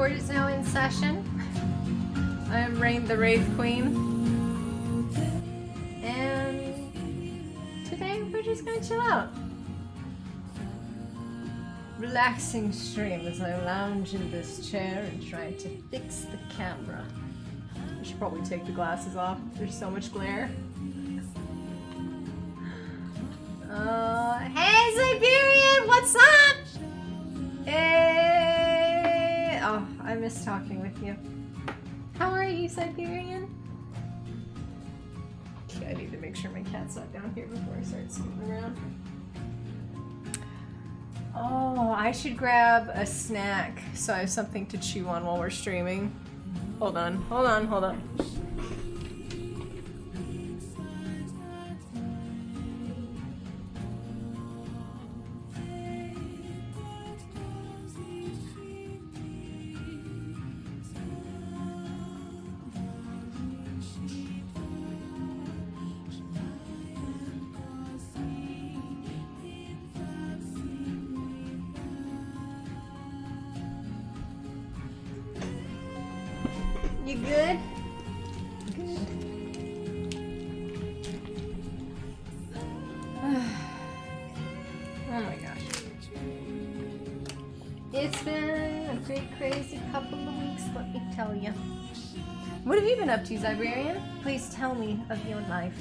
Discord is now in session. I am Rain the Wraith Queen. And today we're just gonna chill out. Relaxing stream as I lounge in this chair and try to fix the camera. I should probably take the glasses off. There's so much glare. Hey Siberian, what's up? Hey! Oh, I miss talking with you. How are you, Siberian? Okay, I need to make sure my cat's not down here before I start scooting around. Oh, I should grab a snack so I have something to chew on while we're streaming. Hold on, hold on, hold on. You good? Good. Oh my gosh. It's been a pretty crazy couple of weeks, let me tell you. What have you been up to, Siberian? Please tell me of your life.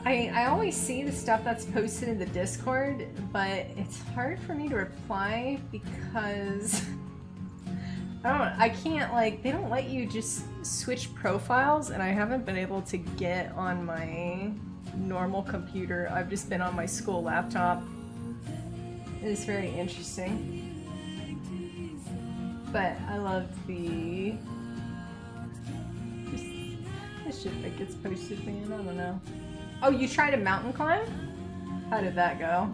I always see the stuff that's posted in the Discord, but it's hard for me to reply because I can't, like, they don't let you just switch profiles, and I haven't been able to get on my normal computer. I've just been on my school laptop. It's very interesting. But I love the shit that gets posted, man. I don't know. Oh, you tried a mountain climb? How did that go?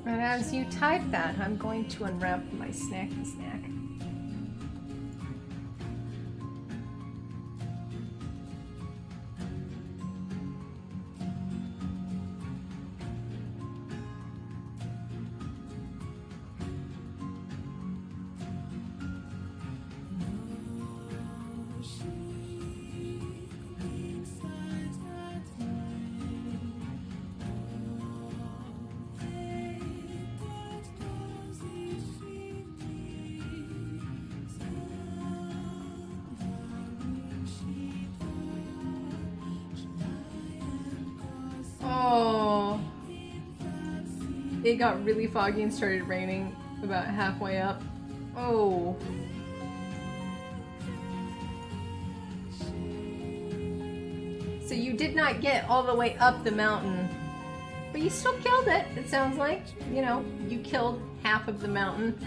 And as you type that, I'm going to unwrap my snacky snack. Oh, it got really foggy and started raining about halfway up. Oh. So you did not get all the way up the mountain, but you still killed it, it sounds like. You know, you killed half of the mountain.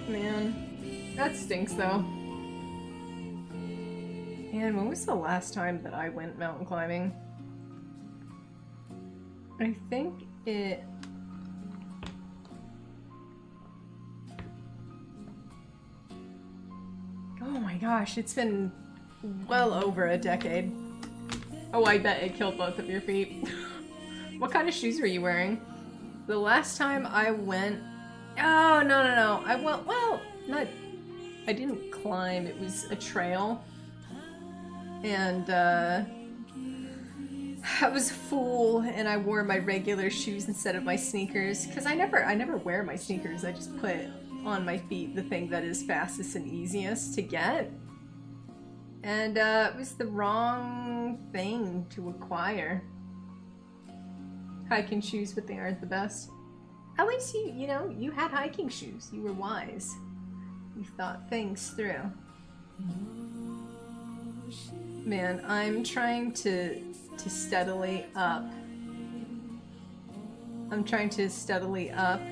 Man, that stinks though. And when was the last time that I went mountain climbing? I think it... Oh my gosh, it's been well over a decade. Oh, I bet it killed both of your feet. What kind of shoes were you wearing? The last time I went... Oh, no. I went, well, not... I didn't climb, it was a trail. And, I was a fool, and I wore my regular shoes instead of my sneakers. Because I never wear my sneakers, I just put on my feet the thing that is fastest and easiest to get. And, it was the wrong thing to acquire. Hiking shoes, but they aren't the best. At least you know, you had hiking shoes. You were wise. You thought things through. Man, I'm trying to steadily up. I'm trying to steadily up,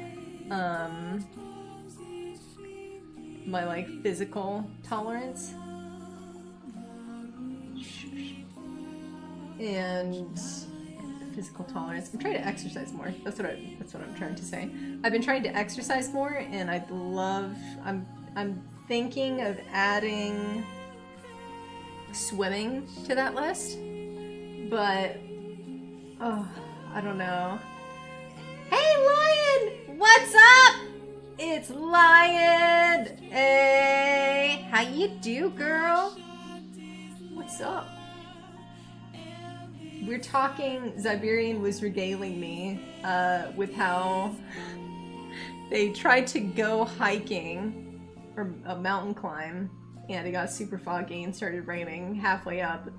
my, like, physical tolerance. And physical tolerance. I'm trying to exercise more. That's what I'm trying to say. I've been trying to exercise more, and I'm thinking of adding swimming to that list, but oh, I don't know. Hey, Lion! What's up? It's Lion! Hey! How you do, girl? What's up? We're talking, Ziberian was regaling me with how they tried to go hiking, or a mountain climb, and it got super foggy and started raining halfway up.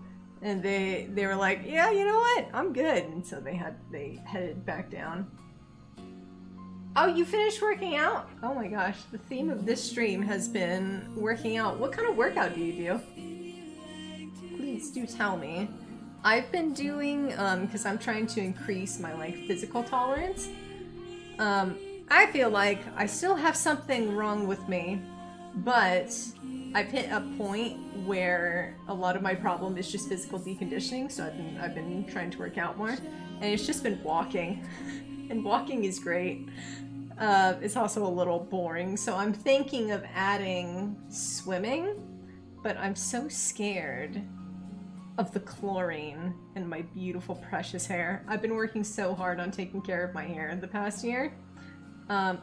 And they were like, yeah, you know what? I'm good. And so they headed back down. Oh, you finished working out? Oh my gosh, the theme of this stream has been working out. What kind of workout do you do? Please do tell me. I've been doing, because I'm trying to increase my, like, physical tolerance. I feel like I still have something wrong with me, but I've hit a point where a lot of my problem is just physical deconditioning, so I've been trying to work out more, and it's just been walking. And walking is great. It's also a little boring, so I'm thinking of adding swimming, but I'm so scared of the chlorine in my beautiful, precious hair. I've been working so hard on taking care of my hair in the past year. I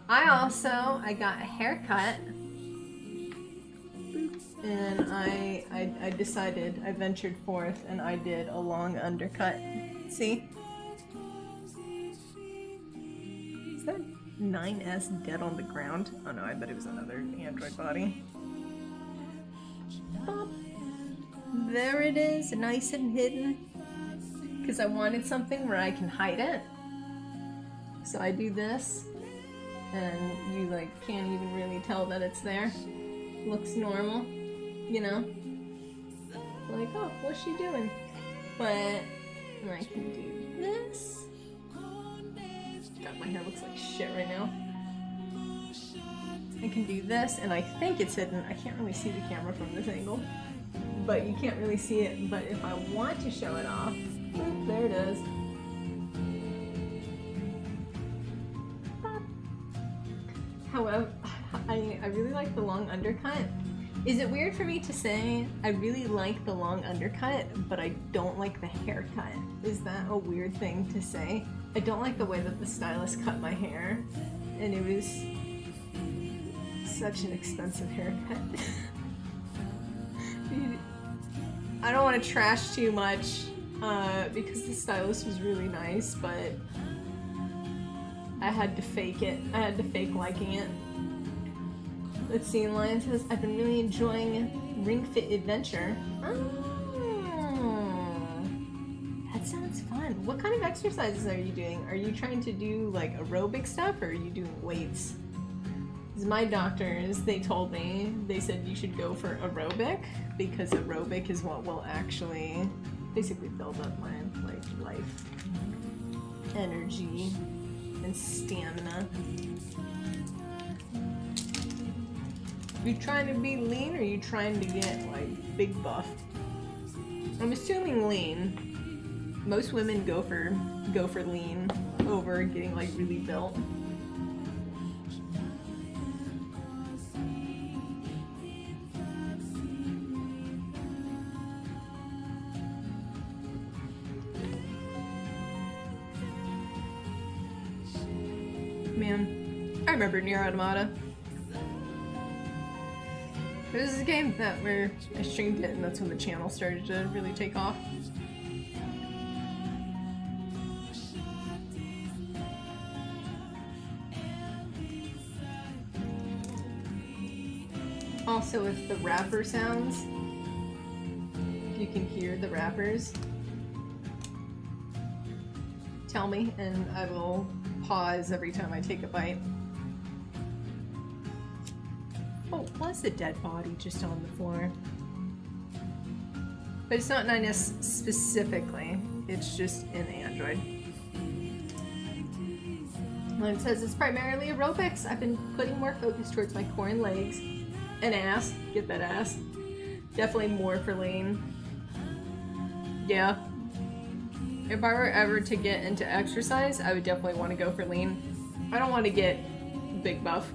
got a haircut, and I decided, I ventured forth, and I did a long undercut. See? Is that 9S dead on the ground? Oh no, I bet it was another android body. Bop. There it is, nice and hidden. Because I wanted something where I can hide it. So I do this, and you like can't even really tell that it's there. Looks normal, you know? Like, oh, what's she doing? But I can do this. God, my hair looks like shit right now. I can do this, and I think it's hidden. I can't really see the camera from this angle, but you can't really see it. But if I want to show it off, whoop, there it is. However, I really like the long undercut. Is it weird for me to say I really like the long undercut, but I don't like the haircut? Is that a weird thing to say? I don't like the way that the stylist cut my hair, and it was such an expensive haircut. I don't want to trash too much because the stylist was really nice, but I had to fake it. I had to fake liking it. Let's see, Lion says, I've been really enjoying Ring Fit Adventure. That sounds fun. What kind of exercises are you doing? Are you trying to do like aerobic stuff, or are you doing weights? Because my doctors, they told me, they said you should go for aerobic, because aerobic is what will actually basically build up my like life, energy, and stamina. Are you trying to be lean, or are you trying to get like big buff? I'm assuming lean. Most women go for lean over getting like really built. Man, I remember Nier Automata. This is a game that where I streamed it, and that's when the channel started to really take off. Also, with the wrapper sounds, if you can hear the wrappers, tell me, and I will pause every time I take a bite. Oh, was a dead body just on the floor? But it's not 9S specifically, it's just an android. And it says it's primarily aerobics. I've been putting more focus towards my core and legs. And ass. Get that ass. Definitely more for lean. Yeah. If I were ever to get into exercise, I would definitely want to go for lean. I don't want to get big buff.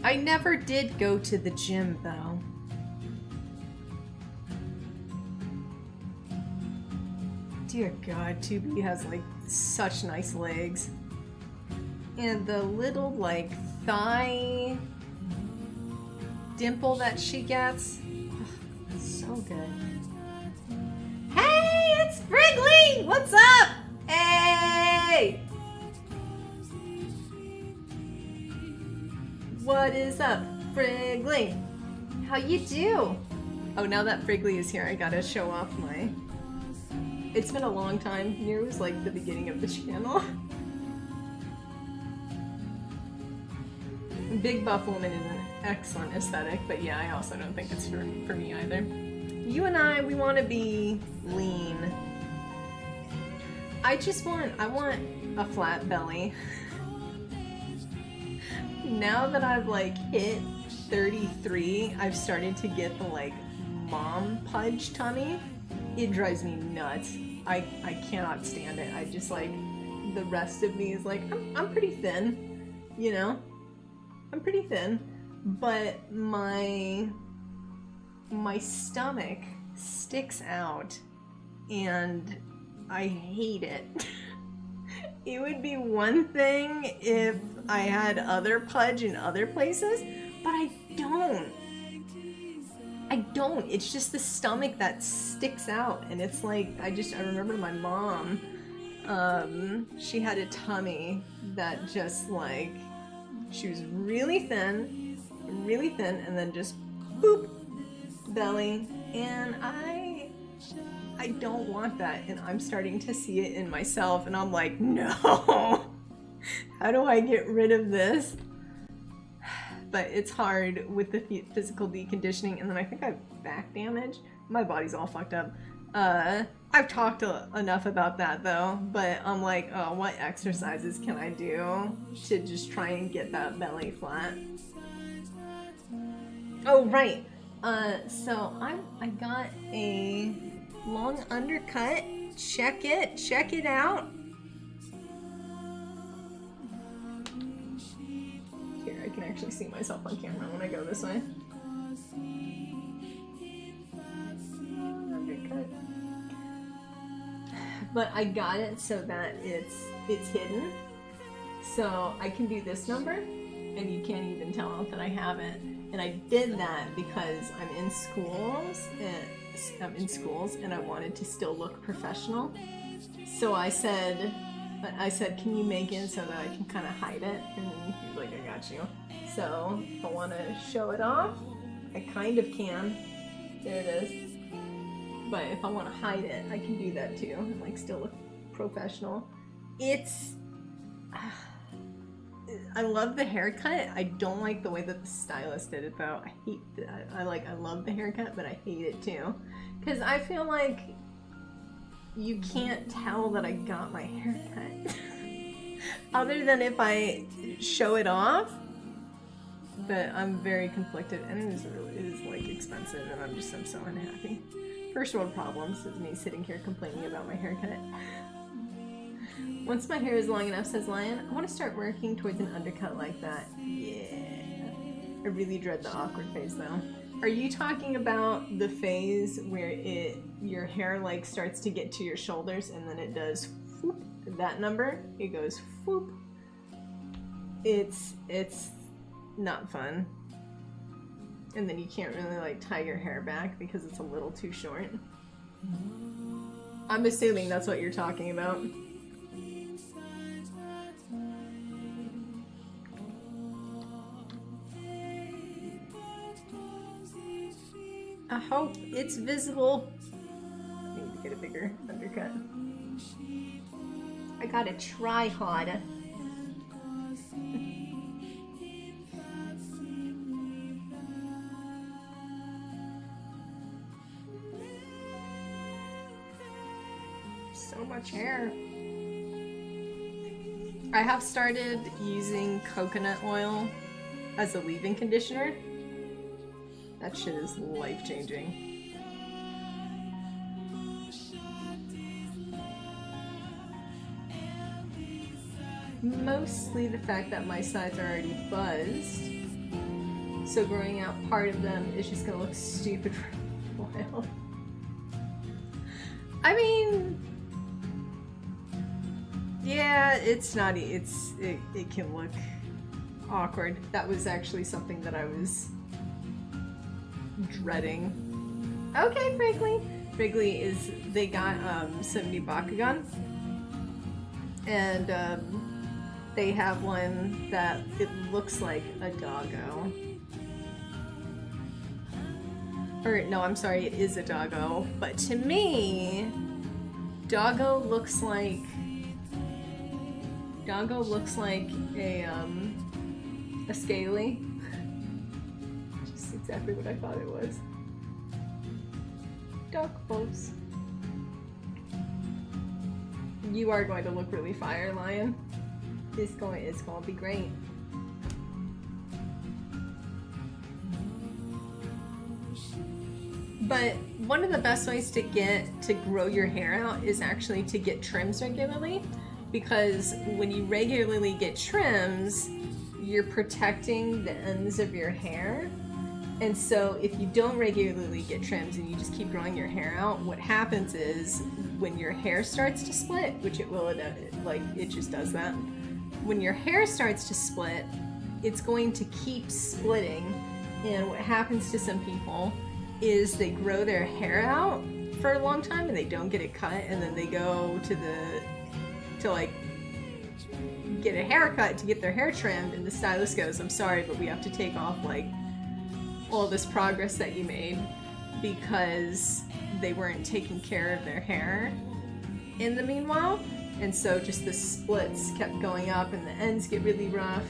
I never did go to the gym though. Dear God, 2B has like such nice legs. And the little like thigh dimple that she gets. Oh, so good. Hey, it's Wrigley! What's up? Hey! What is up, Wrigley? How you do? Oh, now that Wrigley is here, I gotta show off my... It's been a long time. Here was like the beginning of the channel. Big buff woman is an excellent aesthetic, but yeah, I also don't think it's for me either. You and I, we want to be lean. I want a flat belly. Now that I've like hit 33, I've started to get the like mom pudge tummy. It drives me nuts. I cannot stand it. I just like, the rest of me is like, I'm pretty thin, you know? I'm pretty thin, but my stomach sticks out and I hate it. It would be one thing if I had other pudge in other places, but I don't. It's just the stomach that sticks out, and it's like, I remember my mom, she had a tummy that just like, she was really thin, and then just boop, belly, and I don't want that, and I'm starting to see it in myself, and I'm like, no, how do I get rid of this? But it's hard with the physical deconditioning, and then I think I have back damage. My body's all fucked up. I've talked enough about that though, but I'm like, oh, what exercises can I do to just try and get that belly flat? Oh, right. So I got a long undercut. Check it out. Here, I can actually see myself on camera when I go this way. Undercut. But I got it so that it's hidden. So I can do this number, and you can't even tell that I have it. And I did that because I'm in schools, and I wanted to still look professional. So I said, can you make it so that I can kind of hide it? And he's like, I got you. So if I want to show it off, I kind of can. There it is. But if I want to hide it, I can do that too, and like still look professional. I love the haircut. I don't like the way that the stylist did it though. I hate that. I love the haircut, but I hate it too. Because I feel like you can't tell that I got my haircut. Other than if I show it off. But I'm very conflicted, and it is like expensive, and I'm so unhappy. First world problems is me sitting here complaining about my haircut. Once my hair is long enough, says Lion, I want to start working towards an undercut like that. Yeah. I really dread the awkward phase though. Are you talking about the phase where your hair like starts to get to your shoulders and then it does whoop, that number? It goes whoop. It's not fun. And then you can't really like tie your hair back because it's a little too short. I'm assuming that's what you're talking about. I hope it's visible. I need to get a bigger undercut. I gotta try harder. So much hair. I have started using coconut oil as a leave-in conditioner. That shit is life-changing. mostly the fact that my sides are already buzzed. So growing out part of them is just gonna look stupid for a while. I mean, yeah, it's not, it can look awkward. That was actually something that I was dreading. Okay, Frankly. Frankly is, they got some new Bakugan. And they have one that it looks like a doggo. Or no, I'm sorry, it is a doggo. But to me, doggo looks like a scaly. Just exactly what I thought it was. Doggos. You are going to look really fire, Lion. It's going to be great. But one of the best ways to grow your hair out is actually to get trims regularly, because when you regularly get trims, you're protecting the ends of your hair. And so if you don't regularly get trims and you just keep growing your hair out, what happens is when your hair starts to split, which it will, it just does that. When your hair starts to split, it's going to keep splitting. And what happens to some people is they grow their hair out for a long time and they don't get it cut, and then they go to get a haircut to get their hair trimmed, and the stylist goes, "I'm sorry, but we have to take off all this progress that you made because they weren't taking care of their hair in the meanwhile." And so just the splits kept going up and the ends get really rough.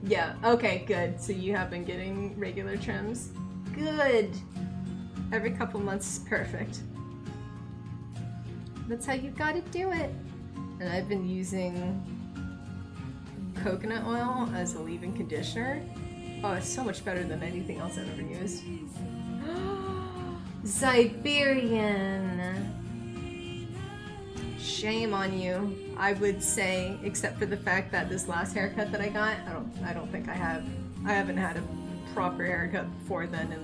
Yeah, okay, good. So you have been getting regular trims? Good. Every couple months is perfect. That's how you gotta do it. And I've been using coconut oil as a leave-in conditioner. Oh, it's so much better than anything else I've ever used. Siberian! Shame on you, I would say, except for the fact that this last haircut that I got, I don't think I haven't had a proper haircut before then in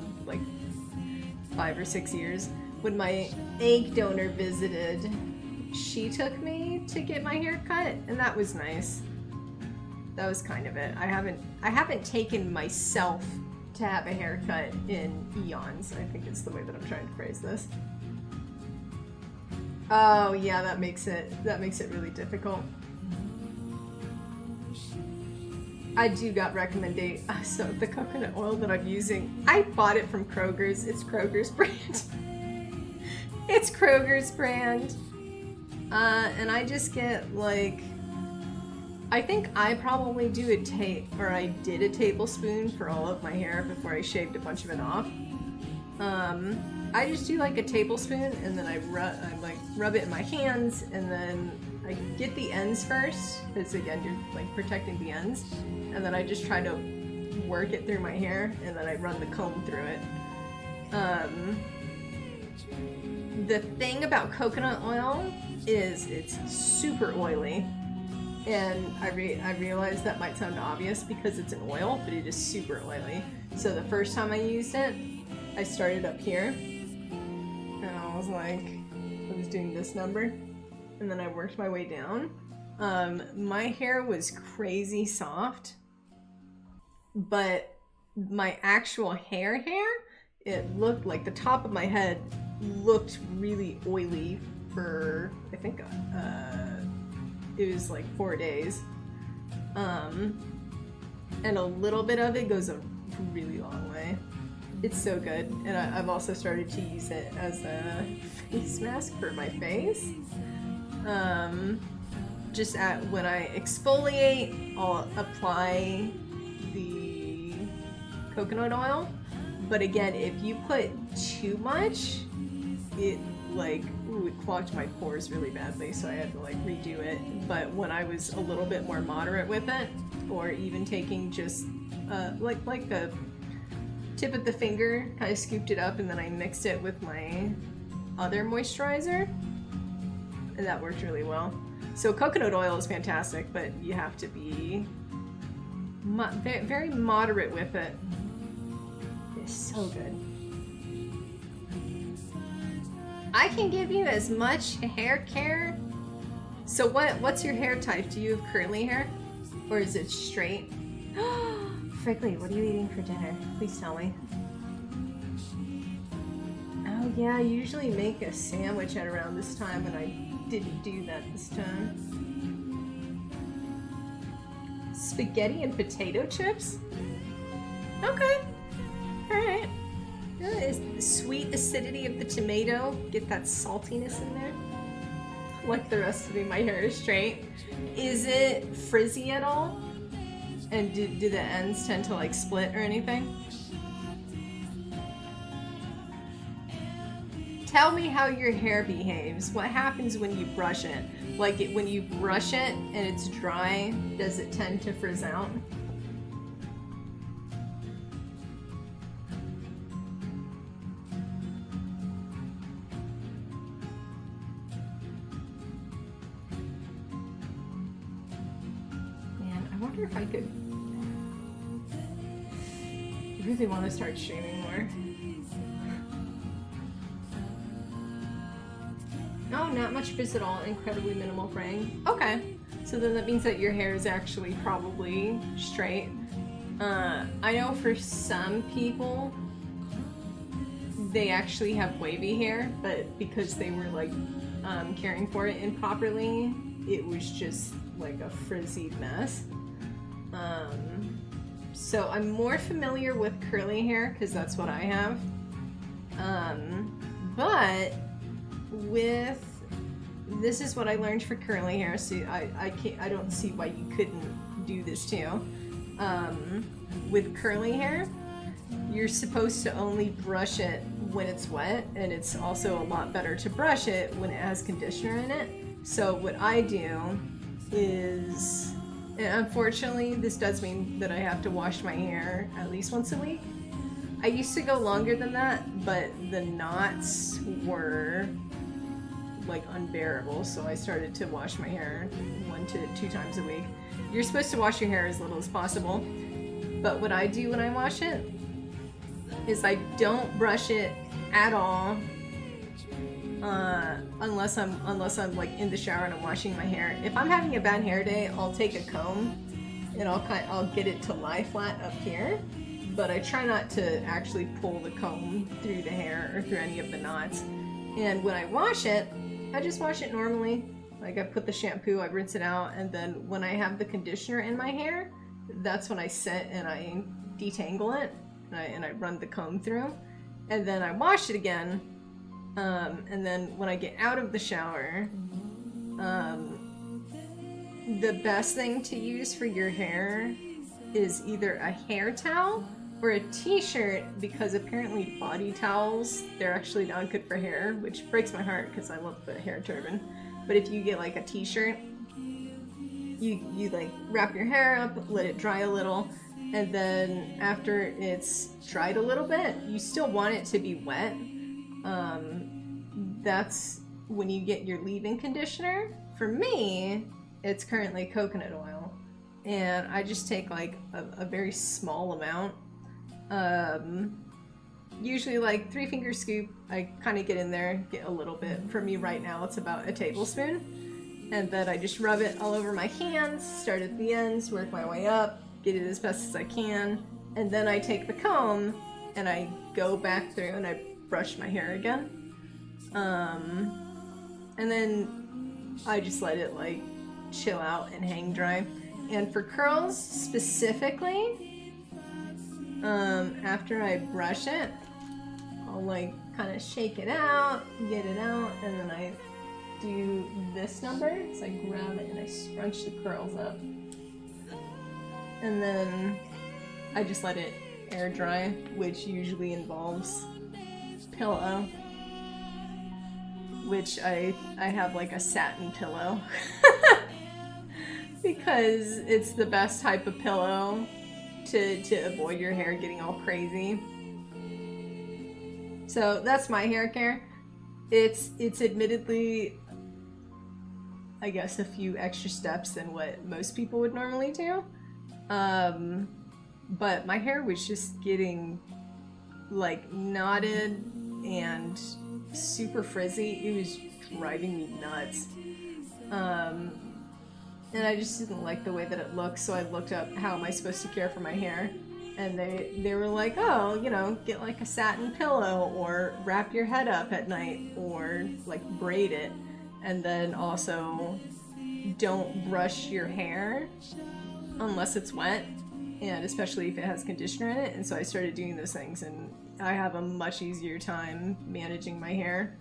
5 or 6 years. When my egg donor visited, she took me to get my hair cut, and that was nice. That was kind of it. I haven't taken myself to have a haircut in eons, I think is the way that I'm trying to phrase this. Oh yeah, that makes it really difficult. I do got recommendation. So the coconut oil that I'm using, I bought it from Kroger's. It's Kroger's brand. It's Kroger's brand. And I just get I think I probably do I did a tablespoon for all of my hair before I shaved a bunch of it off. I just do a tablespoon, and then I rub it in my hands, and then I get the ends first, because again, you're protecting the ends, and then I just try to work it through my hair, and then I run the comb through it. The thing about coconut oil is it's super oily, and I realize that might sound obvious because it's an oil, but it is super oily. So the first time I used it, I started up here, and I was doing this number, and then I worked my way down. My hair was crazy soft, but my actual hair, it looked like the top of my head looked really oily for, I think, it was 4 days. And a little bit of it goes a really long way. It's so good, and I've also started to use it as a face mask for my face. Just when I exfoliate, I'll apply the coconut oil. But again, if you put too much, it clogged my pores really badly, so I had to redo it. But when I was a little bit more moderate with it, or even taking just the tip of the finger, kind of scooped it up, and then I mixed it with my other moisturizer, and that worked really well. So coconut oil is fantastic, but you have to be very moderate with it. It's so good. I can give you as much hair care. So what's your hair type? Do you have curly hair? Or is it straight? Frickley, what are you eating for dinner? Please tell me. Oh yeah, I usually make a sandwich at around this time, and I didn't do that this time. Spaghetti and potato chips? Okay. Alright. Is the sweet acidity of the tomato, get that saltiness in there. Like the rest of me, my hair is straight. Is it frizzy at all? And do the ends tend to like split or anything? Tell me how your hair behaves. What happens when you brush it? Like when you brush it and it's dry, does it tend to frizz out? If I could. I really want to start streaming more. No, not much frizz at all. Incredibly minimal fraying. Okay, so then that means that your hair is actually probably straight. I know for some people they actually have wavy hair, but because they were like caring for it improperly, it was just like a frizzy mess. So I'm more familiar with curly hair because that's what I have. But with this is what I learned for curly hair, so I don't see why you couldn't do this too. With curly hair, you're supposed to only brush it when it's wet, and it's also a lot better to brush it when it has conditioner in it. So what I do is, and unfortunately, this does mean that I have to wash my hair at least once a week. I used to go longer than that, but the knots were like unbearable, so I started to wash my hair 1 to 2 times a week. You're supposed to wash your hair as little as possible, but what I do when I wash it is I don't brush it at all, unless I'm like in the shower and I'm washing my hair. If I'm having a bad hair day, I'll take a comb and I'll get it to lie flat up here, but I try not to actually pull the comb through the hair or through any of the knots. And when I wash it, I just wash it normally. Like I put the shampoo, I rinse it out, and then when I have the conditioner in my hair, that's when I sit and I detangle it and I run the comb through, and then I wash it again. And then when I get out of the shower, the best thing to use for your hair is either a hair towel or a t-shirt, because apparently body towels, they're actually not good for hair, which breaks my heart because I love the hair turban. But if you get like a t-shirt, you like wrap your hair up, let it dry a little, and then after it's dried a little bit, you still want it to be wet. That's when you get your leave-in conditioner. For me, it's currently coconut oil, and I just take like a very small amount, usually like 3-finger scoop. I kind of get in there, get a little bit. For me right now, it's about a tablespoon, and then I just rub it all over my hands, start at the ends, work my way up, get it as best as I can, and then I take the comb and I go back through and I brush my hair again. And then I just let it like chill out and hang dry. And for curls specifically, after I brush it, I'll like kind of shake it out, get it out, and then I do this number. So I grab it and I scrunch the curls up. And then I just let it air dry, which usually involves pillow, which I have like a satin pillow because it's the best type of pillow to avoid your hair getting all crazy. So that's my hair care. It's admittedly I guess, a few extra steps than what most people would normally do. But my hair was just getting like knotted and super frizzy. It was driving me nuts. And I just didn't like the way that it looked, so I looked up how am I supposed to care for my hair. And they were like, oh, you know, get like a satin pillow, or wrap your head up at night, or like braid it. And then also don't brush your hair unless it's wet, and especially if it has conditioner in it. And so I started doing those things, and I have a much easier time managing my hair.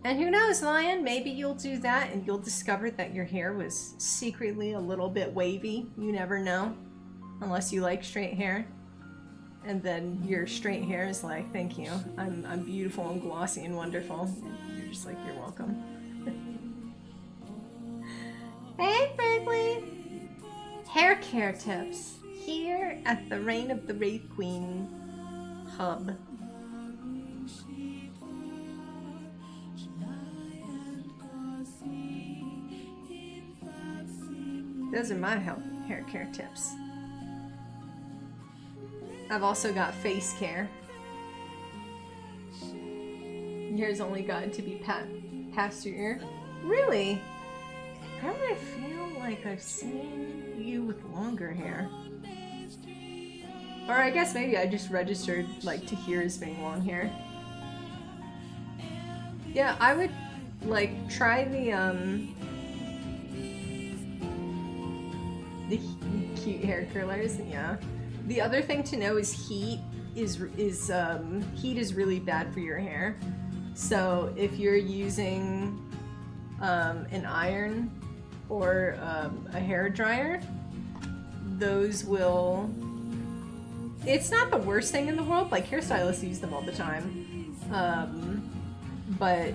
And who knows, Lion, maybe you'll do that and you'll discover that your hair was secretly a little bit wavy. You never know, unless you like straight hair. And then your straight hair is like, thank you, I'm beautiful and glossy and wonderful. And you're just like, you're welcome. Hey, Berkeley! Hair care tips here at the Reign of the Wraith Queen hub. Those are my hair care tips. I've also got face care. Your hair's only gotten to be past your ear. Really? How do I feel like I've seen you with longer hair? Or I guess maybe I just registered like to here as being long hair. Yeah, I would like try the cute hair curlers. Yeah. The other thing to know is heat is really bad for your hair. So if you're using an iron or a hair dryer, those will. It's not the worst thing in the world. Like hairstylists use them all the time, but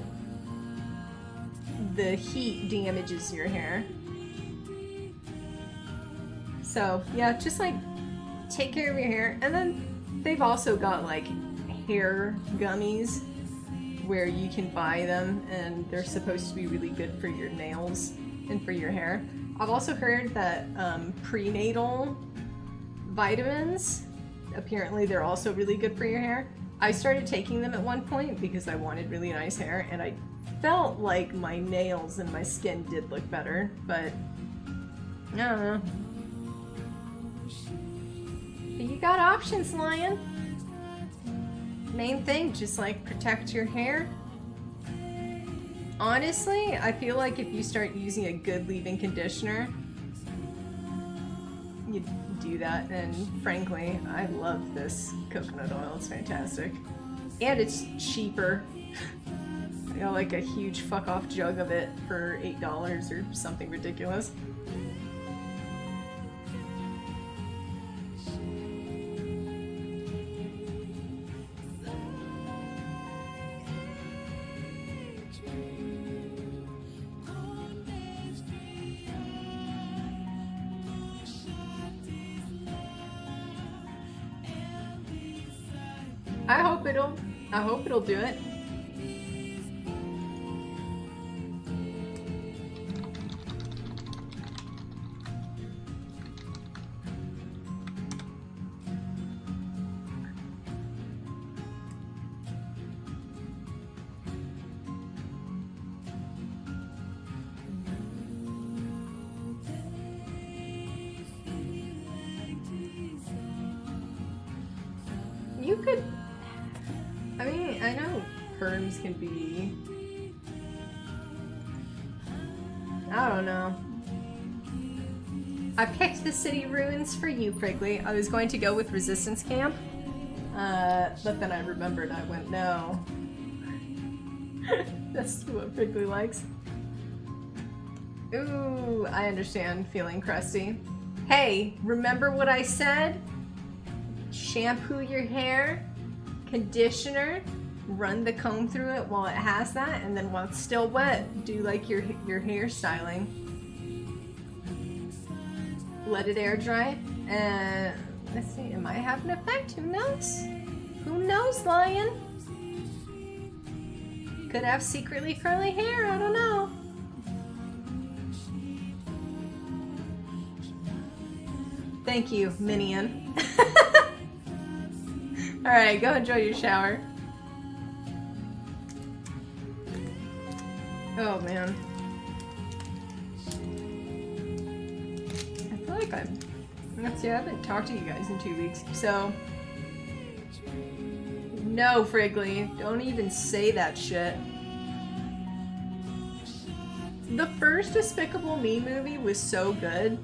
the heat damages your hair. So yeah, just like take care of your hair. And then they've also got like hair gummies where you can buy them, and they're supposed to be really good for your nails and for your hair. I've also heard that prenatal vitamins, apparently they're also really good for your hair. I started taking them at one point because I wanted really nice hair, and I felt like my nails and my skin did look better, but I don't know. But you got options, Lion. Main thing, just like protect your hair. Honestly, I feel like if you start using a good leave-in conditioner, you do that. And frankly, I love this coconut oil. It's fantastic. And it's cheaper. I got like a huge fuck-off jug of it for $8 or something ridiculous. I hope it'll do it. You could, I mean, I know perms can be, I don't know. I picked the city ruins for you, Prickly. I was going to go with Resistance Camp, but then I remembered. I went, no. That's what Prickly likes. Ooh, I understand feeling crusty. Hey, remember what I said? Shampoo your hair, conditioner, run the comb through it while it has that, and then while it's still wet, do like your hair styling. Let it air dry, and let's see, it might have an effect. Who knows? Who knows, Lion? Could have secretly curly hair. I don't know. Thank you, Minion. Alright, go enjoy your shower. Oh man. I feel like I haven't talked to you guys in 2 weeks, so... No, Frigley, don't even say that shit. The first Despicable Me movie was so good.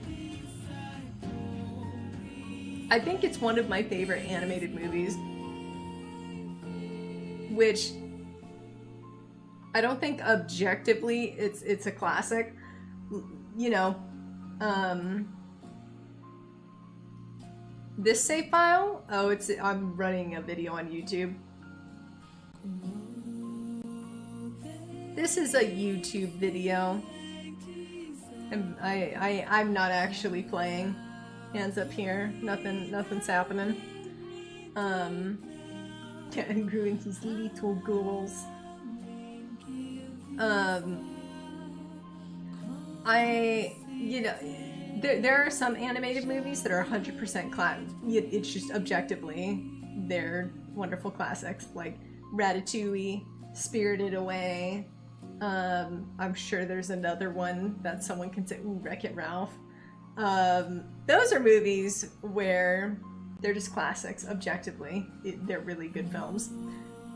I think it's one of my favorite animated movies. Which I don't think objectively it's a classic. You know, this save file? Oh, I'm running a video on YouTube. This is a YouTube video. I'm not actually playing. Hands up here. Nothing's happening. Andrew and his little girls. You know, there are some animated movies that are 100% it's just objectively, they're wonderful classics, like Ratatouille, Spirited Away. I'm sure there's another one that someone can say, ooh, Wreck-It Ralph. Those are movies where they're just classics, objectively. They're really good films.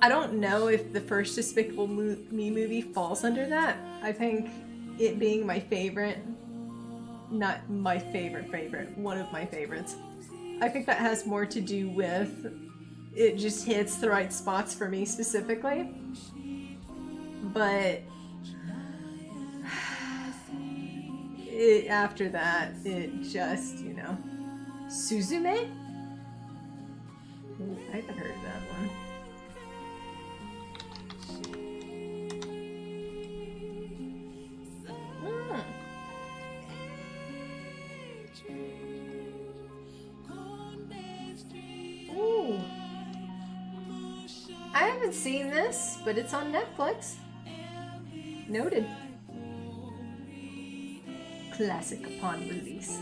I don't know if the first Despicable Me movie falls under that. I think it being my favorite, not my favorite, one of my favorites. I think that has more to do with it just hits the right spots for me specifically. But after that, it just, you know. Suzume? Ooh, I haven't heard of that one. Ooh. I haven't seen this, but it's on Netflix. Noted. Classic upon release.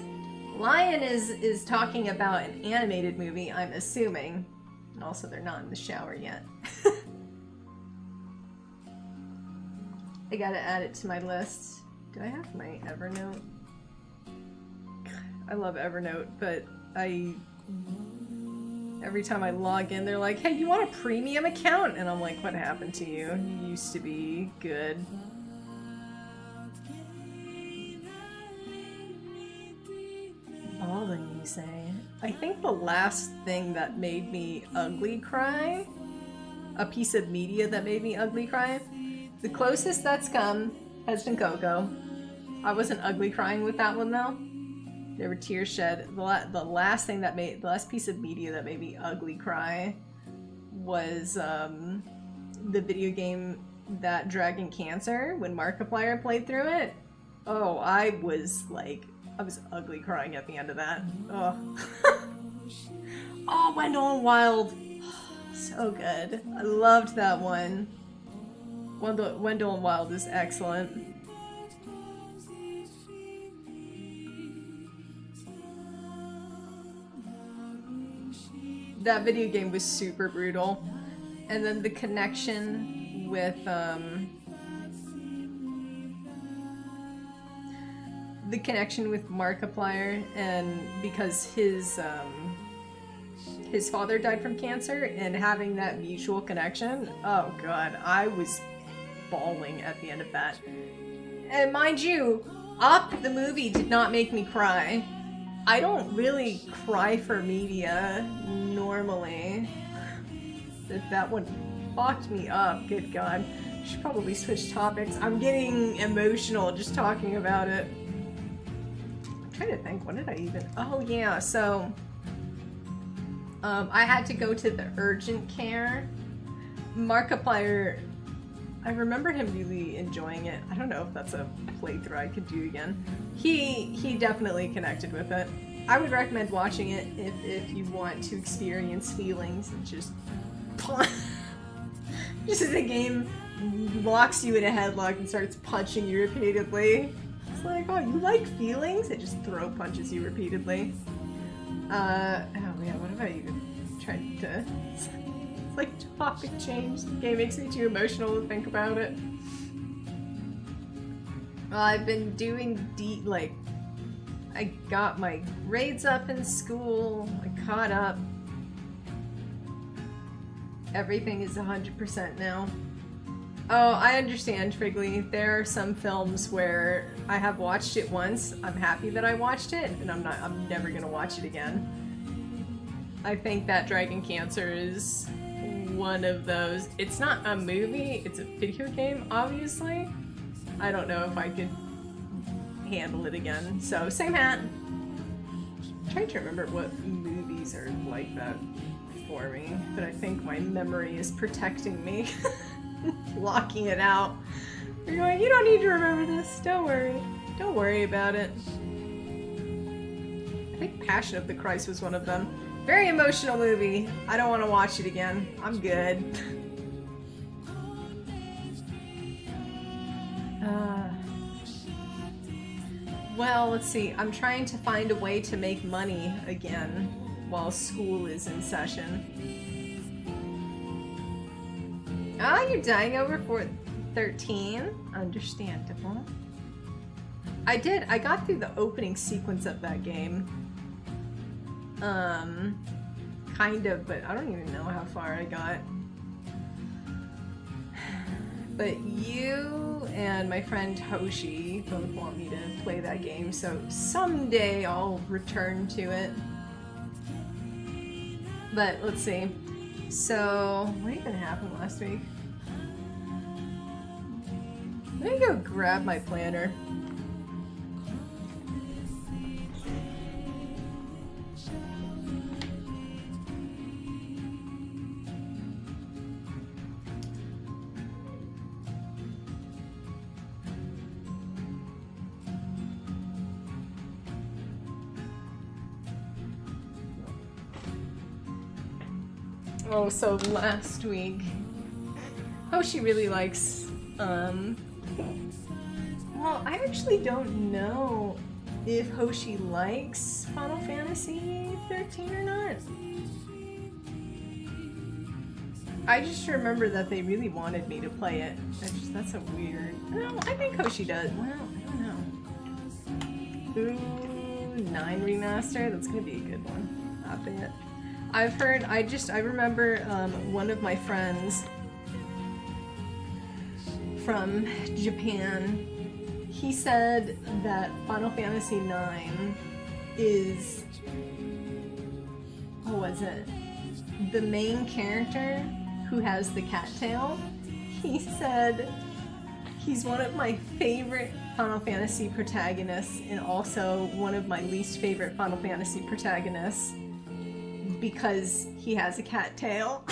Lion is talking about an animated movie, I'm assuming. And also they're not in the shower yet. I gotta add it to my list. Do I have my Evernote? I love Evernote, but every time I log in, they're like, hey, you want a premium account? And I'm like, what happened to you? You used to be good. Bawling, you say? I think the last thing that made me ugly cry, a piece of media that made me ugly cry, the closest that's come has been Coco. I wasn't ugly crying with that one though. There were tears shed. The last piece of media that made me ugly cry was the video game That Dragon Cancer, when Markiplier played through it. Oh, I was ugly crying at the end of that. Oh, oh, Wendell and Wild. So good. I loved that one. Wendell and Wild is excellent. That video game was super brutal. And then the connection with Markiplier, and because his father died from cancer, and having that mutual connection, oh god, I was bawling at the end of that. And mind you, Up, the movie, did not make me cry. I don't really cry for media normally. That one fucked me up, good god. Should probably switch topics. I'm getting emotional just talking about it. I'm trying to think, what did I even... Oh yeah, so... I had to go to the urgent care. Markiplier, I remember him really enjoying it. I don't know if that's a playthrough I could do again. He definitely connected with it. I would recommend watching it if you want to experience feelings and just just as the game locks you in a headlock and starts punching you repeatedly. It's like, oh, you like feelings? It just throw punches you repeatedly. Oh yeah, what have I even tried to... It's like topic change. The game makes me too emotional to think about it. Well, I've been doing like... I got my grades up in school, I caught up. Everything is 100% now. Oh, I understand, Frigley. There are some films where I have watched it once, I'm happy that I watched it, and I'm never gonna watch it again. I think that Dragon Cancer is one of those. It's not a movie, it's a video game, obviously. I don't know if I could handle it again. So, same hat. I'm trying to remember what movies are like that for me, but I think my memory is protecting me. Blocking it out. You're going, you don't need to remember this. Don't worry. Don't worry about it. I think Passion of the Christ was one of them. Very emotional movie. I don't want to watch it again. I'm good. Well, let's see. I'm trying to find a way to make money again while school is in session. Ah, you're dying over for 13? Understandable. I got through the opening sequence of that game. Kind of, but I don't even know how far I got. But you and my friend Hoshi both want me to play that game, so someday I'll return to it. But let's see. So, what even happened last week? Let me go grab my planner. Oh, so last week, Hoshi really likes, well, I actually don't know if Hoshi likes Final Fantasy 13 or not. I just remember that they really wanted me to play it. That's a weird... No, I think Hoshi does. Well, I don't know. Ooh, 9 remaster? That's gonna be a good one. I bet. I've heard, I remember one of my friends from Japan, he said that Final Fantasy IX is, what was it? The main character who has the cattail. He said he's one of my favorite Final Fantasy protagonists and also one of my least favorite Final Fantasy protagonists. Because he has a cattail.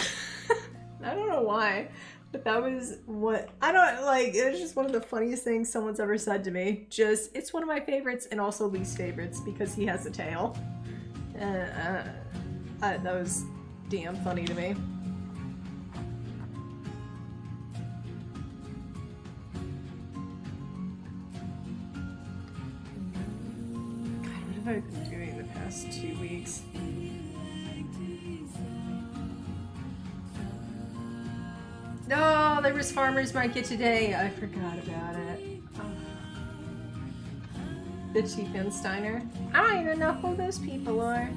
I don't know why, but that was what, I don't, like, it was just one of the funniest things someone's ever said to me. Just, it's one of my favorites and also least favorites because he has a tail. That was damn funny to me. God, what have I been doing the past 2 weeks? No, there was farmer's market today. I forgot about it. Oh. The Tiefensteiner. I don't even know who those people are.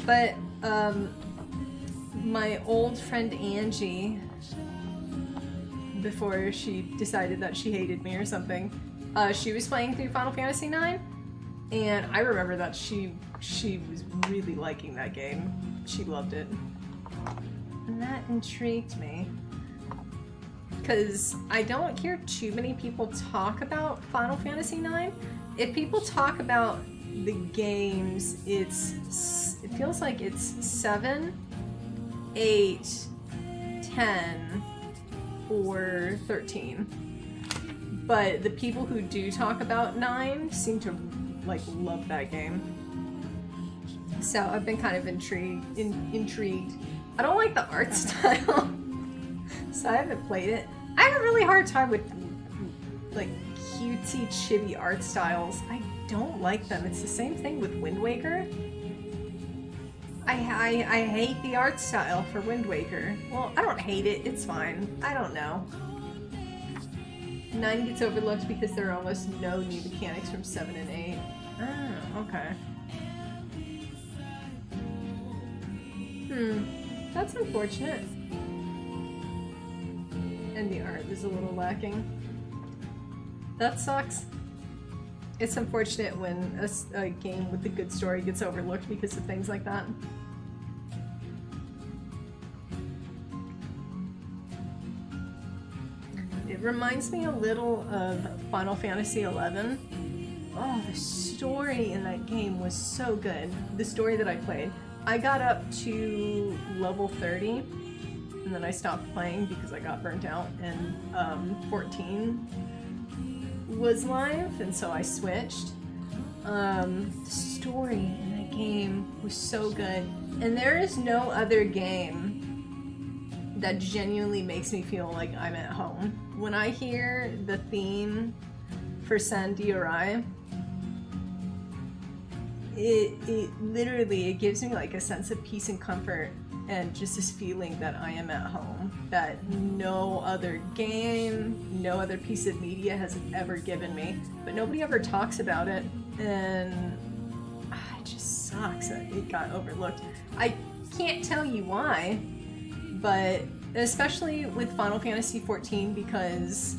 But my old friend Angie, before she decided that she hated me or something, she was playing through Final Fantasy IX, and I remember that she was really liking that game. She loved it. And that intrigued me. Because I don't hear too many people talk about Final Fantasy IX. If people talk about the games, it feels like it's 7, 8, 10, or 13. But the people who do talk about 9 seem to like love that game. So I've been kind of intrigued. I don't like the art style. So I haven't played it. I have a really hard time with like cutesy chibi art styles. I don't like them. It's the same thing with Wind Waker. I hate the art style for Wind Waker. Well, I don't hate it, it's fine. I don't know. 9 gets overlooked because there are almost no new mechanics from 7 and 8. Oh, okay. That's unfortunate. And the art is a little lacking. That sucks. It's unfortunate when a game with a good story gets overlooked because of things like that. It reminds me a little of Final Fantasy XI. Oh, the story in that game was so good. The story that I played. I got up to level 30, and then I stopped playing because I got burnt out, and 14 was live, and so I switched. The story in that game was so good, and there is no other game that genuinely makes me feel like I'm at home. When I hear the theme for San Diorai, it literally, it gives me like a sense of peace and comfort and just this feeling that I am at home, that no other game, no other piece of media has ever given me. But nobody ever talks about it, and it just sucks that it got overlooked. I can't tell you why, but especially with Final Fantasy XIV, because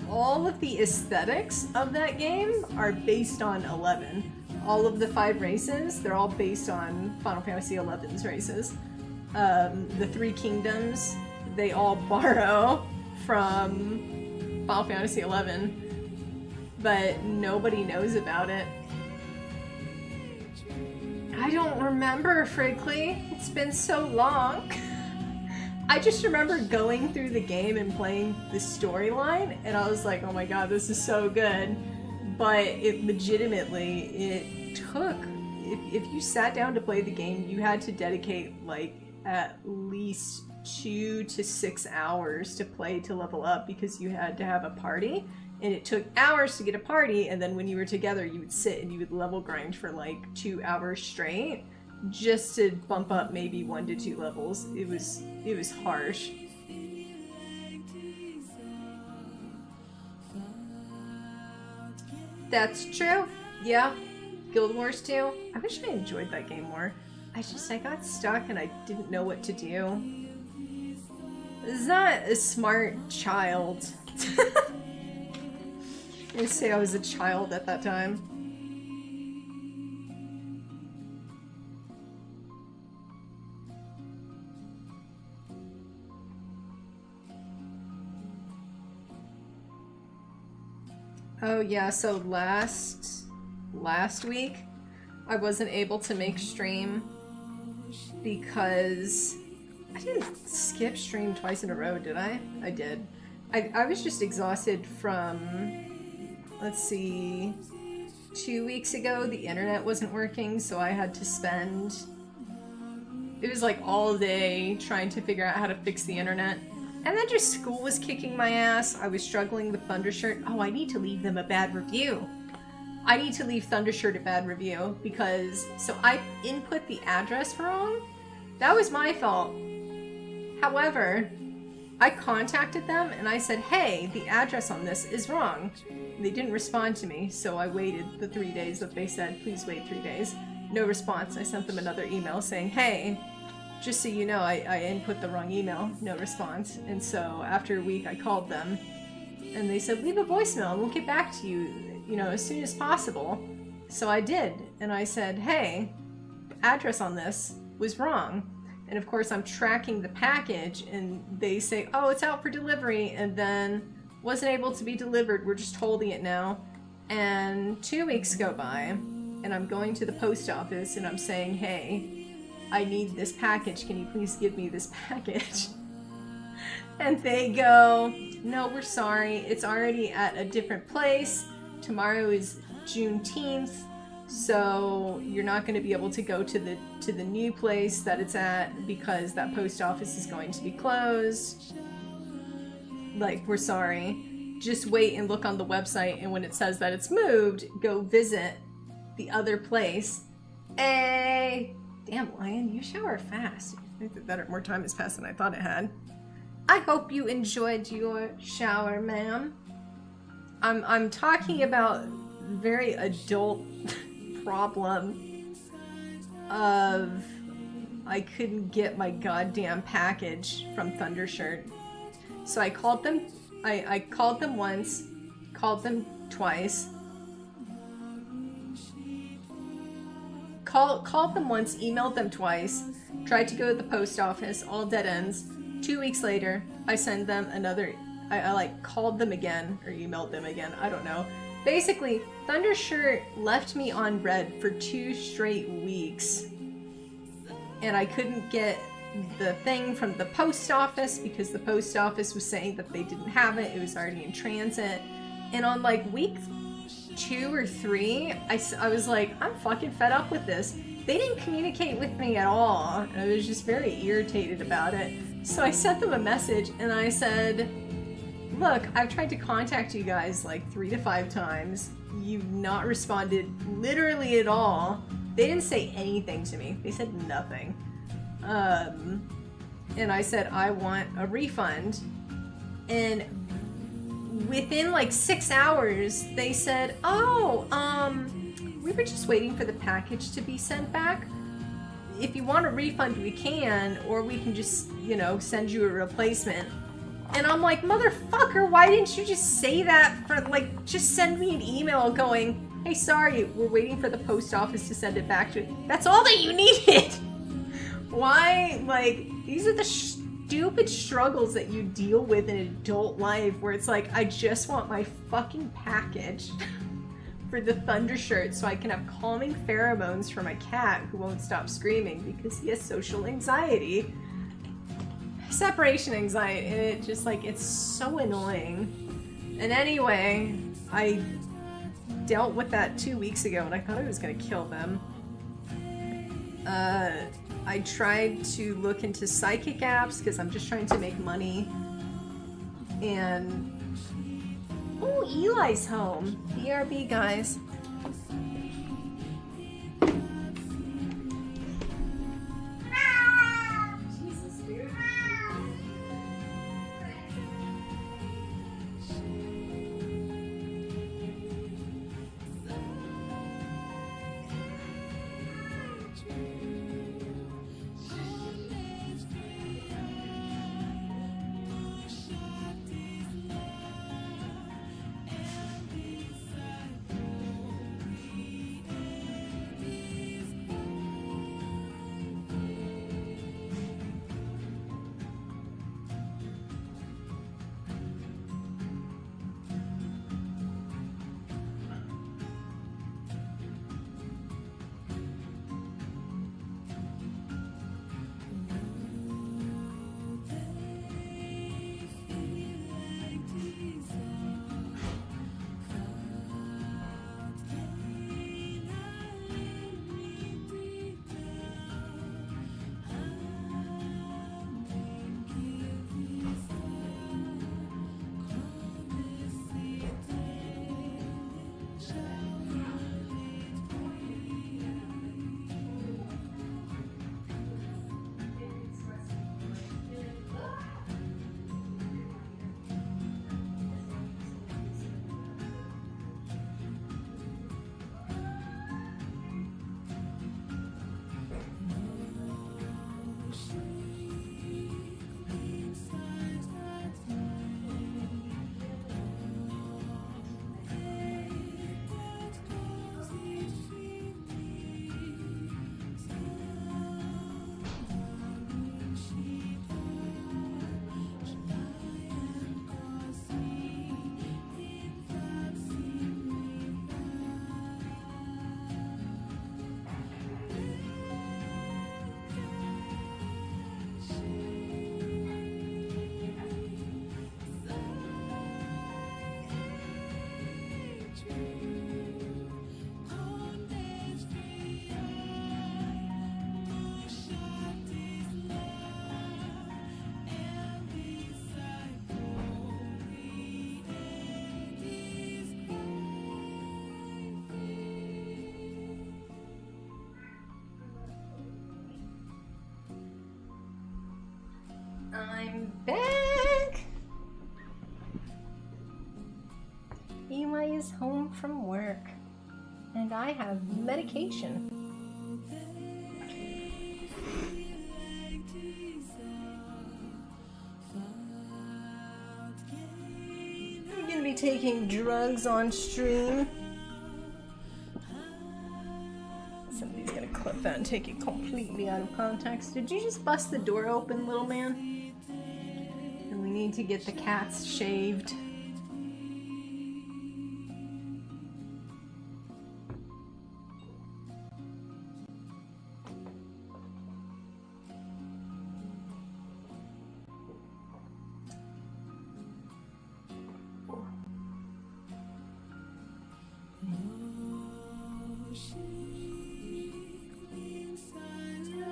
all of the aesthetics of that game are based on 11. All of the 5 races, they're all based on Final Fantasy XI's races. The 3 kingdoms, they all borrow from Final Fantasy XI, but nobody knows about it. I don't remember, frankly. It's been so long. I just remember going through the game and playing the storyline, and I was like, oh my god, this is so good. But it legitimately, it took, if you sat down to play the game, you had to dedicate like at least 2 to 6 hours to play to level up, because you had to have a party, and it took hours to get a party, and then when you were together, you would sit and you would level grind for like 2 hours straight, just to bump up maybe 1 to 2 levels. It was harsh. That's true. Yeah. Guild Wars 2. I wish I enjoyed that game more. I got stuck and I didn't know what to do. Is that a smart child? I say I was a child at that time. Oh yeah, so last week I wasn't able to make stream because I didn't skip stream twice in a row, did I? I did. I was just exhausted from, let's see, 2 weeks ago the internet wasn't working, so I had to spend, it was like all day trying to figure out how to fix the internet. And then just school was kicking my ass. I was struggling with Thundershirt. Oh, I need to leave them a bad review. I need to leave Thundershirt a bad review because, so I input the address wrong. That was my fault. However, I contacted them and I said, hey, the address on this is wrong. They didn't respond to me, so I waited the 3 days that they said, please wait 3 days. No response. I sent them another email saying, hey, just so you know, I input the wrong email, no response. And so after a week I called them and they said, leave a voicemail and we'll get back to you, you know, as soon as possible. So I did, and I said, hey, the address on this was wrong. And of course I'm tracking the package and they say, oh, it's out for delivery, and then wasn't able to be delivered, we're just holding it now. And 2 weeks go by and I'm going to the post office and I'm saying, hey, I need this package. Can you please give me this package? And they go, no, we're sorry. It's already at a different place. Tomorrow is Juneteenth, so you're not going to be able to go to the new place that it's at because that post office is going to be closed. Like, we're sorry. Just wait and look on the website, and when it says that it's moved, go visit the other place Hey! Damn, Lion, you shower fast. I think that more time has passed than I thought it had. I hope you enjoyed your shower, ma'am. I'm talking about very adult problem of I couldn't get my goddamn package from Thundershirt. So I called them. I called them once, called them twice. Called them once, emailed them twice, tried to go to the post office, all dead ends. 2 weeks later, I send them another, I like called them again, or emailed them again, I don't know. Basically, Thundershirt left me on red for 2 straight weeks. And I couldn't get the thing from the post office because the post office was saying that they didn't have it, it was already in transit. And on like week 2 or 3, I was like, I'm fucking fed up with this. They didn't communicate with me at all. I was just very irritated about it. So I sent them a message and I said, look, I've tried to contact you guys like 3 to 5 times. You've not responded literally at all. They didn't say anything to me. They said nothing. And I said, I want a refund. And within like 6 hours, they said, oh, we were just waiting for the package to be sent back. If you want a refund, we can, or we can just, you know, send you a replacement. And I'm like, motherfucker, why didn't you just say that for, like, just send me an email going, hey, sorry, we're waiting for the post office to send it back to you. That's all that you needed! Why, like, these are the stupid struggles that you deal with in adult life where it's like, I just want my fucking package for the Thundershirt so I can have calming pheromones for my cat who won't stop screaming because he has social anxiety. Separation anxiety, and it just like, it's so annoying. And anyway, I dealt with that 2 weeks ago and I thought I was gonna kill them. I tried to look into psychic apps because I'm just trying to make money. And oh, Eli's home. BRB, guys. Jesus, dude. and I have medication. I'm gonna be taking drugs on stream. Somebody's gonna clip that and take it completely out of context. Did you just bust the door open, little man? And we need to get the cats shaved.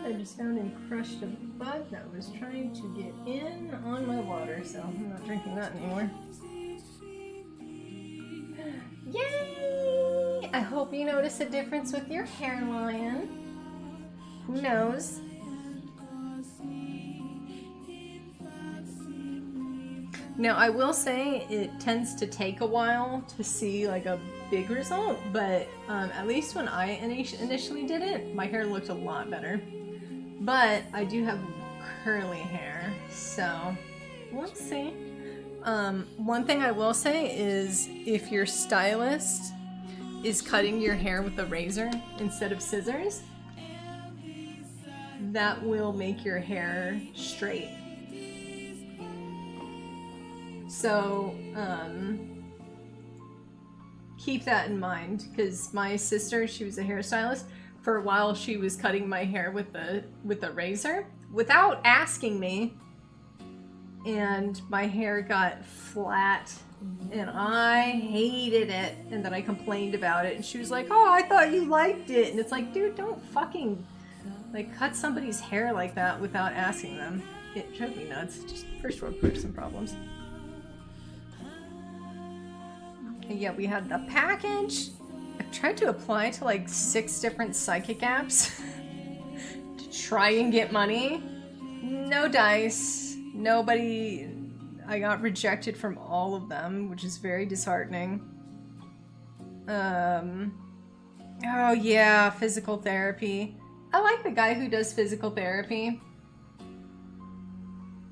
I just found and crushed a bug that was trying to get in on my water, so I'm not drinking that anymore. Yay! I hope you notice a difference with your hairline. Who knows? Now, I will say it tends to take a while to see like a big result, but at least when I initially did it, my hair looked a lot better. But I do have curly hair, so let's see. One thing I will say is if your stylist is cutting your hair with a razor instead of scissors, that will make your hair straight. So keep that in mind, because my sister, she was a hairstylist. For a while, she was cutting my hair with a razor without asking me, and my hair got flat, and I hated it. And then I complained about it, and she was like, "Oh, I thought you liked it." And it's like, dude, don't fucking like cut somebody's hair like that without asking them. It drove me nuts. Just first world person problems. And yeah, we had the package. I've tried to apply to like 6 different psychic apps to try and get money. No dice. Nobody. I got rejected from all of them, which is very disheartening. Oh yeah, physical therapy. I like the guy who does physical therapy.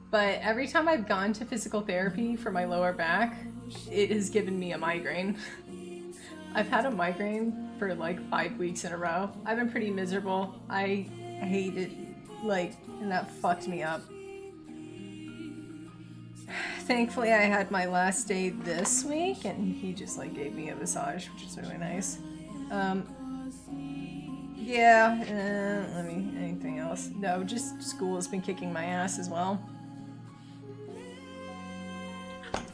But every time I've gone to physical therapy for my lower back, it has given me a migraine. I've had a migraine for like 5 weeks in a row. I've been pretty miserable. I hate it, like, and that fucked me up. Thankfully, I had my last day this week, and he just like gave me a massage, which is really nice. Yeah, anything else? No, just school has been kicking my ass as well.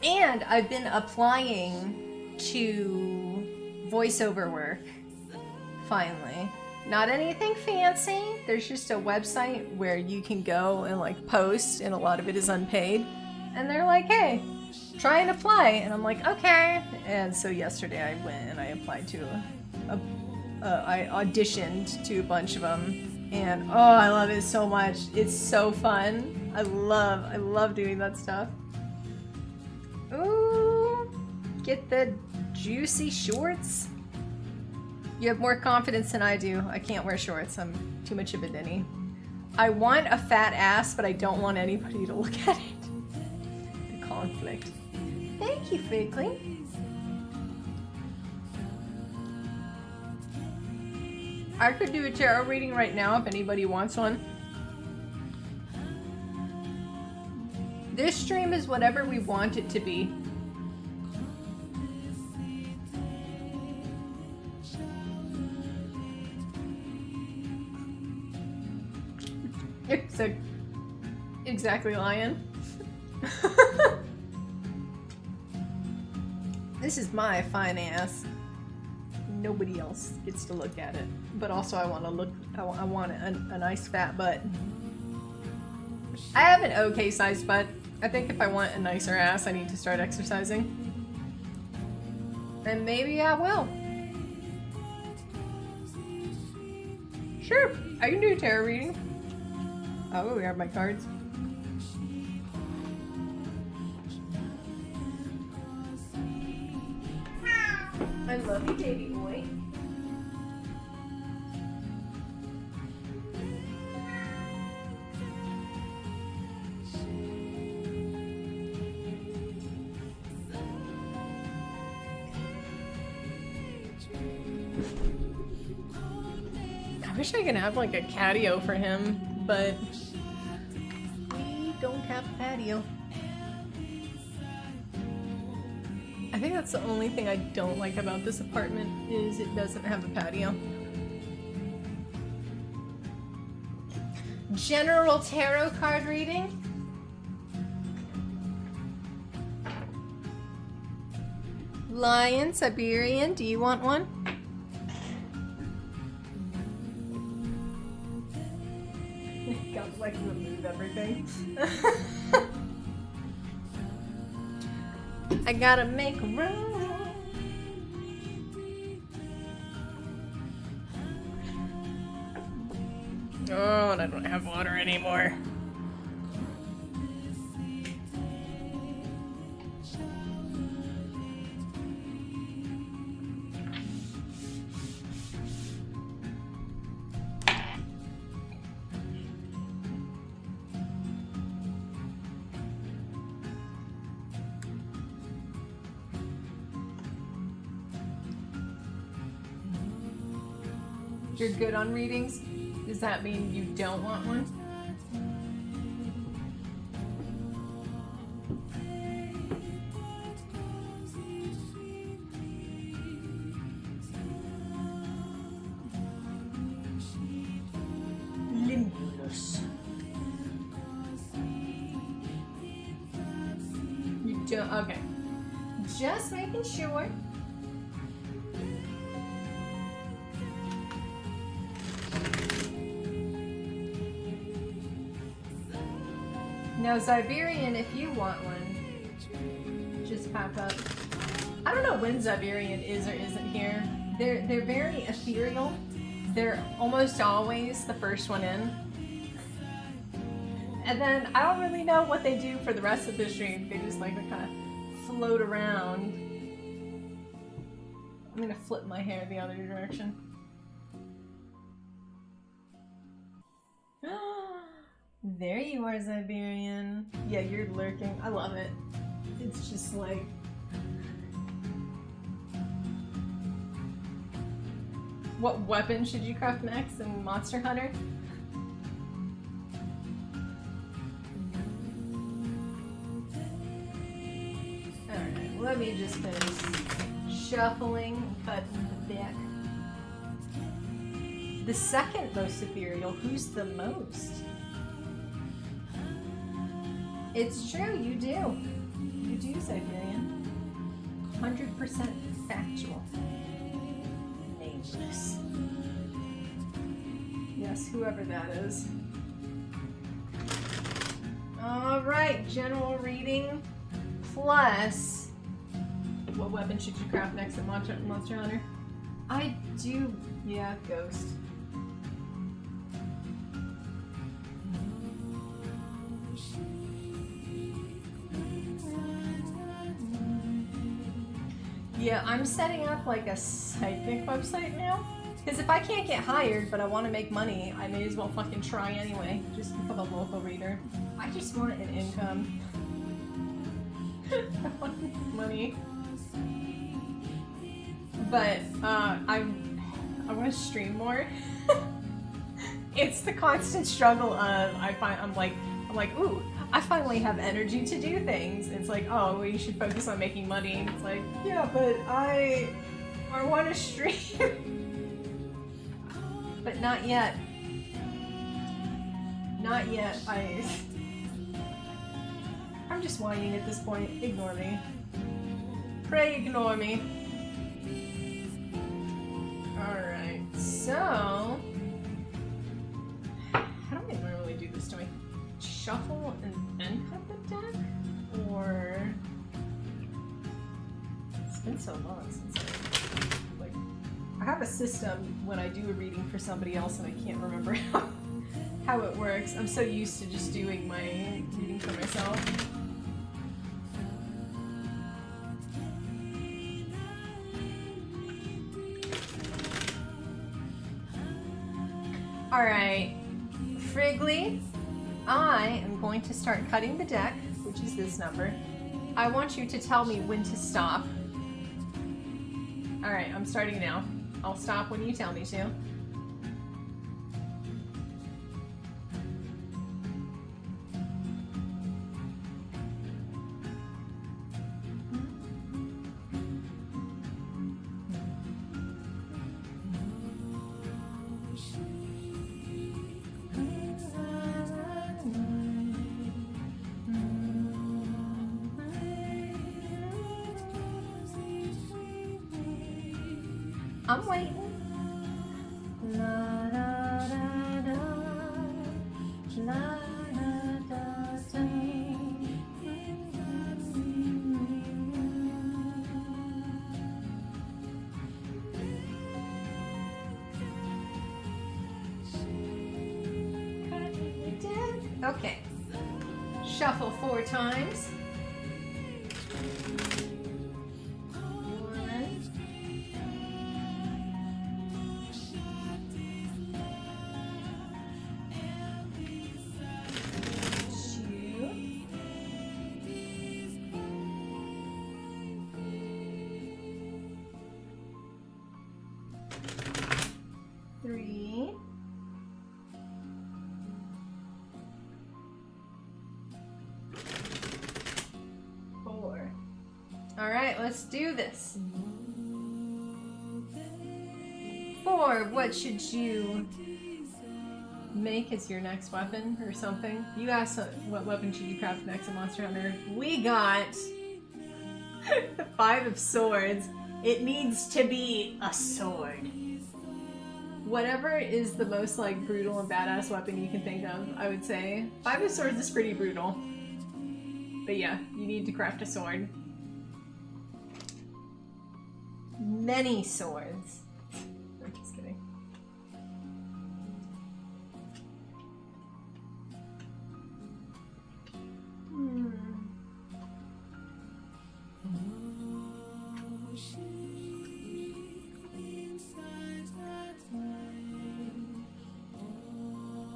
And I've been applying to voiceover work, finally. Not anything fancy, there's just a website where you can go and like post, and a lot of it is unpaid. And they're like, hey, try and apply. And I'm like, okay. And so yesterday I went and I applied to I auditioned to a bunch of them. And oh, I love it so much. It's so fun. I love doing that stuff. Ooh, get the juicy shorts. You have more confidence than I do. I can't wear shorts. I'm too much of a ninny. I want a fat ass, but I don't want anybody to look at it. The conflict. Thank you, Figly. I could do a tarot reading right now if anybody wants one. This stream is whatever we want it to be. So, exactly, Lion. This is my fine ass. Nobody else gets to look at it. But also I want to look, I want a nice fat butt. I have an okay sized butt. I think if I want a nicer ass, I need to start exercising. And maybe I will. Sure, I can do a tarot reading. Oh, we have my cards. I love you, baby boy. wish I could have like a catio for him, but we don't have a patio. I think that's the only thing I don't like about this apartment is it doesn't have a patio. General tarot card reading. Lion, Siberian, do you want one? Got like remove everything. I gotta make room. Oh, and I don't have water anymore. You're good on readings? Does that mean you don't want one? Limbulus. You don't? Okay. Just making sure. Now, Siberian, if you want one, just pop up. I don't know when Siberian is or isn't here. They're very ethereal. They're almost always the first one in. And then I don't really know what they do for the rest of the stream. They just like to kind of float around. I'm gonna flip my hair the other direction. There you are, Siberian. Yeah, you're lurking. I love it. It's just like... What weapon should you craft next in Monster Hunter? Alright, let me just finish shuffling and cutting the deck. The second most ethereal, who's the most? It's true, you do. You do, Siberian. 100% factual. Nameless. Yes, whoever that is. Alright, general reading plus... What weapon should you craft next in Monster Hunter? I do... Yeah, Ghost. Yeah, I'm setting up like a psychic website now. Because if I can't get hired, but I want to make money, I may as well fucking try anyway. Just become a local reader. I just want an income. I want money. But I want to stream more. It's the constant struggle of I'm like, ooh, I finally have energy to do things. It's like, oh, well, you should focus on making money. It's like, yeah, but I want to stream. But not yet. Not yet. I'm just whining at this point. Ignore me. Pray ignore me. Alright, so... How do I normally do this? Do I shuffle and then cut the deck? Or... It's been so long since I have a system when I do a reading for somebody else and I can't remember how it works. I'm so used to just doing my reading for myself. Alright, Frigley, I am going to start cutting the deck, which is this number. I want you to tell me when to stop. Alright, I'm starting now. I'll stop when you tell me to. I'm waiting. La, da, da, da. La, da, da, da. Okay. Shuffle 4 times. 1, 2, 3. 4. All right, let's do this. 4, what should you make as your next weapon or something? You asked what weapon should you craft next in Monster Hunter. We got the 5 of Swords. It needs to be a sword. Whatever is the most like brutal and badass weapon you can think of, I would say. 5 of Swords is pretty brutal. But yeah, you need to craft a sword. Many swords. I'm just kidding.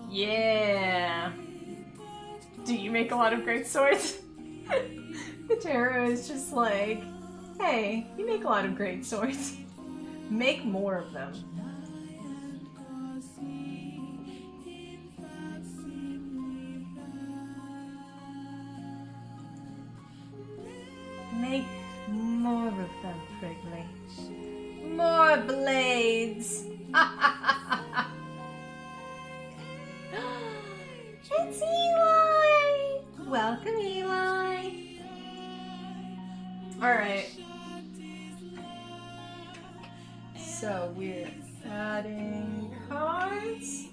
Yeah. Do you make a lot of great swords? The tarot is just like, hey, you make a lot of great swords. Make more of them. Make more of them, Frigley. More blades! It's Eli! Welcome, Eli! Alright. So we're adding cards.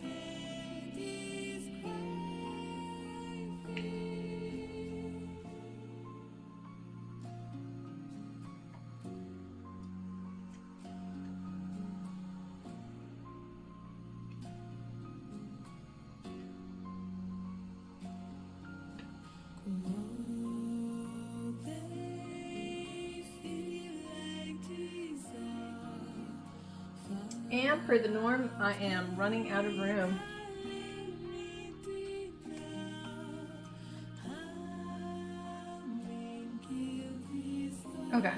And per the norm, I am running out of room. Okay.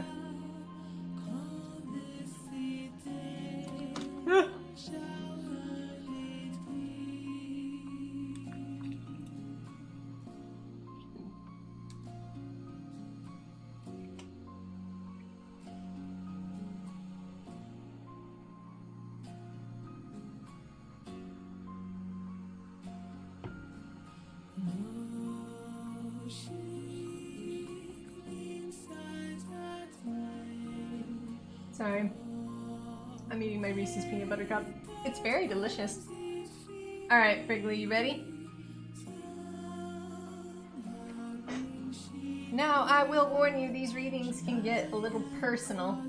Sorry. I'm eating my Reese's peanut butter cup. It's very delicious. Alright, Frigley, you ready? Now, I will warn you, these readings can get a little personal.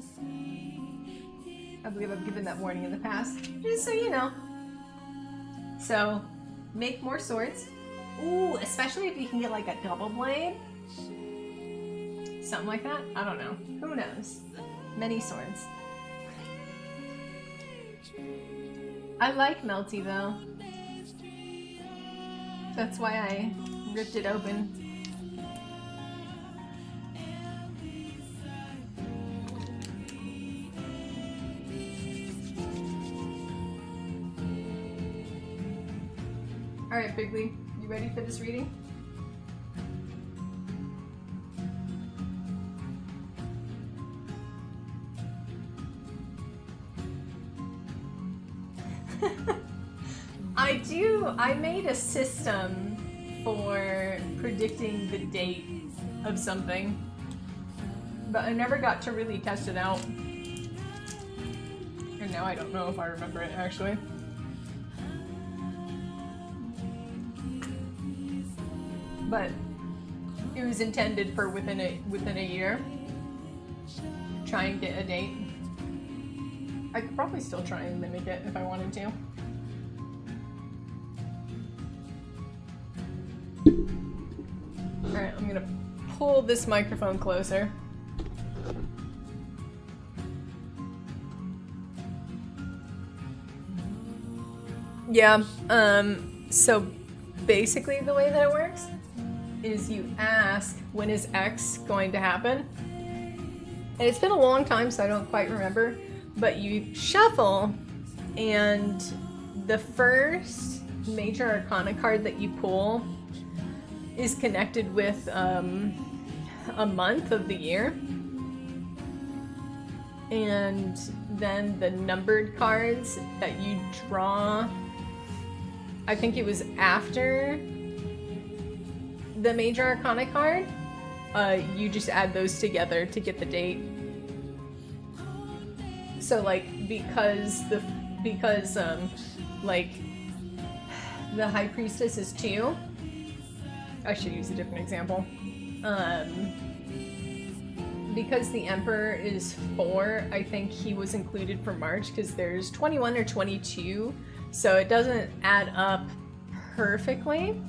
I believe I've given that warning in the past, just so you know. So, make more swords. Ooh, especially if you can get like a double blade. Something like that? I don't know. Who knows? Many swords. I like Melty though. That's why I ripped it open. Alright, Bigley, you ready for this reading? I made a system for predicting the date of something, but I never got to really test it out. And and now I don't know if I remember it actually. But it was intended for within a year. Try and get a date. I could probably still try and mimic it if I wanted to. Alright, I'm gonna pull this microphone closer. Yeah, so basically the way that it works is you ask, when is X going to happen? And it's been a long time, so I don't quite remember, but you shuffle, and the first major arcana card that you pull is connected with a month of the year. And then the numbered cards that you draw, I think it was after the major arcana card, you just add those together to get the date. So like, because like the High Priestess is 2, I should use a different example. Because the Emperor is 4, I think he was included for March because there's 21 or 22, so it doesn't add up perfectly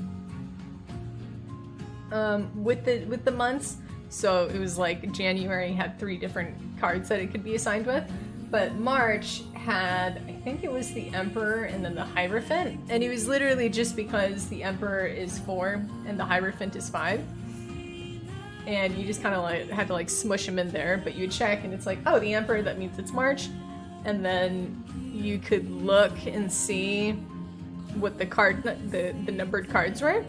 with the months. So it was like January had 3 different cards that it could be assigned with, but March had, I think it was the Emperor and then the Hierophant, and it was literally just because the Emperor is 4 and the Hierophant is 5. And you just kind of like had to like smush them in there, but you check and it's like, oh, the Emperor, that means it's March. And then you could look and see what the card, the numbered cards were.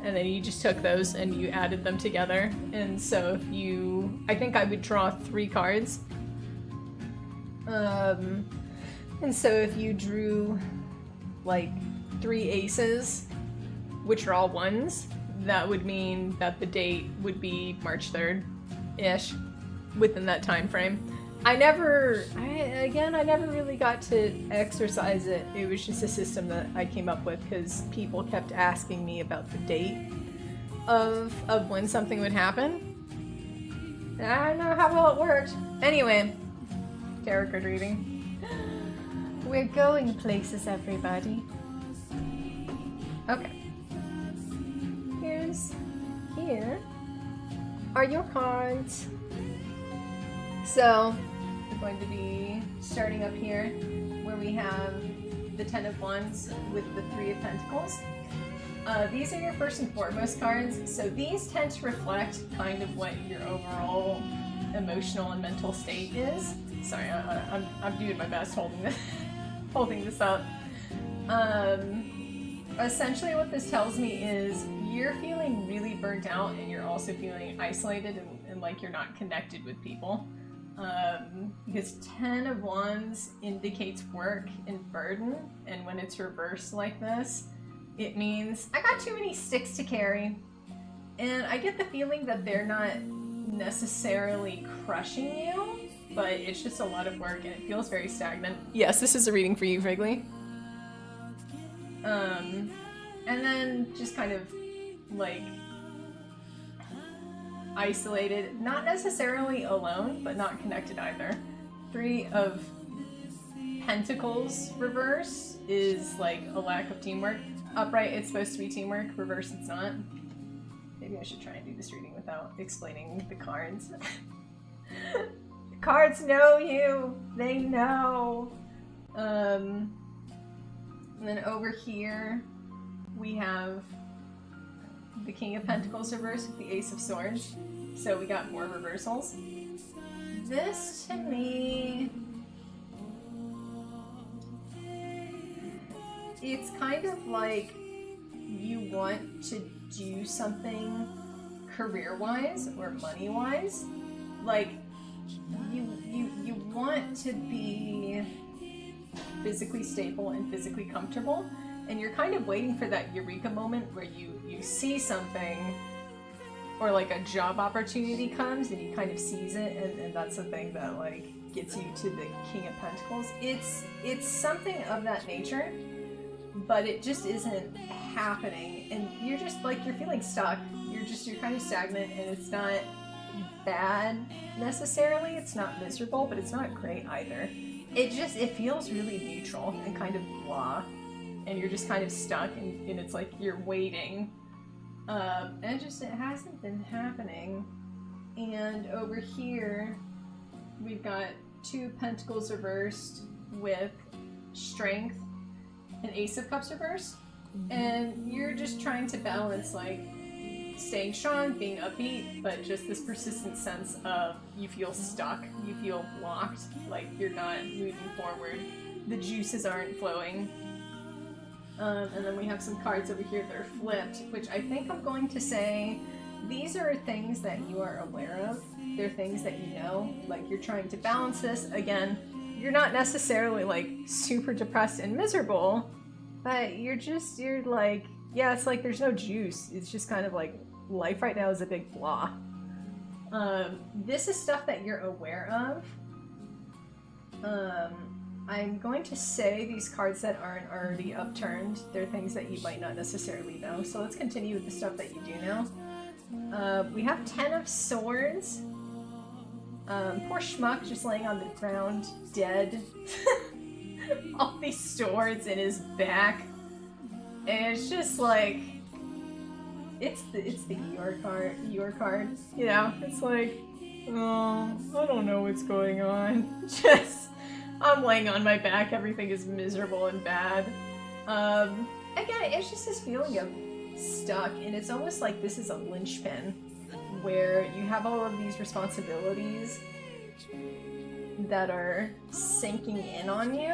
And then you just took those and you added them together. And so if you, I think I would draw 3 cards. And so if you drew like 3 aces, which are all 1s, that would mean that the date would be March 3rd-ish, within that time frame. I never really got to exercise it. It was just a system that I came up with because people kept asking me about the date of when something would happen. And I don't know how well it worked. Anyway, tarot card reading. We're going places, everybody. Okay. Here are your cards. So we're going to be starting up here where we have the 10 of Wands with the 3 of Pentacles. These are your first and foremost cards, so these tend to reflect kind of what your overall emotional and mental state is. Sorry, I'm doing my best holding this up. Essentially what this tells me is you're feeling really burnt out and you're also feeling isolated and like you're not connected with people. Because 10 of Wands indicates work and burden, and when it's reversed like this, it means I got too many sticks to carry. And I get the feeling that they're not necessarily crushing you, but it's just a lot of work and it feels very stagnant. Yes, this is a reading for you, Wrigley. And then just kind of like isolated, not necessarily alone, but not connected either. 3 of Pentacles reverse is like a lack of teamwork. Upright, it's supposed to be teamwork. Reverse, it's not. Maybe I should try and do this reading without explaining the cards. The cards know you. They know. And then over here, we have the King of Pentacles reversed with the Ace of Swords. So we got more reversals. This, to me, it's kind of like you want to do something career-wise or money-wise. Like, you want to be physically stable and physically comfortable, and you're kind of waiting for that eureka moment where you see something, or like a job opportunity comes and you kind of seize it, and that's the thing that like gets you to the King of Pentacles. It's something of that nature, but it just isn't happening, and you're just like, you're feeling stuck. You're kind of stagnant, and it's not bad necessarily. It's not miserable, but it's not great either. It feels really neutral and kind of blah, and you're just kind of stuck, and it's like you're waiting. And it hasn't been happening. And over here, we've got 2 Pentacles reversed with Strength and Ace of Cups reversed. And you're just trying to balance, like, staying strong, being upbeat, but just this persistent sense of you feel stuck, you feel blocked, like you're not moving forward, the juices aren't flowing. And then we have some cards over here that are flipped, which I think I'm going to say these are things that you are aware of. They're things that you know, like you're trying to balance this. Again, you're not necessarily like super depressed and miserable, but you're like, yeah, it's like there's no juice. It's just kind of like life right now is a big blah. This is stuff that you're aware of. I'm going to say these cards that aren't already upturned, they're things that you might not necessarily know. So let's continue with the stuff that you do know. We have 10 of Swords. Poor schmuck just laying on the ground, dead. All these swords in his back. And it's just like, it's the Eeyore card, you know? It's like, oh, I don't know what's going on. Just, I'm laying on my back, everything is miserable and bad. Again, it's just this feeling of stuck, and it's almost like this is a linchpin, where you have all of these responsibilities that are sinking in on you,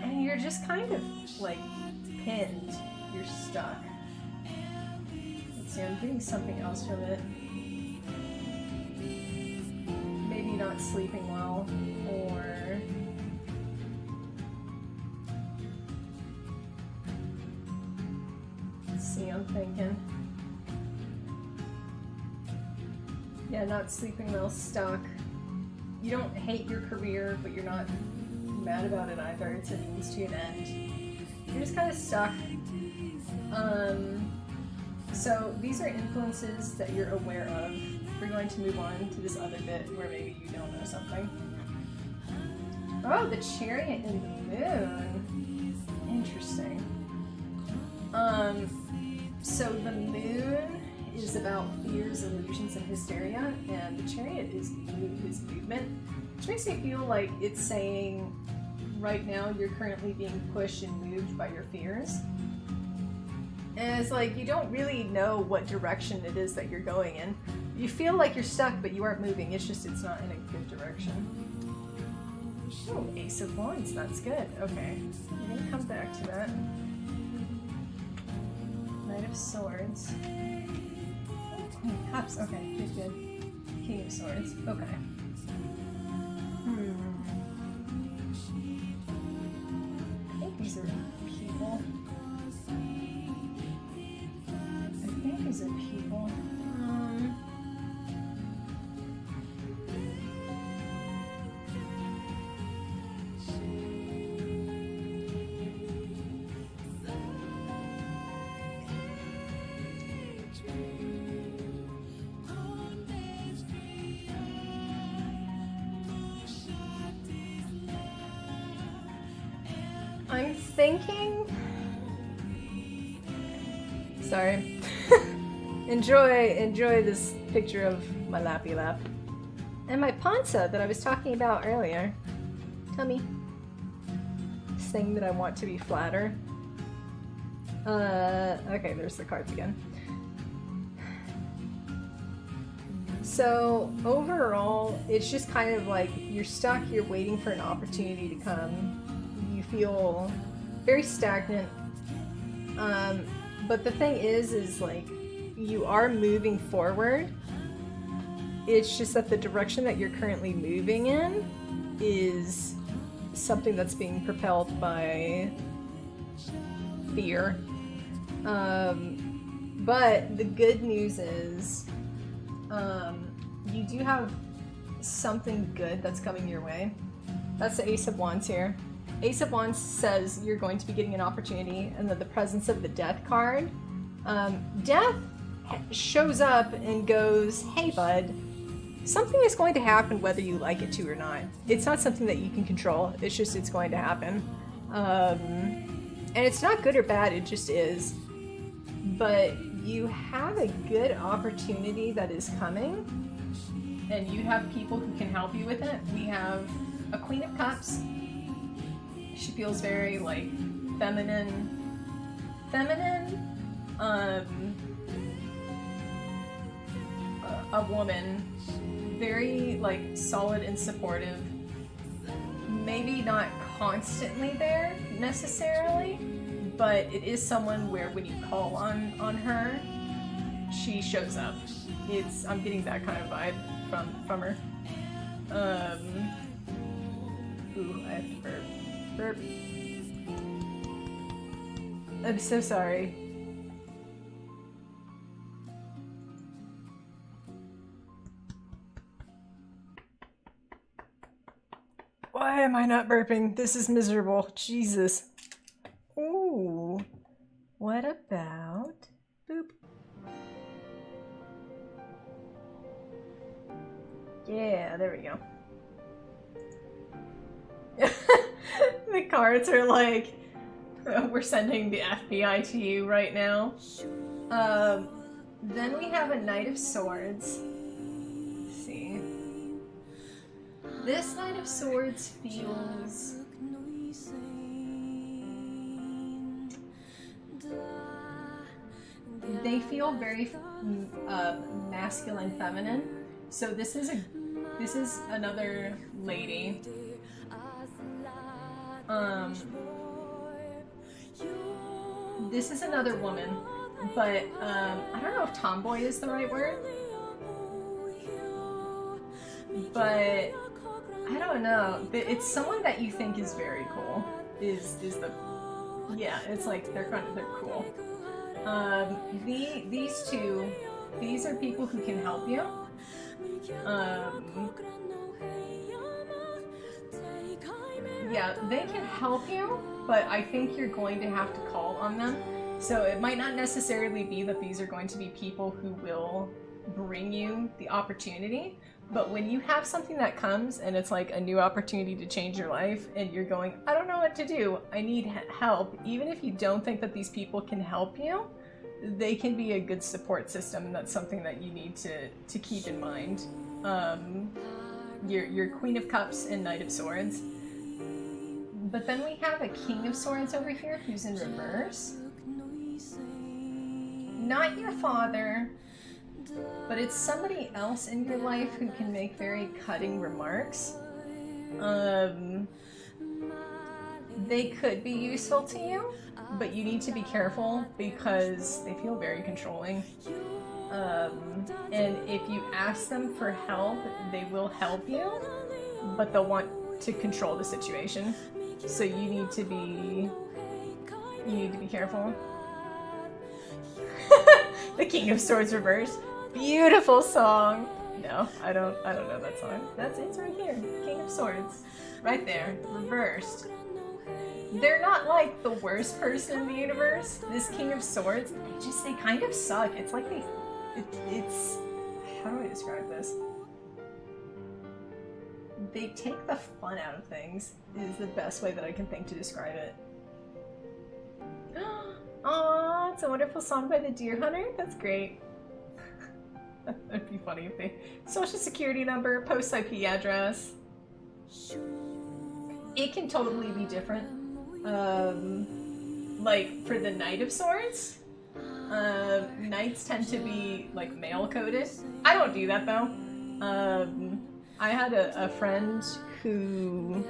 and you're just kind of like pinned, you're stuck. Let's see, I'm getting something else from it. Maybe not sleeping well, or let's see, I'm thinking. Yeah, not sleeping well, stuck. You don't hate your career, but you're not mad about it either. It's a means to an end. You're just kind of stuck. So these are influences that you're aware of. We're going to move on to this other bit where maybe you don't know something. Oh, the Chariot and the Moon. Interesting. So the Moon is about fears, illusions, and hysteria, and the Chariot is movement, which makes me feel like it's saying right now you're currently being pushed and moved by your fears. And it's like you don't really know what direction it is that you're going in. You feel like you're stuck, but you aren't moving. It's just it's not in a good direction. Oh, Ace of Wands, that's good. Okay, we're gonna come back to that. Knight of Swords. Queen of Cups, okay, good. King of Swords, okay. I think these are people. These are people. I'm thinking. Sorry. Enjoy this picture of my lappy lap. And my panza that I was talking about earlier. Tummy. This thing that I want to be flatter. Okay, there's the cards again. So overall, it's just kind of like you're stuck, you're waiting for an opportunity to come. You feel very stagnant. But the thing is like, you are moving forward. It's just that the direction that you're currently moving in is something that's being propelled by fear. But the good news is you do have something good that's coming your way. That's the Ace of Wands here. Ace of Wands says you're going to be getting an opportunity, and then the presence of the Death card. Death shows up and goes, hey bud, something is going to happen whether you like it to or not. It's not something that you can control, it's just it's going to happen. And it's not good or bad, it just is. But you have a good opportunity that is coming, and you have people who can help you with it. We have a Queen of Cups. She feels very like feminine, a woman, very like solid and supportive. Maybe not constantly there necessarily, but it is someone where when you call on her, she shows up. I'm getting that kind of vibe from her. Ooh, I have to burp. I'm so sorry. Why am I not burping? This is miserable. Jesus. Ooh. What about... Boop. Yeah, there we go. The cards are like, we're sending the FBI to you right now. Then we have a Knight of Swords. Let's see. This Knight of Swords feels... They feel very masculine, feminine. So this is another lady. This is another woman, but I don't know if tomboy is the right word. But I don't know. It's someone that you think is very cool. Yeah, it's like they're cool. These two, these are people who can help you. Yeah, they can help you, but I think you're going to have to call on them. So it might not necessarily be that these are going to be people who will bring you the opportunity, but when you have something that comes and it's like a new opportunity to change your life and you're going, I don't know what to do, I need help, even if you don't think that these people can help you, they can be a good support system, and that's something that you need to keep in mind. Your Queen of Cups and Knight of Swords. But then we have a King of Swords over here who's in reverse. Not your father, but it's somebody else in your life who can make very cutting remarks. They could be useful to you, but you need to be careful because they feel very controlling. And if you ask them for help, they will help you, but they'll want to control the situation. So you need to be careful. The King of Swords reversed. Beautiful song. No, I don't know that song. It's right here. King of Swords. Right there. Reversed. They're not like the worst person in the universe. This King of Swords, they kind of suck. It's like it's how do I describe this? They take the fun out of things is the best way that I can think to describe it. Aww, it's a wonderful song by the Deer Hunter. That's great. That'd be funny if they... Social security number, post IP address. It can totally be different. Like, for the Knight of Swords, knights tend to be, like, male-coded. I don't do that, though. I had a friend who...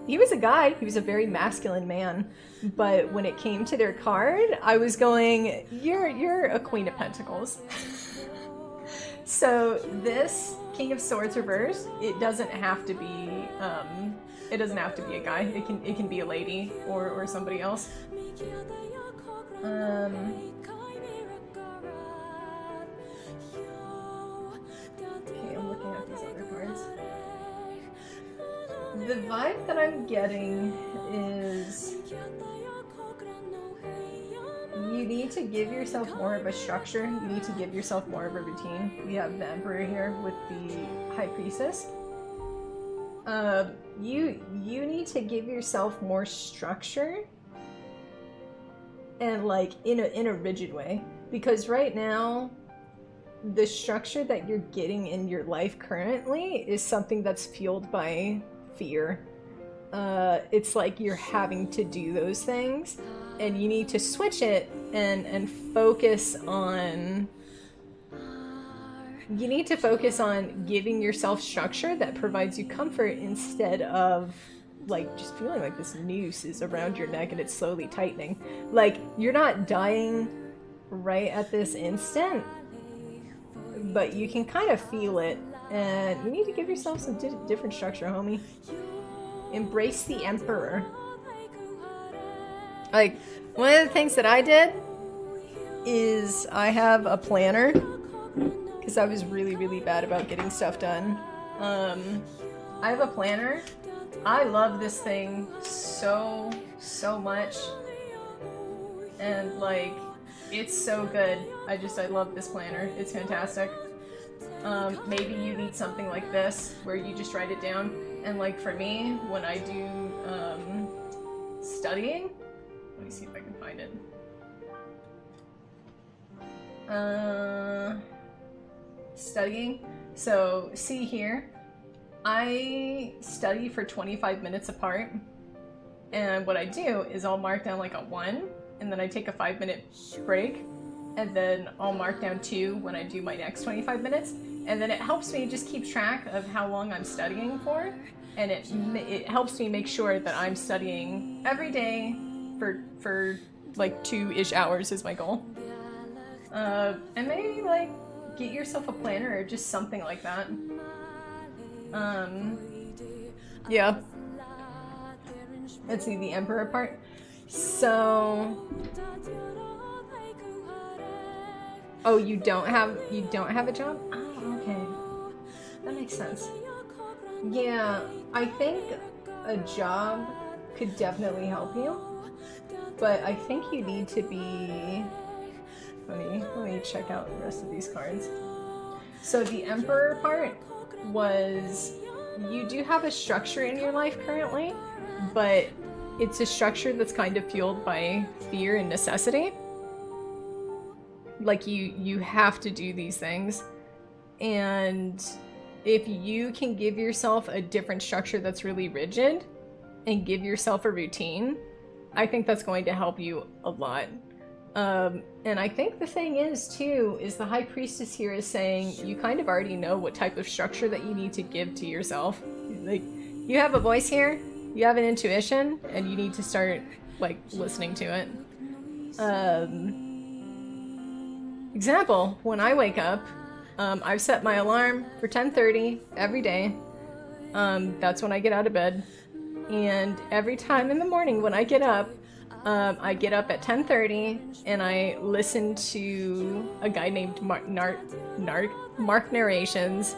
he was a guy, he was a very masculine man, but when it came to their card, I was going, you're a Queen of Pentacles. So this King of Swords reversed, it doesn't have to be a guy. It can be a lady or somebody else. Okay, I'm The vibe that I'm getting is you need to give yourself more of a structure. You need to give yourself more of a routine. We have the Emperor here with the High Priestess. You need to give yourself more structure and like in a rigid way, because right now the structure that you're getting in your life currently is something that's fueled by fear. It's like you're having to do those things, and you need to switch it and focus on. You need to focus on giving yourself structure that provides you comfort instead of like just feeling like this noose is around your neck and it's slowly tightening. Like you're not dying right at this instant, but you can kind of feel it, and you need to give yourself some different structure, homie. Embrace the Emperor. Like, one of the things that I did is I have a planner, because I was really, really bad about getting stuff done. I have a planner. I love this thing so much. And, like, it's so good. I love this planner. It's fantastic. Maybe you need something like this, where you just write it down. And, like, for me, when I do, studying, let me see if I can find it. Studying. So, see here, I study for 25 minutes apart, and what I do is I'll mark down like a 1, and then I take a 5-minute break, and then I'll mark down 2 when I do my next 25 minutes, and then it helps me just keep track of how long I'm studying for, and it helps me make sure that I'm studying every day for like 2-ish hours is my goal. And maybe like get yourself a planner or just something like that. Yeah. Let's see the Emperor part. So, oh, you don't have a job? Oh, okay. That makes sense. Yeah, I think a job could definitely help you, but I think you need to be. Let me check out the rest of these cards. So the Emperor part was, you do have a structure in your life currently, but it's a structure that's kind of fueled by fear and necessity. Like you have to do these things. And if you can give yourself a different structure that's really rigid and give yourself a routine, I think that's going to help you a lot. And I think the thing is too, is the High Priestess here is saying you kind of already know what type of structure that you need to give to yourself. Like, you have a voice here, you have an intuition, and you need to start, like, listening to it. Example, when I wake up, I've set my alarm for 10:30 every day. That's when I get out of bed. And every time in the morning when I get up at 10:30 and I listen to a guy named Mark Narrations,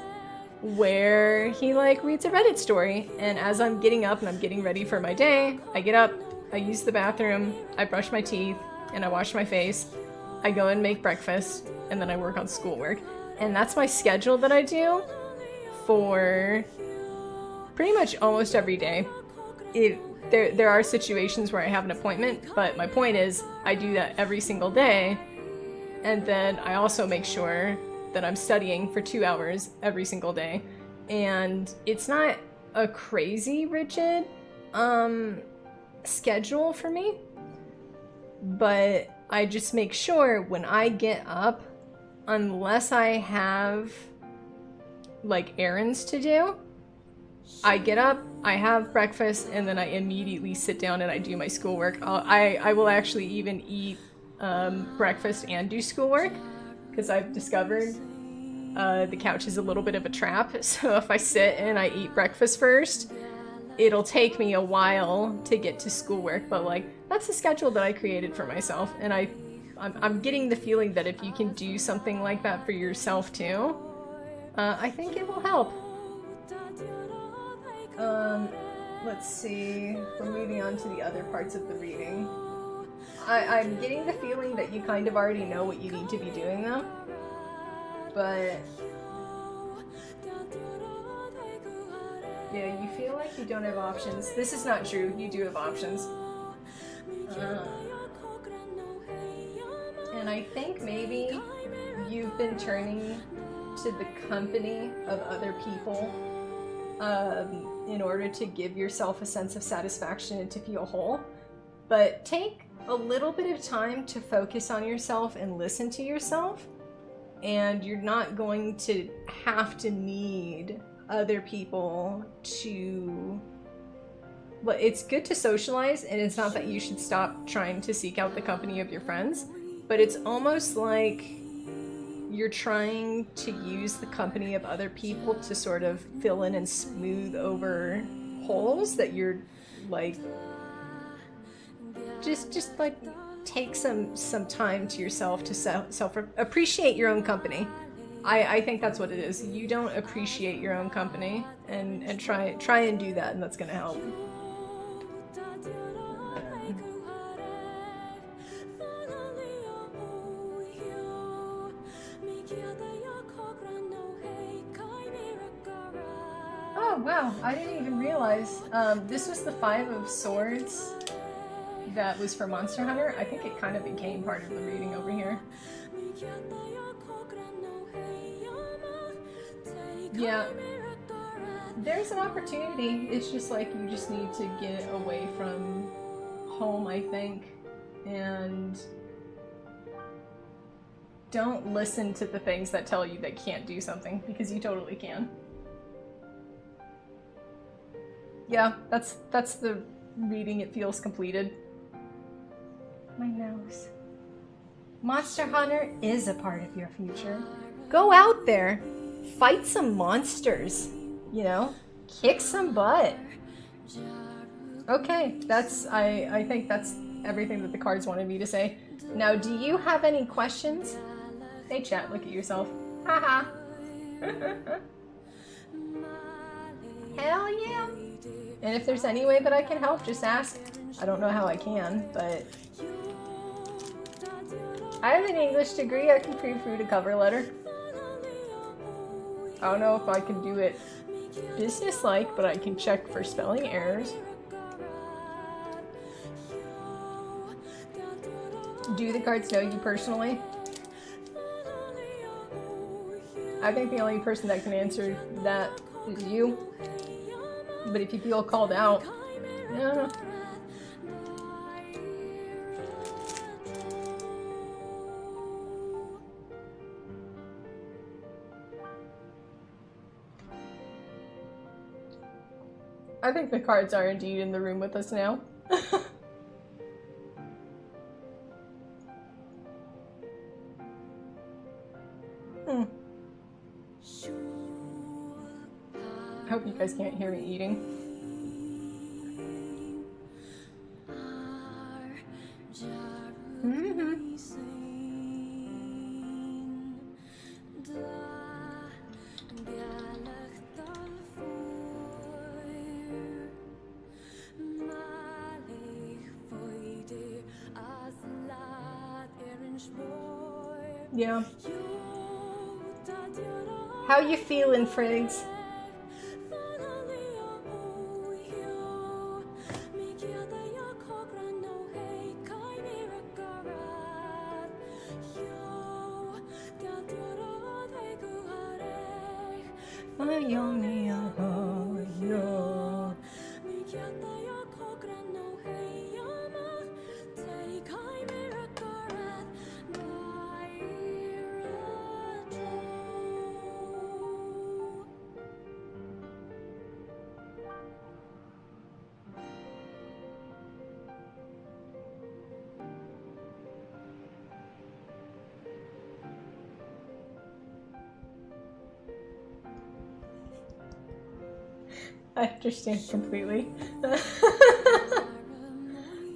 where he like reads a Reddit story, and as I'm getting up and I'm getting ready for my day, I get up, I use the bathroom, I brush my teeth, and I wash my face, I go and make breakfast, and then I work on schoolwork. And that's my schedule that I do for pretty much almost every day. There are situations where I have an appointment, but my point is I do that every single day, and then I also make sure that I'm studying for 2 hours every single day. And it's not a crazy rigid schedule for me, but I just make sure when I get up, unless I have like errands to do, I get up, I have breakfast, and then I immediately sit down and I do my schoolwork. I will actually even eat breakfast and do schoolwork, because I've discovered the couch is a little bit of a trap. So if I sit and I eat breakfast first, it'll take me a while to get to schoolwork. But like, that's the schedule that I created for myself, and I'm getting the feeling that if you can do something like that for yourself too, I think it will help. let's see. We're moving on to the other parts of the reading. I'm getting the feeling that you kind of already know what you need to be doing though. But yeah, you feel like you don't have options. This is not true. You do have options. And I think maybe you've been turning to the company of other people in order to give yourself a sense of satisfaction and to feel whole. But take a little bit of time to focus on yourself and listen to yourself, and you're not going to have to need other people to... Well, it's good to socialize, and it's not that you should stop trying to seek out the company of your friends, but it's almost like you're trying to use the company of other people to sort of fill in and smooth over holes that you're like... Just like take some time to yourself to appreciate your own company. I think that's what it is. You don't appreciate your own company, and try and do that, and that's gonna help. Oh wow, I didn't even realize this was the 5 of Swords that was for Monster Hunter. I think it kind of became part of the reading over here. Yeah, there's an opportunity. It's just like you just need to get away from home, I think, and don't listen to the things that tell you that can't do something, because you totally can. Yeah, that's the reading. It feels completed. My nose. Monster Hunter is a part of your future. Go out there, fight some monsters, you know, kick some butt. Okay, I think that's everything that the cards wanted me to say. Now, do you have any questions? Hey chat, look at yourself. Haha. Hell yeah. And if there's any way that I can help, just ask. I don't know how I can, but I have an English degree. I can proofread a cover letter. I don't know if I can do it business-like, but I can check for spelling errors. Do the cards know you personally? I think the only person that can answer that is you. But if you feel called out, yeah. I think the cards are indeed in the room with us now. I hope you guys can't hear me eating. Yeah. How you feeling, Friggs? I understand completely.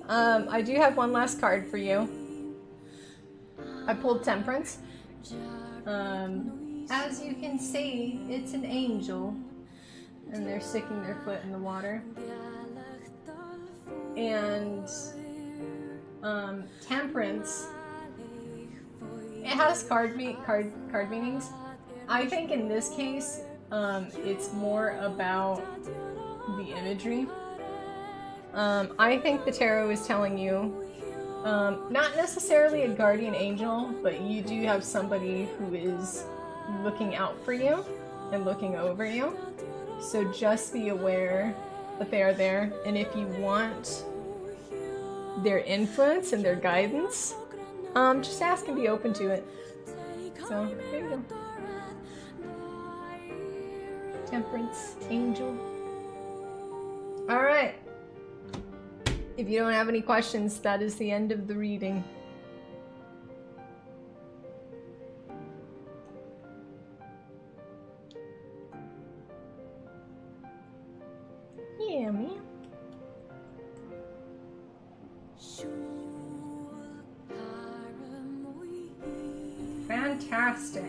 I do have one last card for you. I pulled Temperance. As you can see, it's an angel, and they're sticking their foot in the water. and Temperance. It has card meanings. I think in this case, it's more about the imagery. I think the tarot is telling you, not necessarily a guardian angel, but you do have somebody who is looking out for you and looking over you. So just be aware that they are there, and if you want their influence and their guidance, just ask and be open to it. So, there you go. Temperance, angel. Alright. If you don't have any questions, that is the end of the reading. Yeah, man. Fantastic.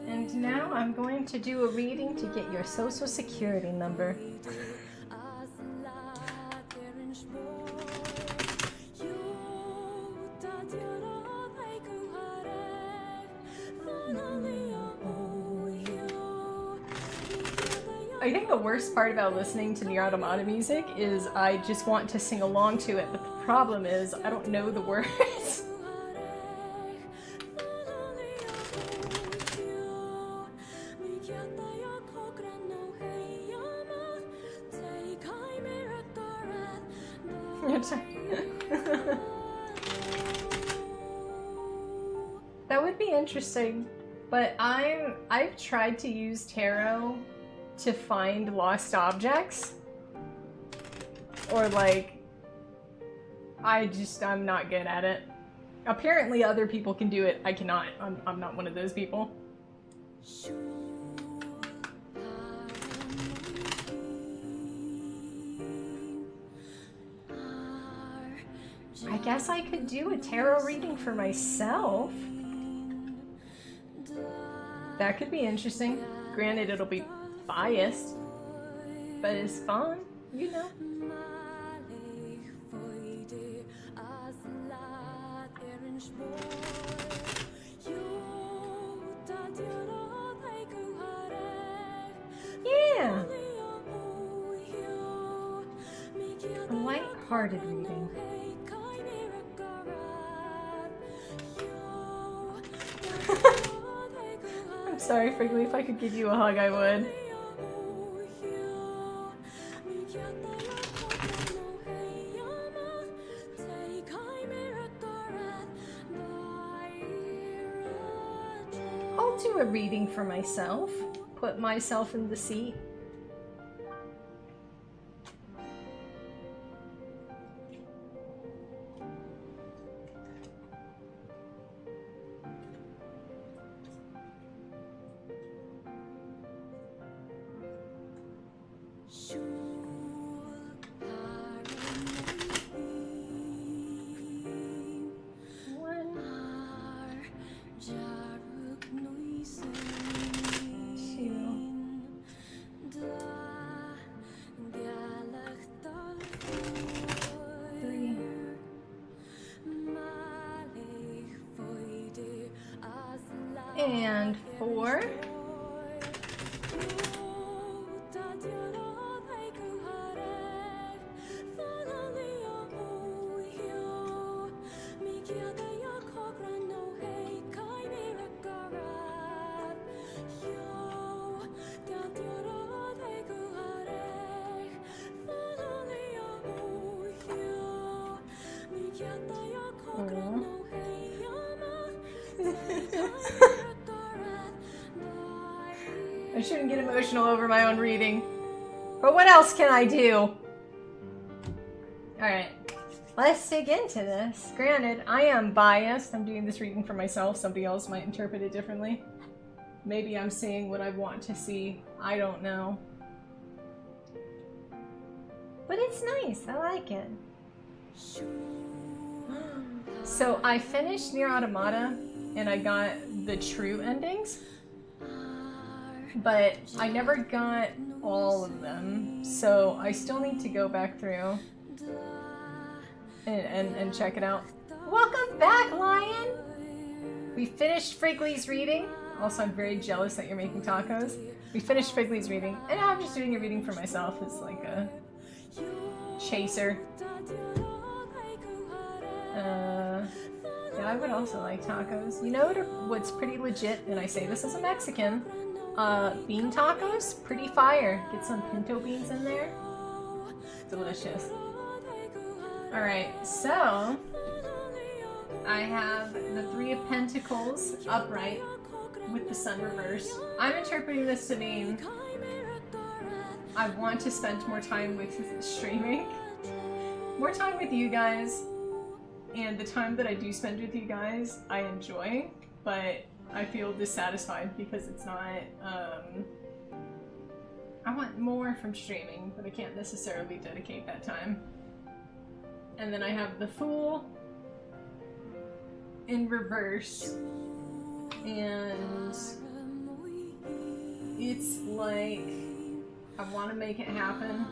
And now I'm going to do a reading to get your social security number. I think the worst part about listening to Nier Automata music is I just want to sing along to it, but the problem is I don't know the words. That would be interesting, but I've tried to use tarot to find lost objects, or like I'm not good at it. Apparently other people can do it. I cannot. I'm not one of those people. I guess I could do a tarot reading for myself. That could be interesting. Granted, it'll be biased, but it's fun, you know. Yeah! A light-hearted reading. I'm sorry, Friggly, if I could give you a hug, I would. I'll do a reading for myself. Put myself in the seat. And 4. I shouldn't get emotional over my own reading. But what else can I do? Alright, let's dig into this. Granted, I am biased. I'm doing this reading for myself. Somebody else might interpret it differently. Maybe I'm seeing what I want to see. I don't know. But it's nice. I like it. So I finished Nier Automata and I got the true endings, but I never got all of them, so I still need to go back through and check it out. Welcome back, Lion! We finished Frigley's reading. Also, I'm very jealous that you're making tacos. We finished Frigley's reading, and now I'm just doing a reading for myself as like a chaser. Yeah, I would also like tacos. You know what's pretty legit, and I say this as a Mexican, bean tacos? Pretty fire. Get some pinto beans in there. Delicious. Alright, so I have the Three of Pentacles upright with the Sun reversed. I'm interpreting this to mean I want to spend more time with streaming, more time with you guys, and the time that I do spend with you guys I enjoy, but I feel dissatisfied because it's not, I want more from streaming, but I can't necessarily dedicate that time. And then I have the Fool in reverse, and it's like I want to make it happen,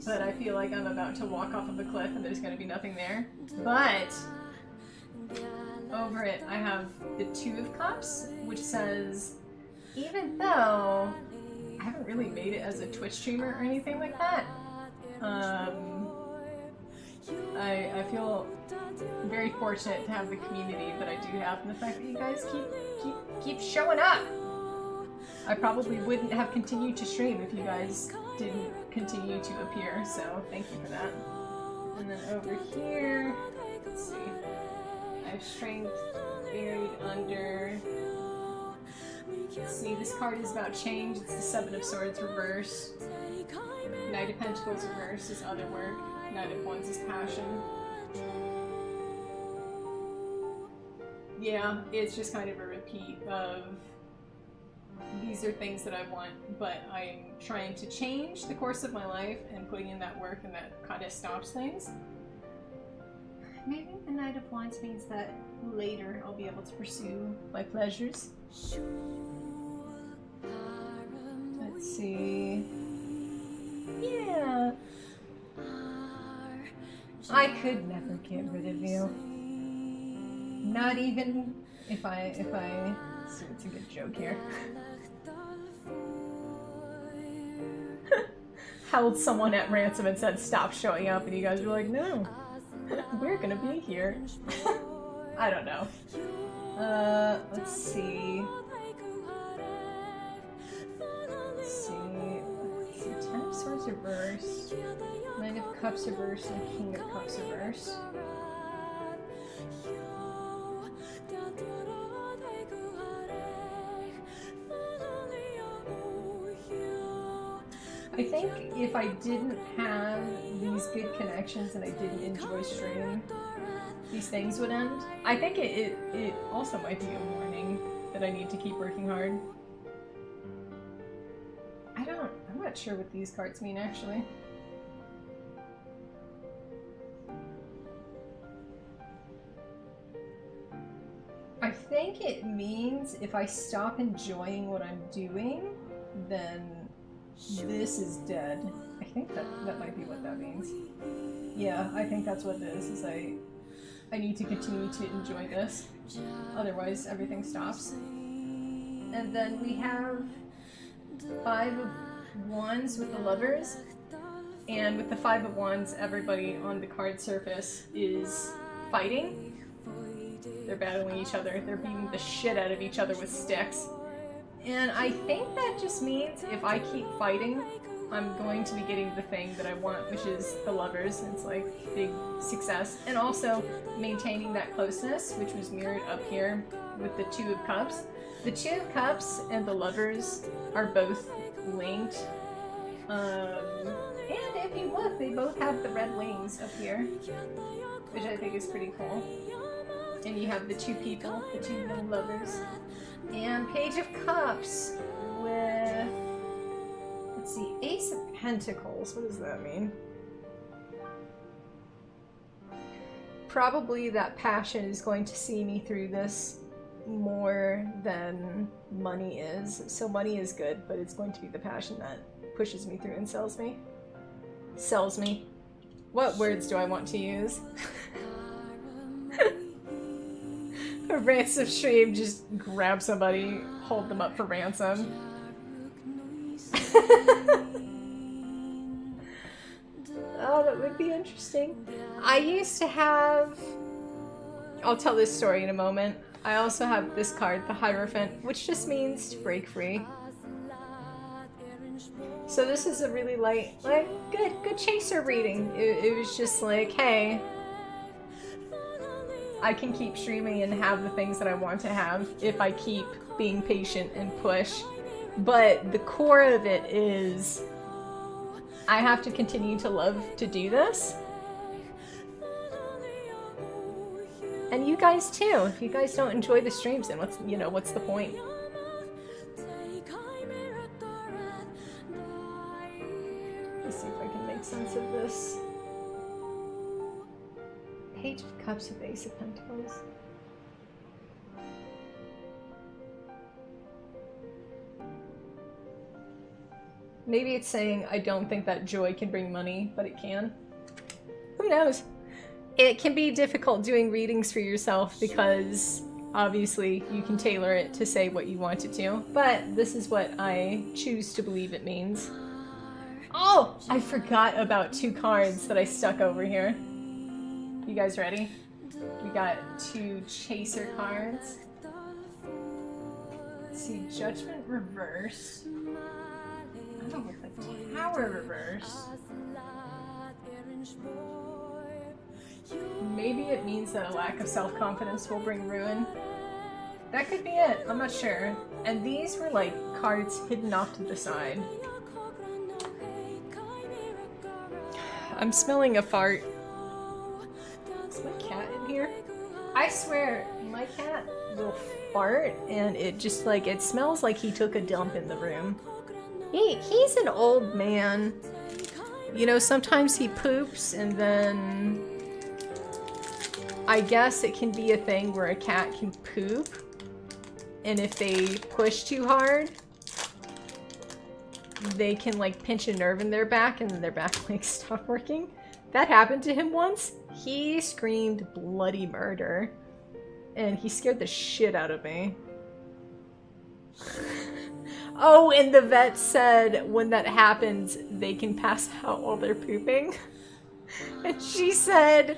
but I feel like I'm about to walk off of a cliff and there's going to be nothing there. But over it I have the Two of Cups, which says, even though I haven't really made it as a Twitch streamer or anything like that, I feel very fortunate to have the community that I do have, and the fact that you guys keep showing up. I probably wouldn't have continued to stream if you guys didn't continue to appear, so thank you for that. And then over here, let's see, I have Strength buried under. Let's see, this card is about change. It's the Seven of Swords reverse. Knight of Pentacles reverse is other work. Knight of Wands is passion. Yeah, it's just kind of a repeat of these are things that I want, but I'm trying to change the course of my life and putting in that work, and that kind of stops things. Maybe the Knight of Wands means that later I'll be able to pursue my pleasures. Let's see. Yeah. I could never get rid of you. Not even if I so it's a good joke here. Held someone at ransom and said stop showing up, and you guys were like, no, we're gonna be here. I don't know. Let's see. Ten of Swords reverse, Knight of Cups reverse, and King of Cups reverse. I think if I didn't have these good connections and I didn't enjoy streaming, these things would end. I think it also might be a warning that I need to keep working hard. I'm not sure what these cards mean, actually. I think it means if I stop enjoying what I'm doing, then this is dead. I think that might be what that means. Yeah, I think that's what it is I need to continue to enjoy this. Otherwise, everything stops. And then we have Five of Wands with the Lovers. And with the Five of Wands, everybody on the card surface is fighting. They're battling each other. They're beating the shit out of each other with sticks. And I think that just means if I keep fighting, I'm going to be getting the thing that I want, which is the Lovers. It's like big success. And also maintaining that closeness, which was mirrored up here with the Two of Cups. The Two of Cups and the Lovers are both linked. And if you look, they both have the red wings up here, which I think is pretty cool. And you have the two people, the two little lovers. And Page of Cups with, let's see, Ace of Pentacles. What does that mean? probably that passion is going to see me through this more than money is. So money is good, but it's going to be the passion that pushes me through and sells me. Sells me. What words do I want to use? A ransom stream, just grab somebody, hold them up for ransom. Oh, that would be interesting. I used to have... I'll tell this story in a moment. I also have this card, the Hierophant, which just means to break free. So this is a really light, like, good chaser reading. It was just like, hey, I can keep streaming and have the things that I want to have if I keep being patient and push. But the core of it is I have to continue to love to do this. And you guys too. If you guys don't enjoy the streams, then what's the point? Let's see if I can make sense of this. Page of Cups with Ace of Pentacles. Maybe it's saying, I don't think that joy can bring money, but it can. Who knows? It can be difficult doing readings for yourself because obviously you can tailor it to say what you want it to, but this is what I choose to believe it means. Oh, I forgot about 2 cards that I stuck over here. You guys ready? We got 2 chaser cards. Let's see, Judgment reverse. I don't look like Tower reverse. Maybe it means that a lack of self-confidence will bring ruin. That could be it, I'm not sure. And these were like cards hidden off to the side. I'm smelling a fart. Is my cat in here? I swear, my cat will fart and it just like, it smells like he took a dump in the room. He's an old man. You know, sometimes he poops and then I guess it can be a thing where a cat can poop, and if they push too hard, they can like pinch a nerve in their back and then their back legs stop working. That happened to him once. He screamed bloody murder, and he scared the shit out of me. Oh, and the vet said when that happens, they can pass out while they're pooping. And she said,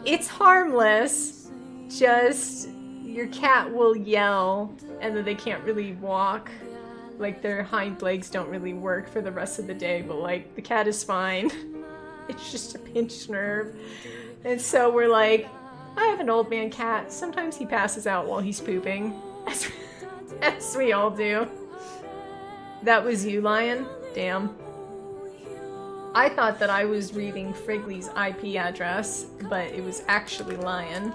it's harmless, just your cat will yell and then they can't really walk. Like their hind legs don't really work for the rest of the day, but like the cat is fine. It's just a pinched nerve. And so we're like, I have an old man cat. Sometimes he passes out while he's pooping, as we all do. That was you, Lion? Damn. I thought that I was reading Frigley's IP address, but it was actually Lion.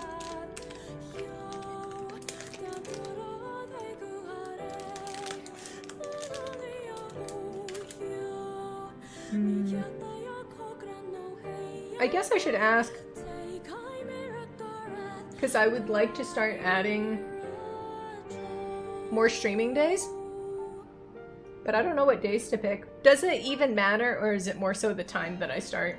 I guess I should ask, because I would like to start adding more streaming days. But I don't know what days to pick. Does it even matter, or is it more so the time that I start?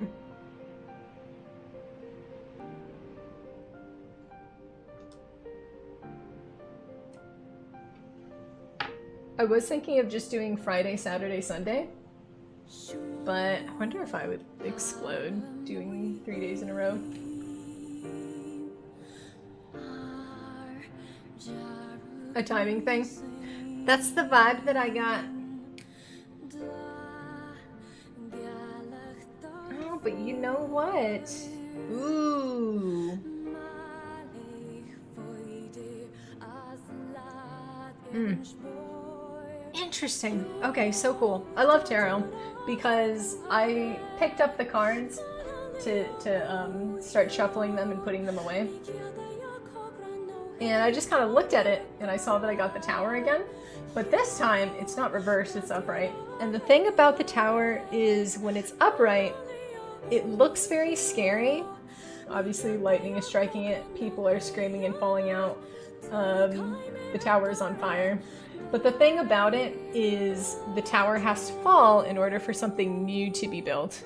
I was thinking of just doing Friday, Saturday, Sunday. But I wonder if I would explode doing 3 days in a row. A timing thing. That's the vibe that I got. Oh, but you know what? Ooh. Interesting. Okay, so cool. I love tarot because I picked up the cards to start shuffling them and putting them away. And I just kind of looked at it and I saw that I got the Tower again. But this time, it's not reversed, it's upright. And the thing about the Tower is when it's upright, it looks very scary, Obviously, lightning is striking it. People are screaming and falling out. The tower is on fire. But the thing about it is the tower has to fall in order for something new to be built.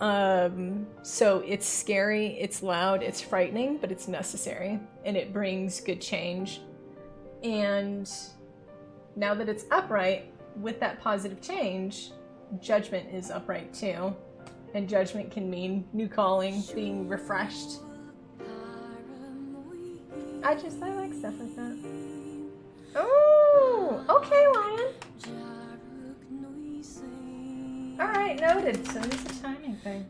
So it's scary, it's loud, it's frightening, but it's necessary, and it brings good change. And now that it's upright, with that positive change, judgment is upright too. And judgment can mean new calling, being refreshed. I like stuff like that. Oh, okay, Lion. Alright, noted. So it is a timing thing.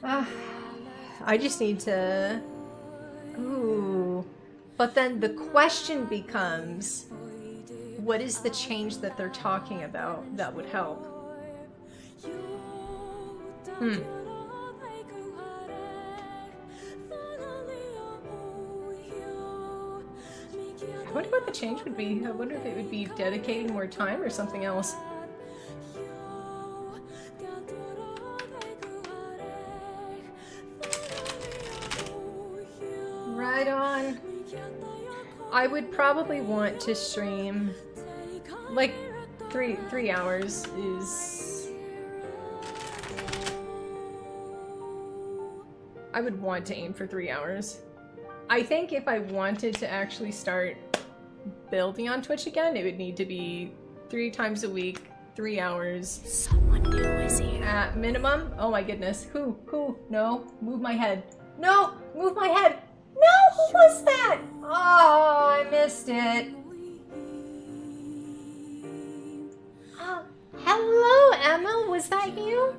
I just need to... Ooh. But then the question becomes, what is the change that they're talking about that would help? I wonder what the change would be. I wonder if it would be dedicating more time or something else. Right on. I would probably want to stream like 3 hours is... I would want to aim for 3 hours. I think if I wanted to actually start building on Twitch again, it would need to be 3 times a week, 3 hours. Someone new is here. At minimum. Oh my goodness. Who? No. Move my head. No! Move my head! No! Who was that? Oh, I missed it. Oh, hello, Emma. Was that you?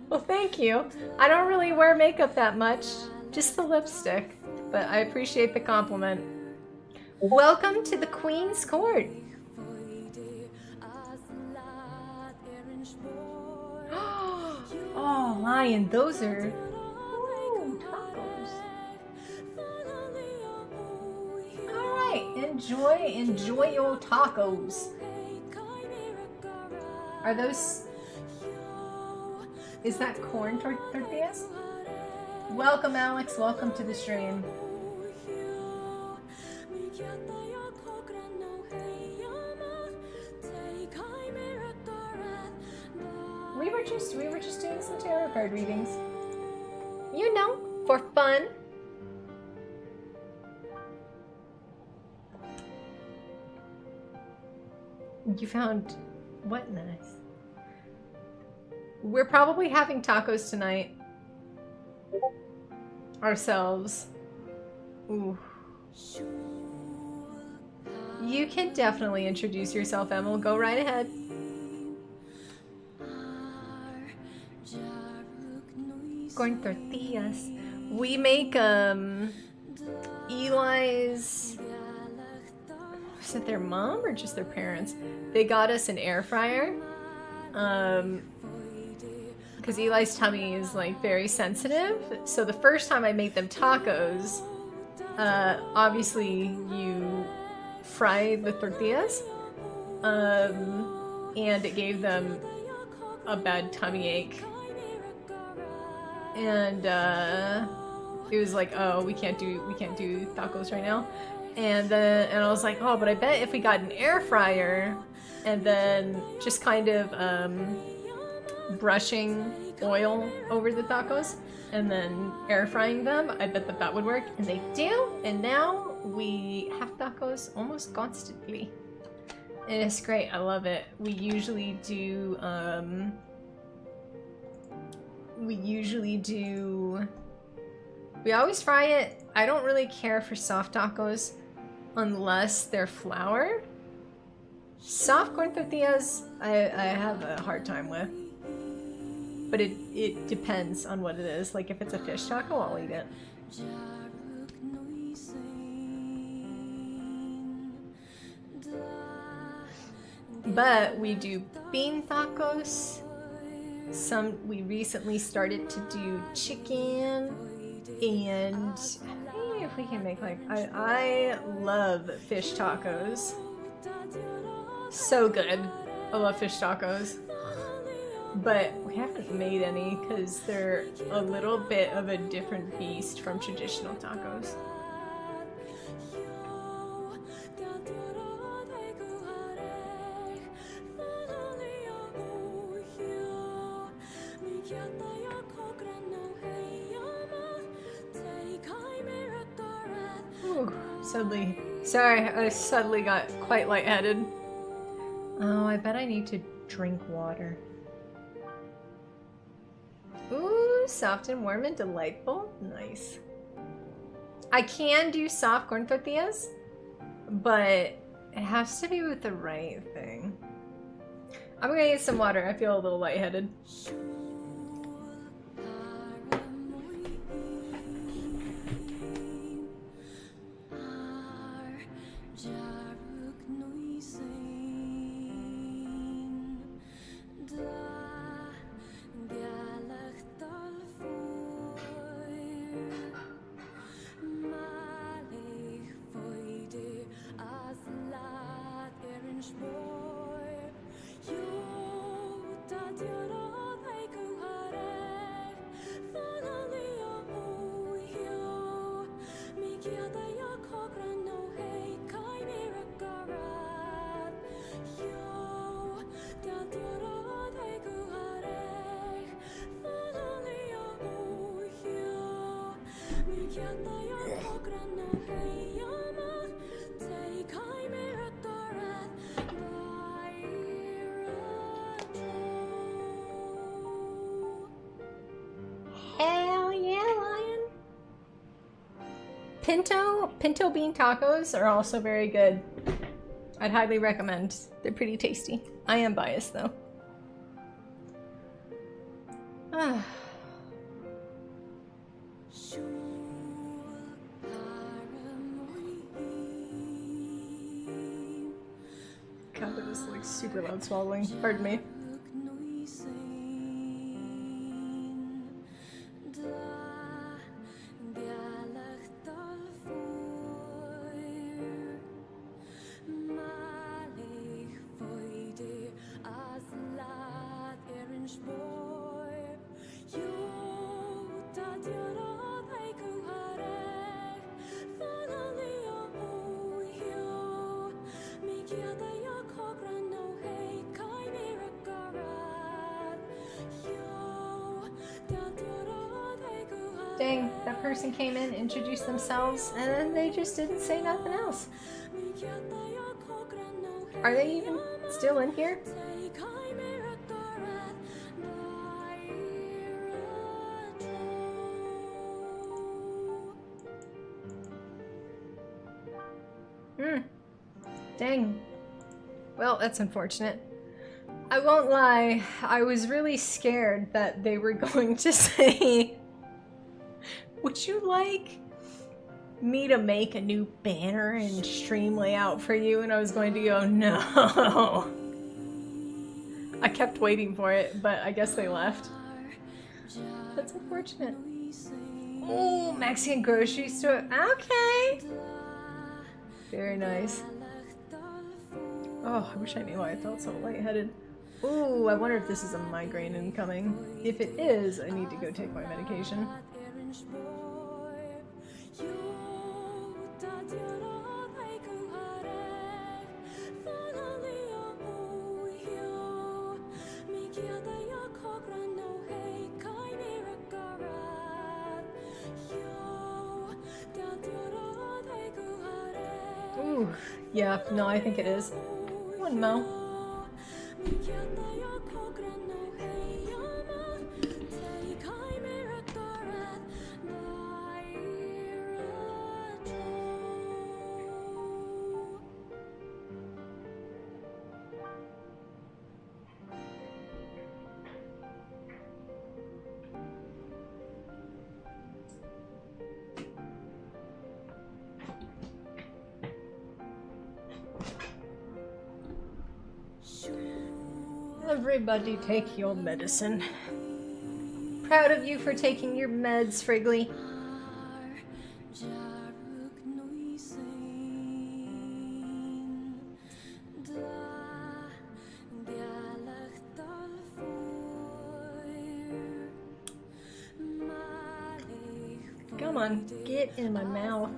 Well, thank you. I don't really wear makeup that much. Just the lipstick. But I appreciate the compliment. Welcome to the Queen's Court. Oh, Lion, those are... Ooh, tacos. Alright, enjoy your tacos. Are those... Is that corn tortillas? Welcome, Alex. Welcome to the stream. We were just doing some tarot card readings. You know, for fun. You found what nice? We're probably having tacos tonight. Ourselves. Ooh. You can definitely introduce yourself, Emil. Go right ahead. Corn tortillas. We make Eli's... Was it their mom or just their parents? They got us an air fryer. Because Eli's tummy is like very sensitive. So the first time I made them tacos, obviously you fry the tortillas. And it gave them a bad tummy ache. And it was like, oh, we can't do tacos right now. And I was like, oh, but I bet if we got an air fryer and then just kind of brushing oil over the tacos and then air frying them, I bet that would work. And they do. And now we have tacos almost constantly. And it's great. I love it. We usually do we always fry it. I don't really care for soft tacos unless they're flour. Soft corn tortillas, I have a hard time with. But it depends on what it is. Like if it's a fish taco, I'll eat it. But we do bean tacos. We recently started to do chicken, and maybe if we can make like, I love fish tacos. So good. I love fish tacos. but we haven't made any because they're a little bit of a different beast from traditional tacos. Ooh, suddenly. Sorry, I suddenly got quite lightheaded. Oh, I bet I need to drink water. Ooh, soft and warm and delightful. Nice. I can do soft corn tortillas, but it has to be with the right thing. I'm gonna get some water. I feel a little lightheaded. Hell yeah, lion! Pinto bean tacos are also very good. I'd highly recommend. They're pretty tasty. I am biased though. God, that was like super loud swallowing. Pardon me. Dang, that person came in, introduced themselves, and then they just didn't say nothing else. Are they even still in here? Dang. Well, that's unfortunate. I won't lie, I was really scared that they were going to say, would you like me to make a new banner and stream layout for you? And I was going to go, no. I kept waiting for it, but I guess they left. That's unfortunate. Oh, Mexican grocery store. Okay. Very nice. Oh, I wish I knew why I felt so lightheaded. Ooh, I wonder if this is a migraine incoming. If it is, I need to go take my medication. Ooh, yeah, no, I think it is. One mo. Everybody take your medicine. Proud of you for taking your meds, Friggly. Come on, get in my mouth.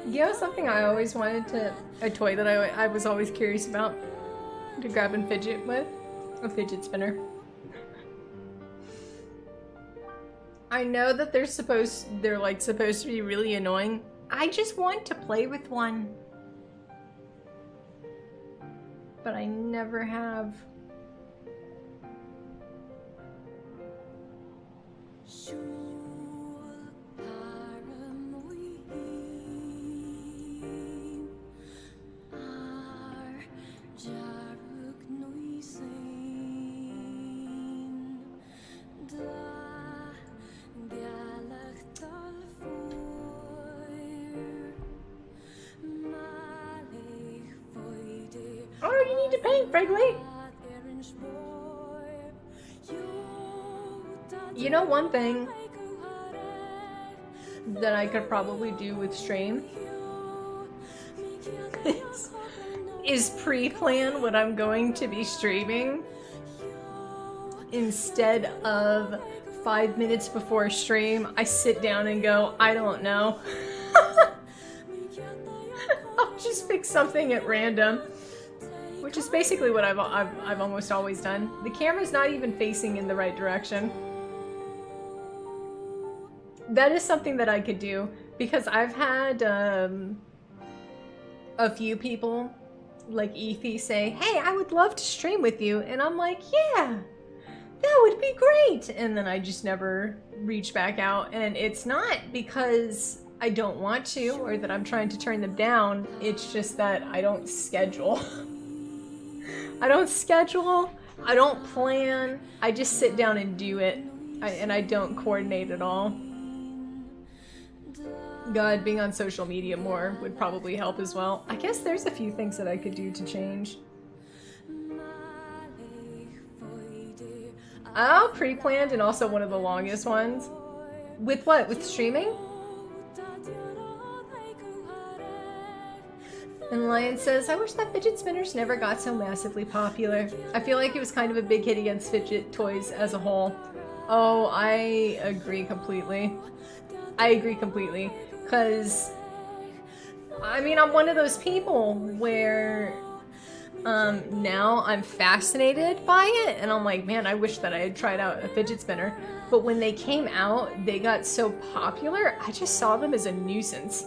You know something I always wanted to, a toy that I was always curious about to grab and fidget with? A fidget spinner. I know that they're like supposed to be really annoying. I just want to play with one. But I never have. Oh, you need to paint, Fregley! You know one thing that I could probably do with stream is pre-plan what I'm going to be streaming instead of 5 minutes before stream I sit down and go, I don't know. I'll just pick something at random, which is basically what I've almost always done. The camera's not even facing in the right direction. That is something that I could do because I've had a few people like Ethy say, hey, I would love to stream with you. And I'm like, yeah, that would be great. And then I just never reach back out. And it's not because I don't want to or that I'm trying to turn them down. It's just that I don't schedule. I don't schedule. I don't plan. I just sit down and do it. And I don't coordinate at all. God, being on social media more would probably help as well. I guess there's a few things that I could do to change. Oh, pre-planned and also one of the longest ones. With what? With streaming? And Lion says, I wish that fidget spinners never got so massively popular. I feel like it was kind of a big hit against fidget toys as a whole. Oh, I agree completely. I agree completely. Because, I mean, I'm one of those people where now I'm fascinated by it. And I'm like, man, I wish that I had tried out a fidget spinner. But when they came out, they got so popular, I just saw them as a nuisance.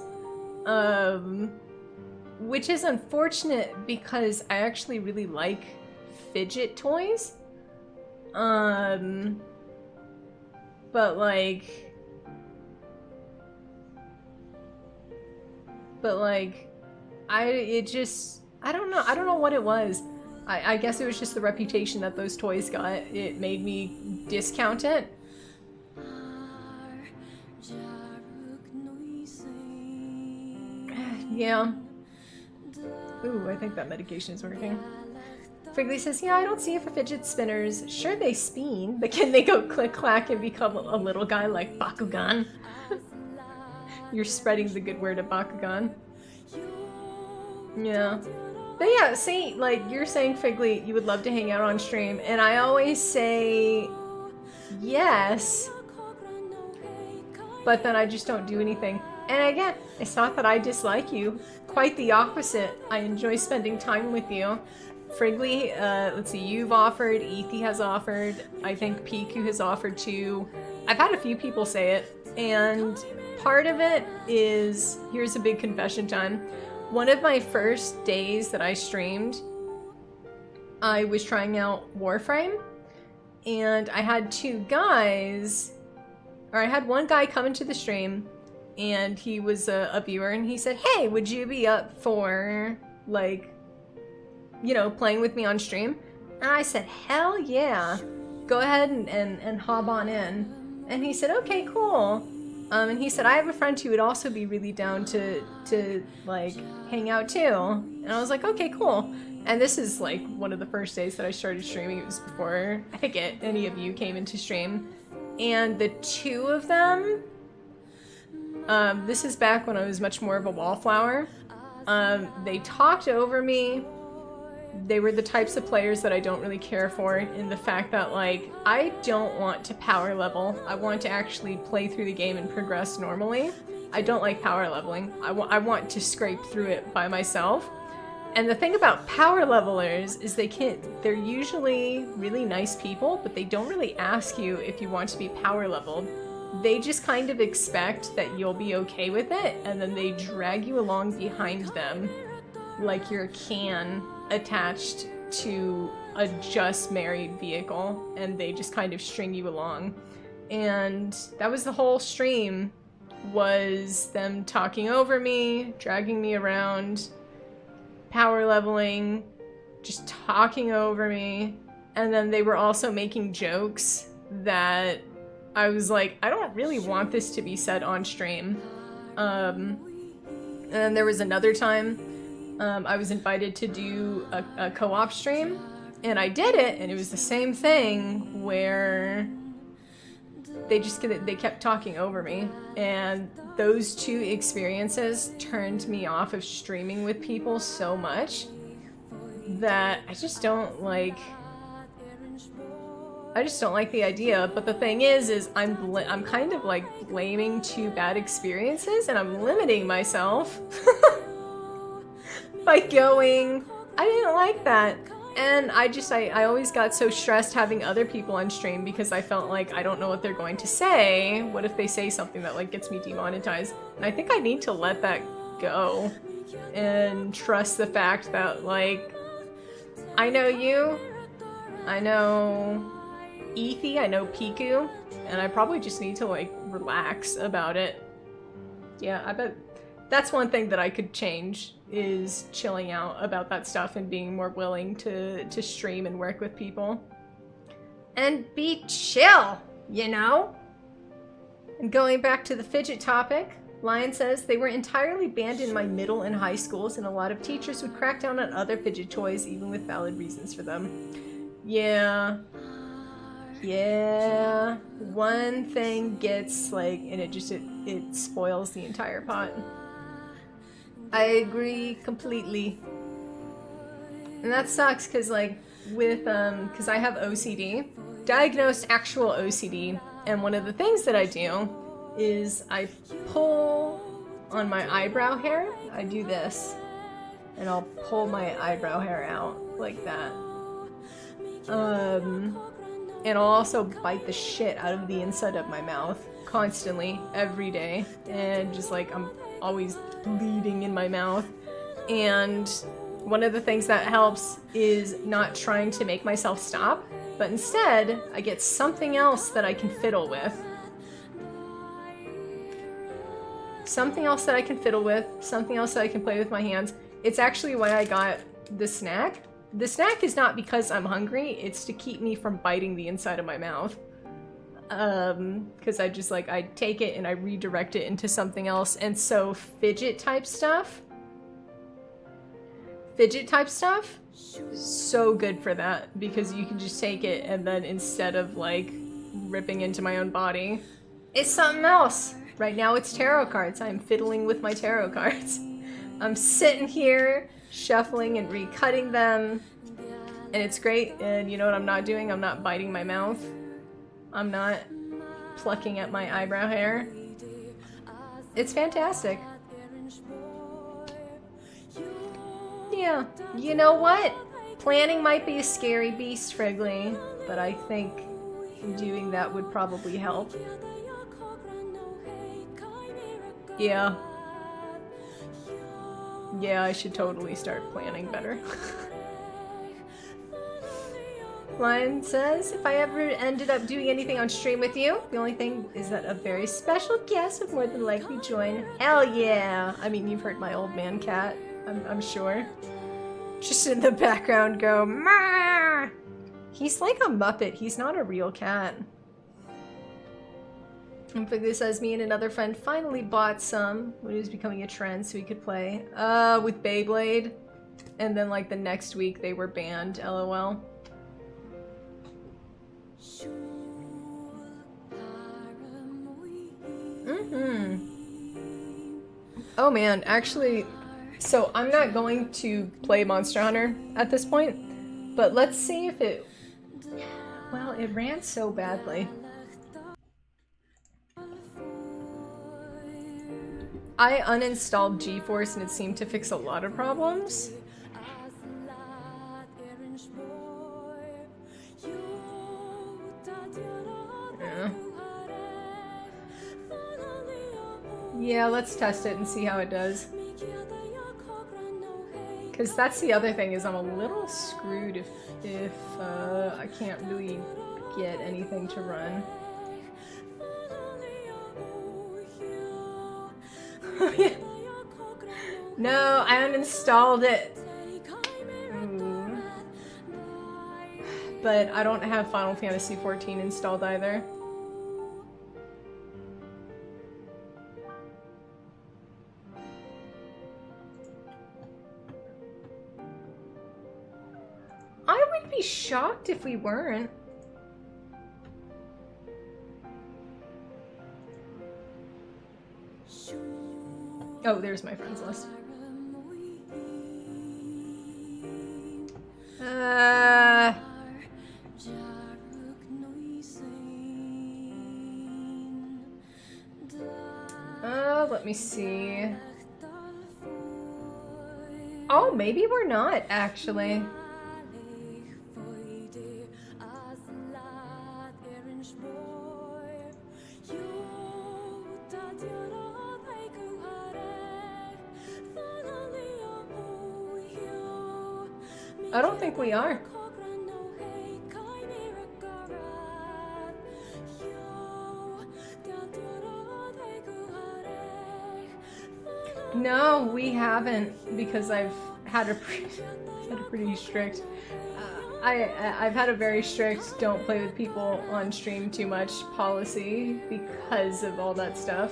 Which is unfortunate because I actually really like fidget toys. But like, I don't know what it was. I guess it was just the reputation that those toys got. It made me discount it. Yeah. Ooh, I think that medication is working. Frigley says, yeah, I don't see it for fidget spinners. Sure, they spin, but can they go click-clack and become a little guy like Bakugan? You're spreading the good word of Bakugan. Yeah. But yeah, see, like, you're saying, Figley, you would love to hang out on stream, and I always say yes, but then I just don't do anything. And again, it's not that I dislike you. Quite the opposite. I enjoy spending time with you. Frigley, let's see, you've offered, Ethy has offered, I think Piku has offered too. I've had a few people say it, and part of it is, here's a big confession time. One of my first days that I streamed, I was trying out Warframe, and I had two guys, or I had one guy come into the stream, and he was a viewer, and he said, hey, would you be up for, like, you know, playing with me on stream? And I said, hell yeah, go ahead and hob on in. And he said, okay, cool. And he said, I have a friend who would also be really down to like hang out too. And I was like, okay, cool. And this is like one of the first days that I started streaming. It was before I think any of you came into stream. And the two of them, this is back when I was much more of a wallflower. They talked over me. They were the types of players that I don't really care for, in the fact that, like, I don't want to power level. I want to actually play through the game and progress normally. I don't like power leveling. I want to scrape through it by myself. And the thing about power levelers is they're usually really nice people, but they don't really ask you if you want to be power leveled. They just kind of expect that you'll be okay with it, and then they drag you along behind them like you're a can attached to a just married vehicle, and they just kind of string you along. And that was the whole stream, was them talking over me, dragging me around, power leveling, just talking over me. And then they were also making jokes that I was like, I don't really want this to be said on stream. And then there was another time I was invited to do a co-op stream, and I did it, and it was the same thing where they kept talking over me, and those two experiences turned me off of streaming with people so much that I just don't like the idea. But the thing is I'm kind of like blaming two bad experiences, and I'm limiting myself by going, I didn't like that. And I always got so stressed having other people on stream because I felt like I don't know what they're going to say. What if they say something that like gets me demonetized? And I think I need to let that go and trust the fact that, like, I know you, I know Ethy, I know Piku, and I probably just need to like relax about it. Yeah, I bet that's one thing that I could change, is chilling out about that stuff and being more willing to stream and work with people. And be chill, you know? And going back to the fidget topic, Lion says, they were entirely banned in my middle and high schools, and a lot of teachers would crack down on other fidget toys even with valid reasons for them. Yeah. Yeah. One thing gets like, and it spoils the entire pot. I agree completely. And that sucks because, like, with, because I have OCD, diagnosed actual OCD, and one of the things that I do is I pull on my eyebrow hair. I do this, and I'll pull my eyebrow hair out like that. And I'll also bite the shit out of the inside of my mouth constantly, every day, and just like, I'm always bleeding in my mouth. And one of the things that helps is not trying to make myself stop, but instead I get something else that I can fiddle with. Something else that I can fiddle with, something else that I can play with my hands. It's actually why I got the snack. The snack is not because I'm hungry, it's to keep me from biting the inside of my mouth. Because I just like, I take it and I redirect it into something else. And so fidget type stuff, so good for that, because you can just take it and then instead of like ripping into my own body, it's something else. Right now it's tarot cards. I'm fiddling with my tarot cards. I'm sitting here shuffling and recutting them, and it's great. And you know what I'm not doing? I'm not biting my mouth. I'm not plucking at my eyebrow hair. It's fantastic. Yeah, you know what? Planning might be a scary beast, Frigley, but I think doing that would probably help. Yeah. Yeah, I should totally start planning better. Lion says, if I ever ended up doing anything on stream with you, the only thing is that a very special guest would more than likely join. Hell yeah! I mean, you've heard my old man cat, I'm sure. Just in the background go, Mah! He's like a Muppet, he's not a real cat. And Figly says, me and another friend finally bought some when it was becoming a trend so we could play with Beyblade. And then like the next week they were banned, lol. Oh man, actually, so I'm not going to play Monster Hunter at this point, but let's see if it... Well, it ran so badly. I uninstalled GeForce and it seemed to fix a lot of problems. Yeah, let's test it and see how it does. Because that's the other thing, is I'm a little screwed if I can't really get anything to run. No, I uninstalled it. Ooh. But I don't have Final Fantasy XIV installed either. I would be shocked if we weren't. Oh, there's my friends list. Let me see. Oh, maybe we're not, actually. I don't think we are. No, we haven't, because I've had a pretty strict. I've had a very strict don't play with people on stream too much policy because of all that stuff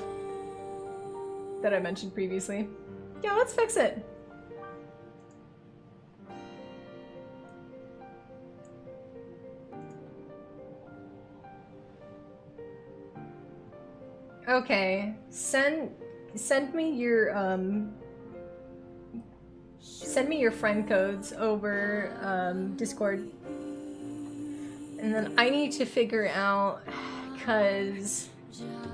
that I mentioned previously. Yeah, let's fix it. Okay, send me your friend codes over Discord, and then I need to figure out, because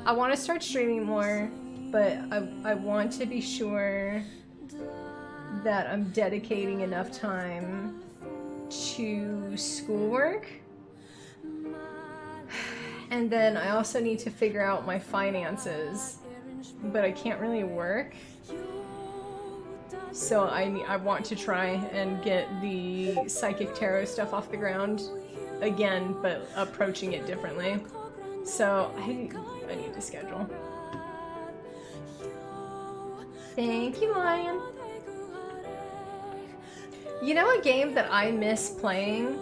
I want to start streaming more, but I want to be sure that I'm dedicating enough time to schoolwork. And then I also need to figure out my finances, but I can't really work. So I want to try and get the Psychic Tarot stuff off the ground again, but approaching it differently. So I need to schedule. Thank you, Lion. You know, a game that I miss playing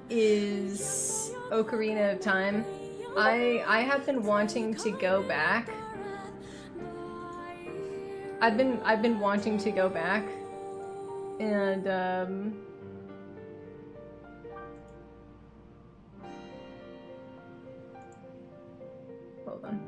is Ocarina of Time. I have been wanting to go back. I've been wanting to go back, and hold on.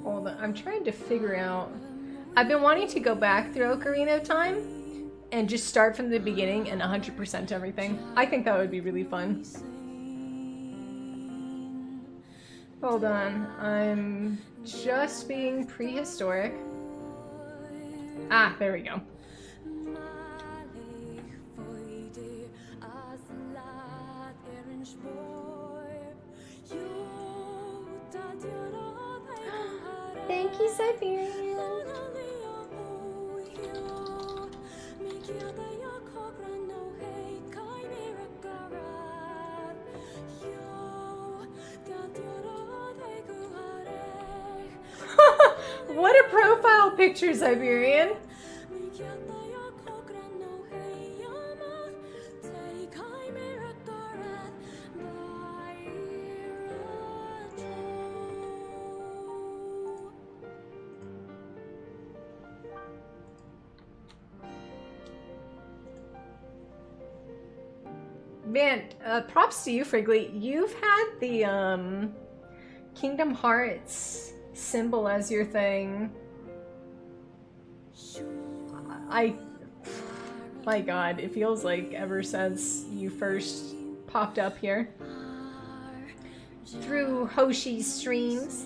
Hold on. I'm trying to figure out. I've been wanting to go back through Ocarina of Time and just start from the beginning and 100% everything. I think that would be really fun. Hold on, I'm just being prehistoric. Ah, there we go. Thank you, Siberian. What a profile picture, Siberian. Man, props to you, Frigley. You've had the Kingdom Hearts symbol as your thing. My God, it feels like ever since you first popped up here through Hoshi's streams.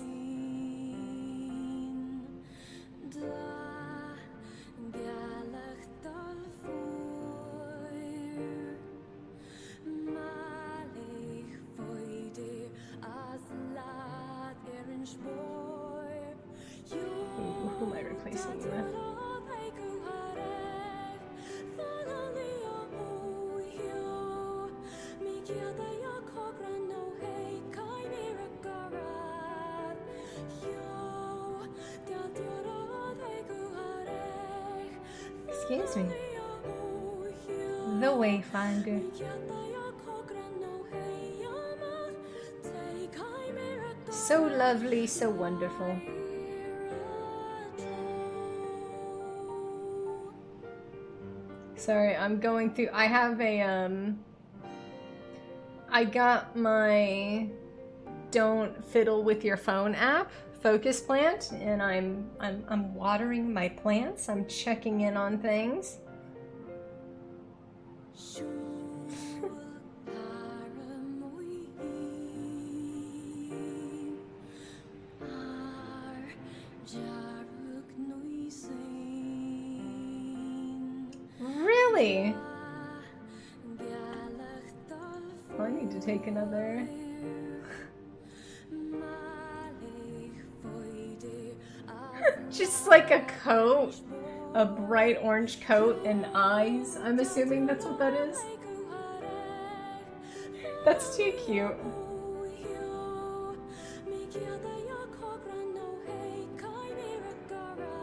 Who am I replacing you with? Excuse me. The Wayfinder. So lovely, so wonderful. Sorry, I'm going through. I have a I got my Don't Fiddle with Your Phone app, Focus Plant, and I'm watering my plants. I'm checking in on things. Really? I need to take another. Just like a coat, a bright orange coat and eyes. I'm assuming that's what that is. That's too cute.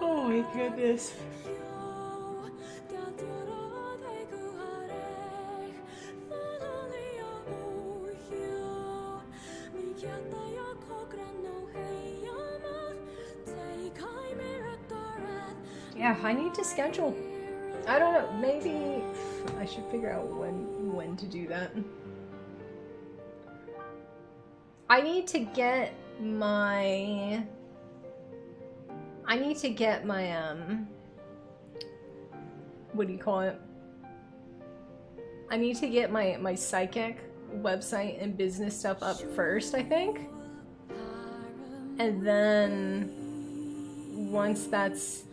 Oh my goodness. Yeah, I need to schedule. I don't know, maybe I should figure out when to do that. I need to get my what do you call it? I need to get my psychic website and business stuff up first, I think. And then once that's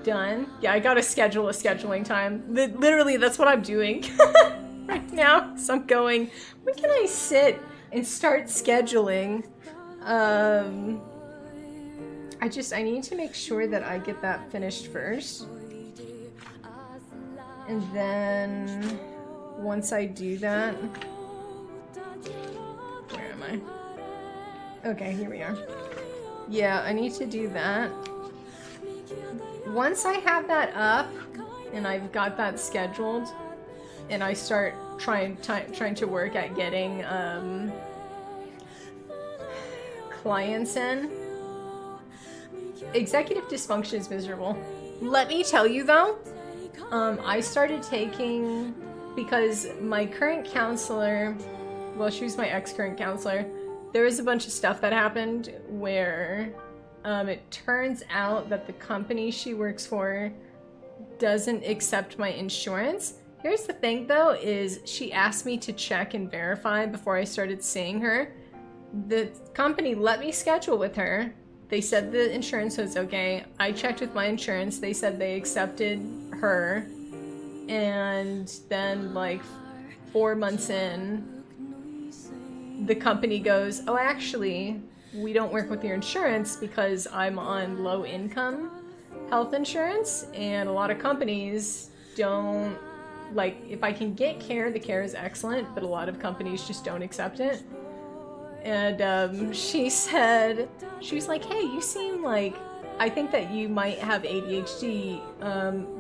done, yeah, I gotta schedule a scheduling time. Literally, that's what I'm doing right now. So I'm going, when can I sit and start scheduling? I need to make sure that I get that finished first. And then once I do that, where am I? Okay, here we are. Yeah, I need to do that. Once I have that up and I've got that scheduled and I start trying to work at getting clients in, executive dysfunction is miserable. Let me tell you though, I started taking, because my current counselor, well, she was my ex-current counselor, there was a bunch of stuff that happened where it turns out that the company she works for doesn't accept my insurance. Here's the thing though, is she asked me to check and verify before I started seeing her. The company let me schedule with her. They said the insurance was okay. I checked with my insurance. They said they accepted her. And then like 4 months in, the company goes, oh, actually, we don't work with your insurance because I'm on low income health insurance, and a lot of companies don't, like, if I can get care, the care is excellent, but a lot of companies just don't accept it. And she said, she was like, hey, you seem like I think that you might have ADHD,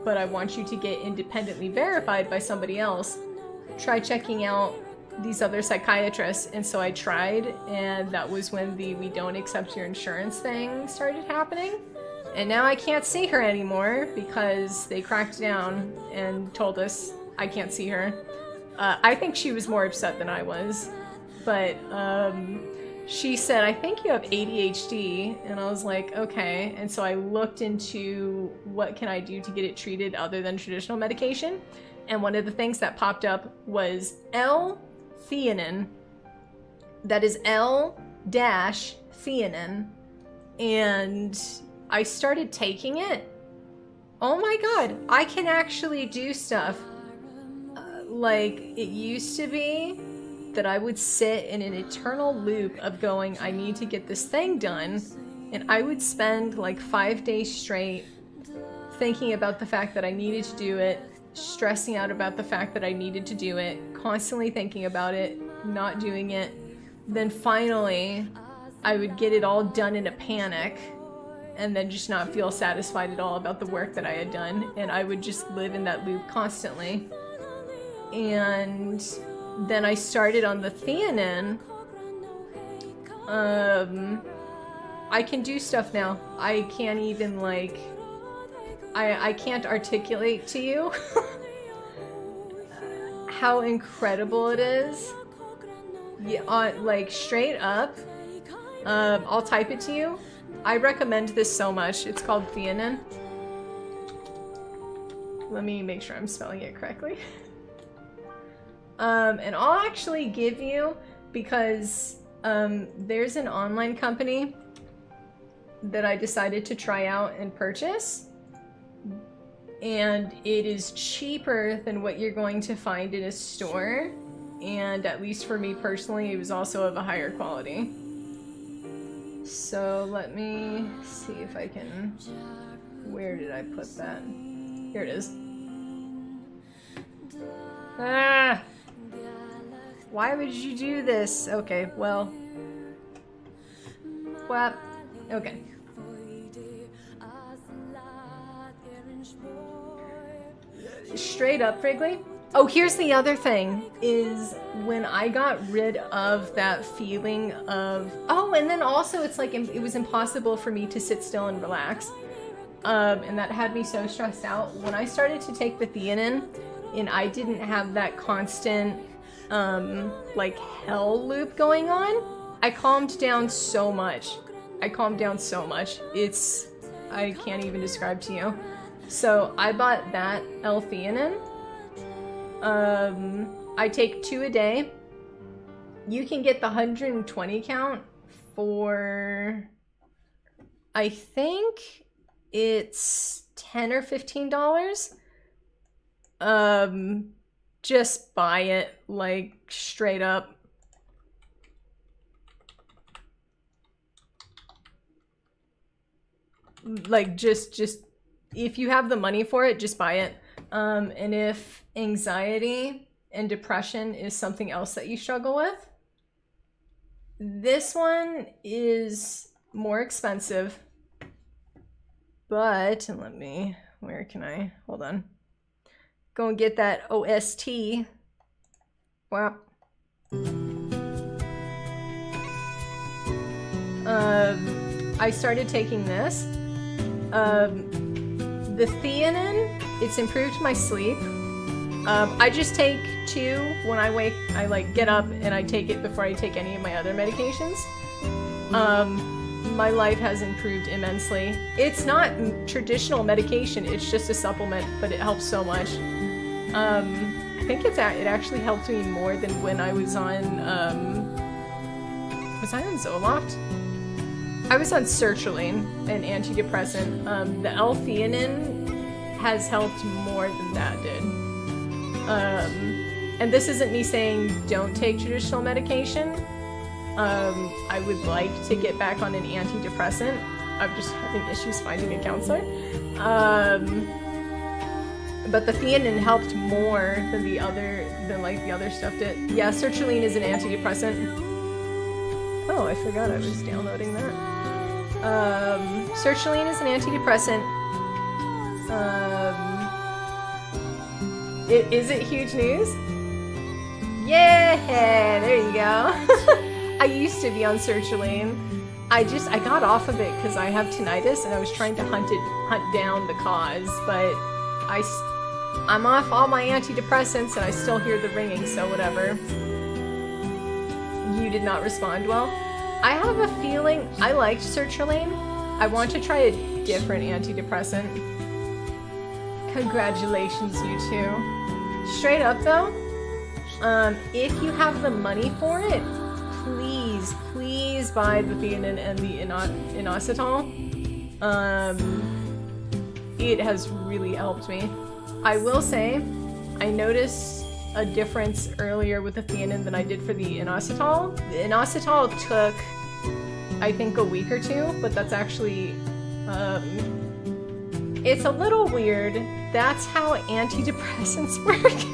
but I want you to get independently verified by somebody else. Try checking out these other psychiatrists. And so I tried, and that was when the we don't accept your insurance thing started happening. And now I can't see her anymore because they cracked down and told us I can't see her. I think she was more upset than I was, but she said, I think you have ADHD, and I was like, okay. And so I looked into what can I do to get it treated other than traditional medication, and one of the things that popped up was L-theanine. That is L-theanine, and I started taking it. Oh my god, I can actually do stuff. Like, it used to be that I would sit in an eternal loop of going, I need to get this thing done, and I would spend like 5 days straight thinking about the fact that I needed to do it, stressing out about the fact that I needed to do it, constantly thinking about it, not doing it. Then finally, I would get it all done in a panic, and then just not feel satisfied at all about the work that I had done, and I would just live in that loop constantly. And then I started on the theanine. I can do stuff now. I can't even, like, I can't articulate to you how incredible it is. Yeah, like, straight up. I'll type it to you. I recommend this so much. It's called theanine. Let me make sure I'm spelling it correctly. And I'll actually give you, because there's an online company that I decided to try out and purchase, and it is cheaper than what you're going to find in a store, and at least for me personally, it was also of a higher quality. So let me see if I can... Where did I put that? Here it is. Ah! Why would you do this? Okay, well... okay. Straight up, Wrigley. Oh, here's the other thing, is when I got rid of that feeling of... Oh, and then also it's like it was impossible for me to sit still and relax. And that had me so stressed out. When I started to take the theanine, and I didn't have that constant, like, hell loop going on, I calmed down so much. I can't even describe to you. So I bought that L-theanine. I take 2 a day. You can get the 120 count for, I think it's $10 or $15. Just buy it, like, straight up. Like, just if you have the money for it, just buy it. And if anxiety and depression is something else that you struggle with, this one is more expensive, but where can I, hold on. Go and get that OST. Wow. I started taking this. The theanine, it's improved my sleep. I just take 2 when I wake. I like get up and I take it before I take any of my other medications. My life has improved immensely. It's not traditional medication, it's just a supplement, but it helps so much. I think it actually helped me more than when I was on Zoloft? I was on sertraline, an antidepressant. The L-theanine has helped more than that did. And this isn't me saying don't take traditional medication. I would like to get back on an antidepressant. I'm just having issues finding a counselor. But the theanine helped more than the other stuff did. Yeah, sertraline is an antidepressant. Oh, I forgot I was downloading that. Sertraline is an antidepressant. Is it huge news? Yeah, there you go. I used to be on sertraline. I got off of it because I have tinnitus and I was trying to hunt down the cause, but I'm off all my antidepressants and I still hear the ringing, so whatever. You did not respond well. I have a feeling I liked sertraline. I want to try a different antidepressant. Congratulations, you two. Straight up though, if you have the money for it, please buy the theanine and the inositol. It has really helped me. I will say, I noticed a difference earlier with the theanine than I did for the inositol. The inositol took, I think, a week or two, but that's actually, it's a little weird. That's how antidepressants work.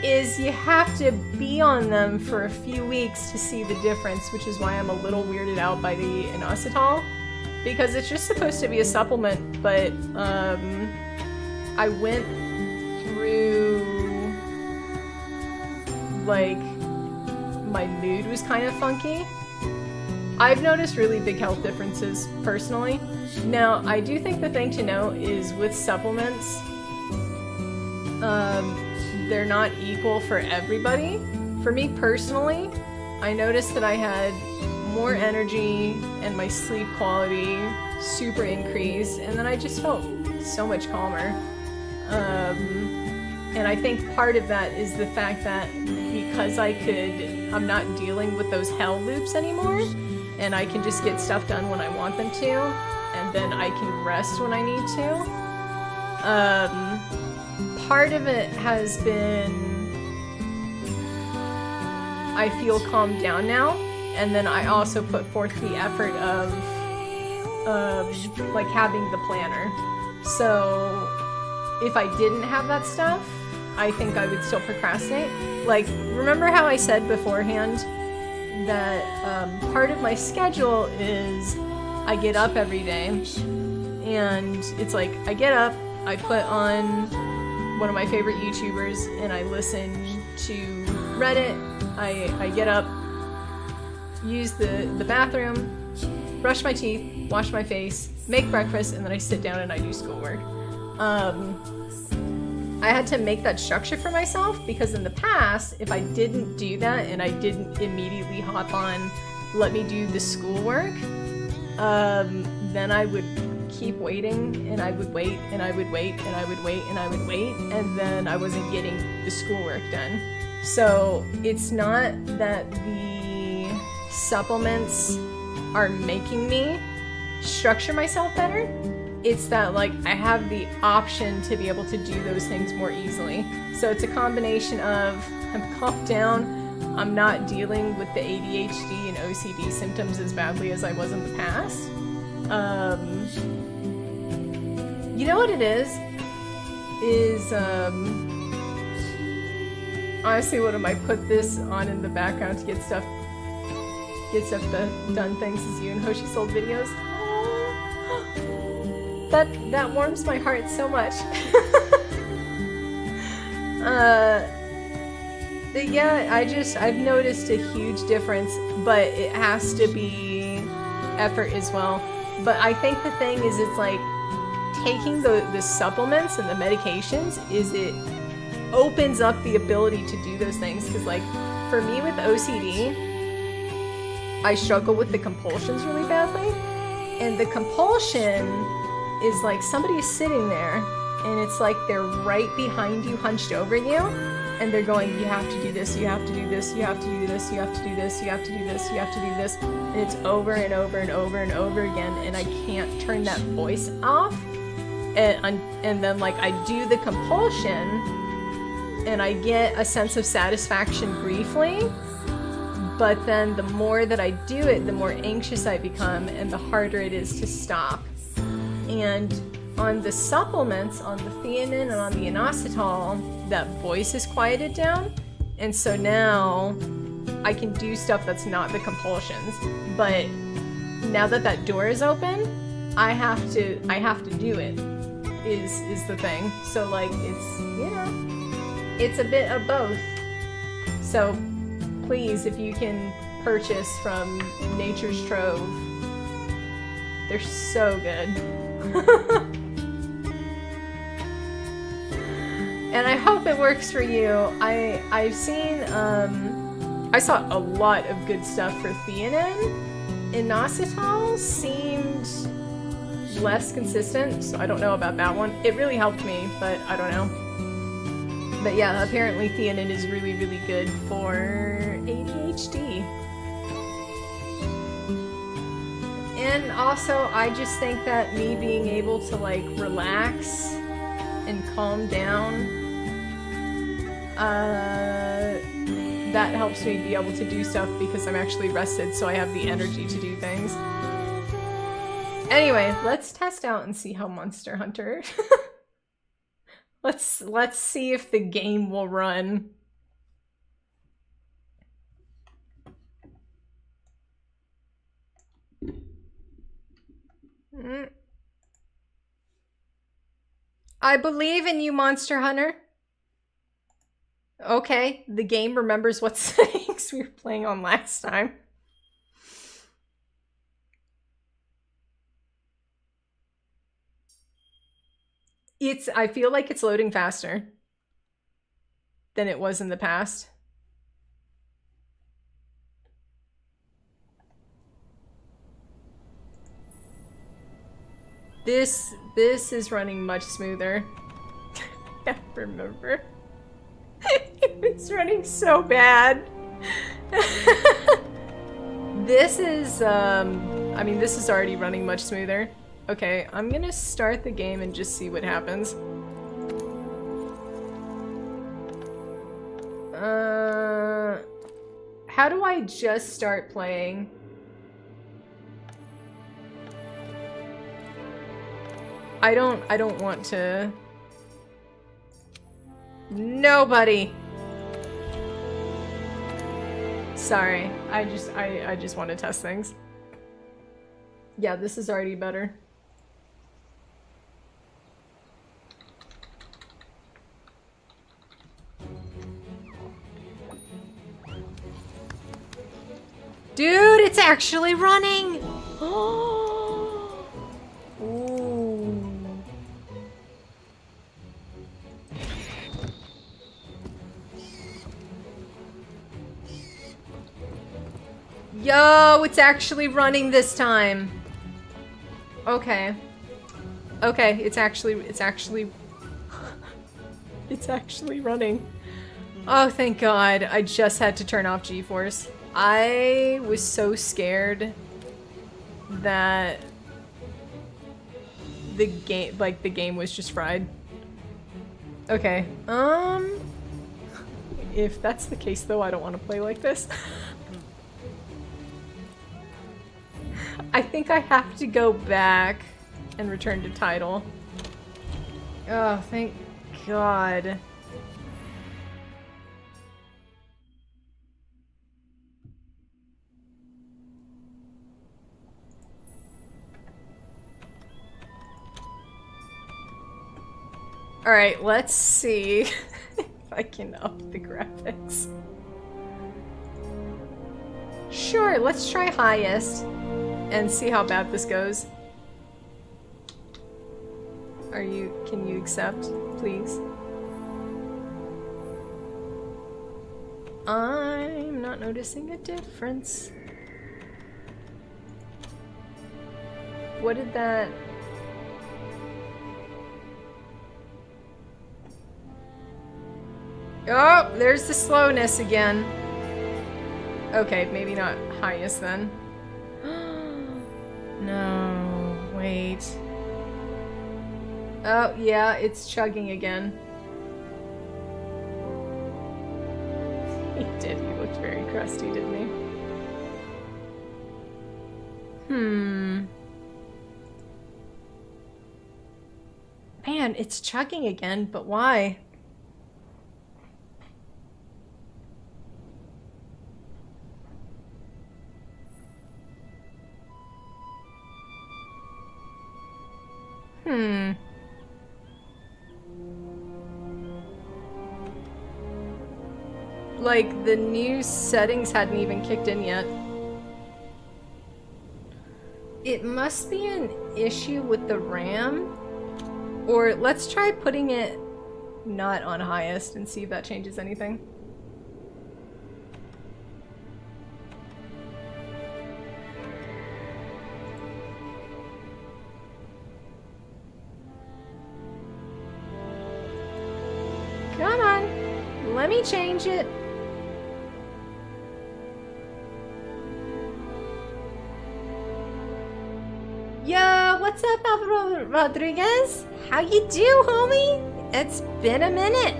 Is you have to be on them for a few weeks to see the difference, which is why I'm a little weirded out by the inositol, because it's just supposed to be a supplement, but I went through, like, my mood was kind of funky. I've noticed really big health differences personally. Now, I do think the thing to know is with supplements, they're not equal for everybody. For me personally, I noticed that I had more energy and my sleep quality super increased, and then I just felt so much calmer. And I think part of that is the fact that because I'm not dealing with those hell loops anymore, and I can just get stuff done when I want them to, and then I can rest when I need to. Part of it has been, I feel calmed down now, and then I also put forth the effort of like having the planner. So if I didn't have that stuff, I think I would still procrastinate. Like, remember how I said beforehand that part of my schedule is I get up every day, and it's like I get up, I put on one of my favorite YouTubers, and I listen to Reddit. I get up, use the bathroom, brush my teeth, wash my face, make breakfast, and then I sit down and I do schoolwork. I had to make that structure for myself because in the past, if I didn't do that and I didn't immediately hop on, let me do the schoolwork, then I would keep waiting, and I would wait, and I would wait, and I would wait, and I would wait, and then I wasn't getting the schoolwork done. So it's not that the supplements are making me structure myself better. It's that, like, I have the option to be able to do those things more easily. So it's a combination of I'm calmed down, I'm not dealing with the ADHD and OCD symptoms as badly as I was in the past. You know what it is honestly, what am I put this on in the background to get stuff done thanks to you and Hoshi's old videos. That warms my heart so much. But yeah, I've noticed a huge difference, but it has to be effort as well. But I think the thing is, it's like taking the supplements and the medications is it opens up the ability to do those things. Because, like, for me with OCD, I struggle with the compulsions really badly, and the compulsion is like somebody is sitting there and it's like they're right behind you, hunched over you, and they're going, you have to do this, you have to do this, you have to do this, you have to do this, you have to do this, you have to do this, and it's over and over and over and over again, and I can't turn that voice off. And then, like, I do the compulsion and I get a sense of satisfaction briefly, but then the more that I do it, the more anxious I become and the harder it is to stop. And on the supplements, on the theanine and on the inositol, that voice is quieted down, and so now I can do stuff that's not the compulsions. But now that that door is open, I have to do it. Is the thing. So like it's, you know, it's a bit of both. So please, if you can purchase from Nature's Trove, they're so good. And I hope it works for you. I've seen I saw a lot of good stuff for theanine. Inositol seemed less consistent, so I don't know about that one. It really helped me, but I don't know. But yeah, apparently theanine is really, really good for ADHD. And also, I just think that me being able to like relax and calm down, that helps me be able to do stuff because I'm actually rested, so I have the energy to do things. Anyway, let's test out and see how Monster Hunter. Let's see if the game will run. I believe in you, Monster Hunter. Okay, the game remembers what settings we were playing on last time. I feel like it's loading faster than it was in the past. This is running much smoother. I remember. It's running so bad. This is, I mean, this is already running much smoother. Okay, I'm gonna start the game and just see what happens. How do I just start playing? I don't want to. Nobody. Sorry, I just want to test things. Yeah, this is already better. Dude, it's actually running! Ooh. Yo, it's actually running this time. Okay. Okay, it's actually it's actually running. Oh, thank God. I just had to turn off GeForce. I was so scared that the game was just fried. Okay. If that's the case though, I don't want to play like this. I think I have to go back and return to title. Oh, thank God. Alright, let's see if I can up the graphics. Sure, let's try highest and see how bad this goes. Can you accept, please? I'm not noticing a difference. What did that... Oh, there's the slowness again. Okay, maybe not highest then. No, wait. Oh, yeah, it's chugging again. He did, he looked very crusty, didn't he? Man, it's chugging again, but why? Hmm. Like, the new settings hadn't even kicked in yet. It must be an issue with the RAM. Or let's try putting it not on highest and see if that changes anything. Come on, let me change it. Yo, what's up, Alvaro Rodriguez? How you do, homie? It's been a minute.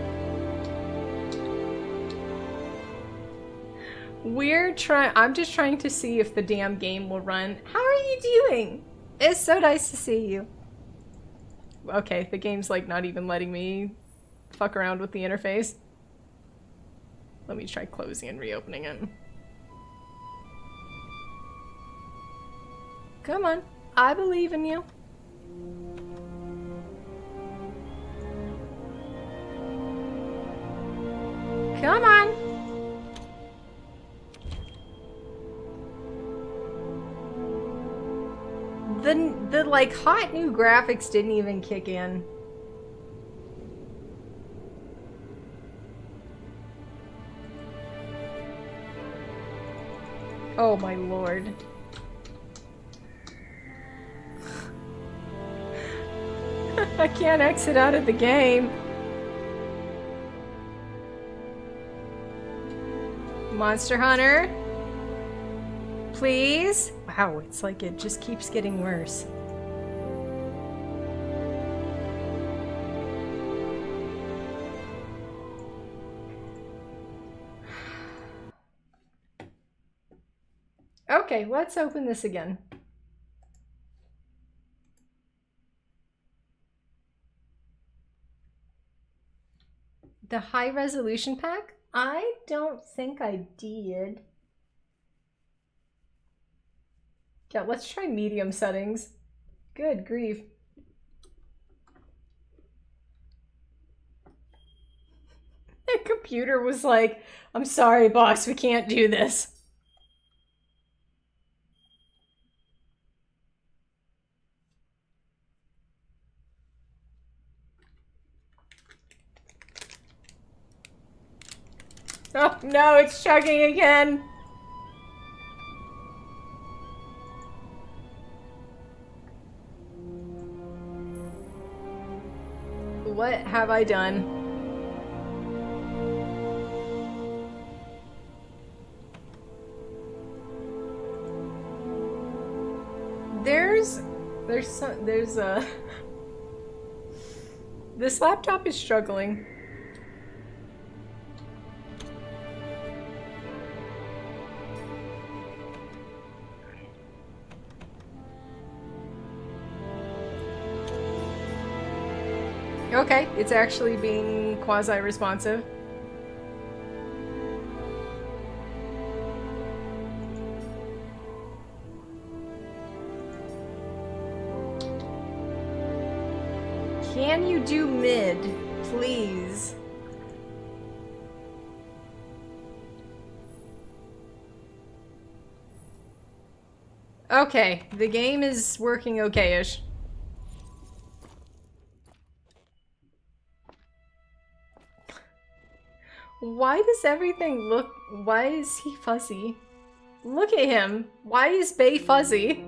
I'm just trying to see if the damn game will run. How are you doing? It's so nice to see you. Okay, the game's like not even letting me fuck around with the interface. Let me try closing and reopening it. Come on, I believe in you. Come on. The like hot new graphics didn't even kick in. Oh my lord. I can't exit out of the game. Monster Hunter? Please? Wow, it's like it just keeps getting worse. Okay, let's open this again. The high resolution pack? I don't think I did. Yeah, let's try medium settings. Good grief. The computer was like, I'm sorry, boss, we can't do this. Oh no, it's chugging again. What have I done? There's a this laptop is struggling. Okay, it's actually being quasi-responsive. Can you do mid, please? Okay, the game is working okay-ish. Why does everything look... Why is he fuzzy? Look at him. Why is Bay fuzzy?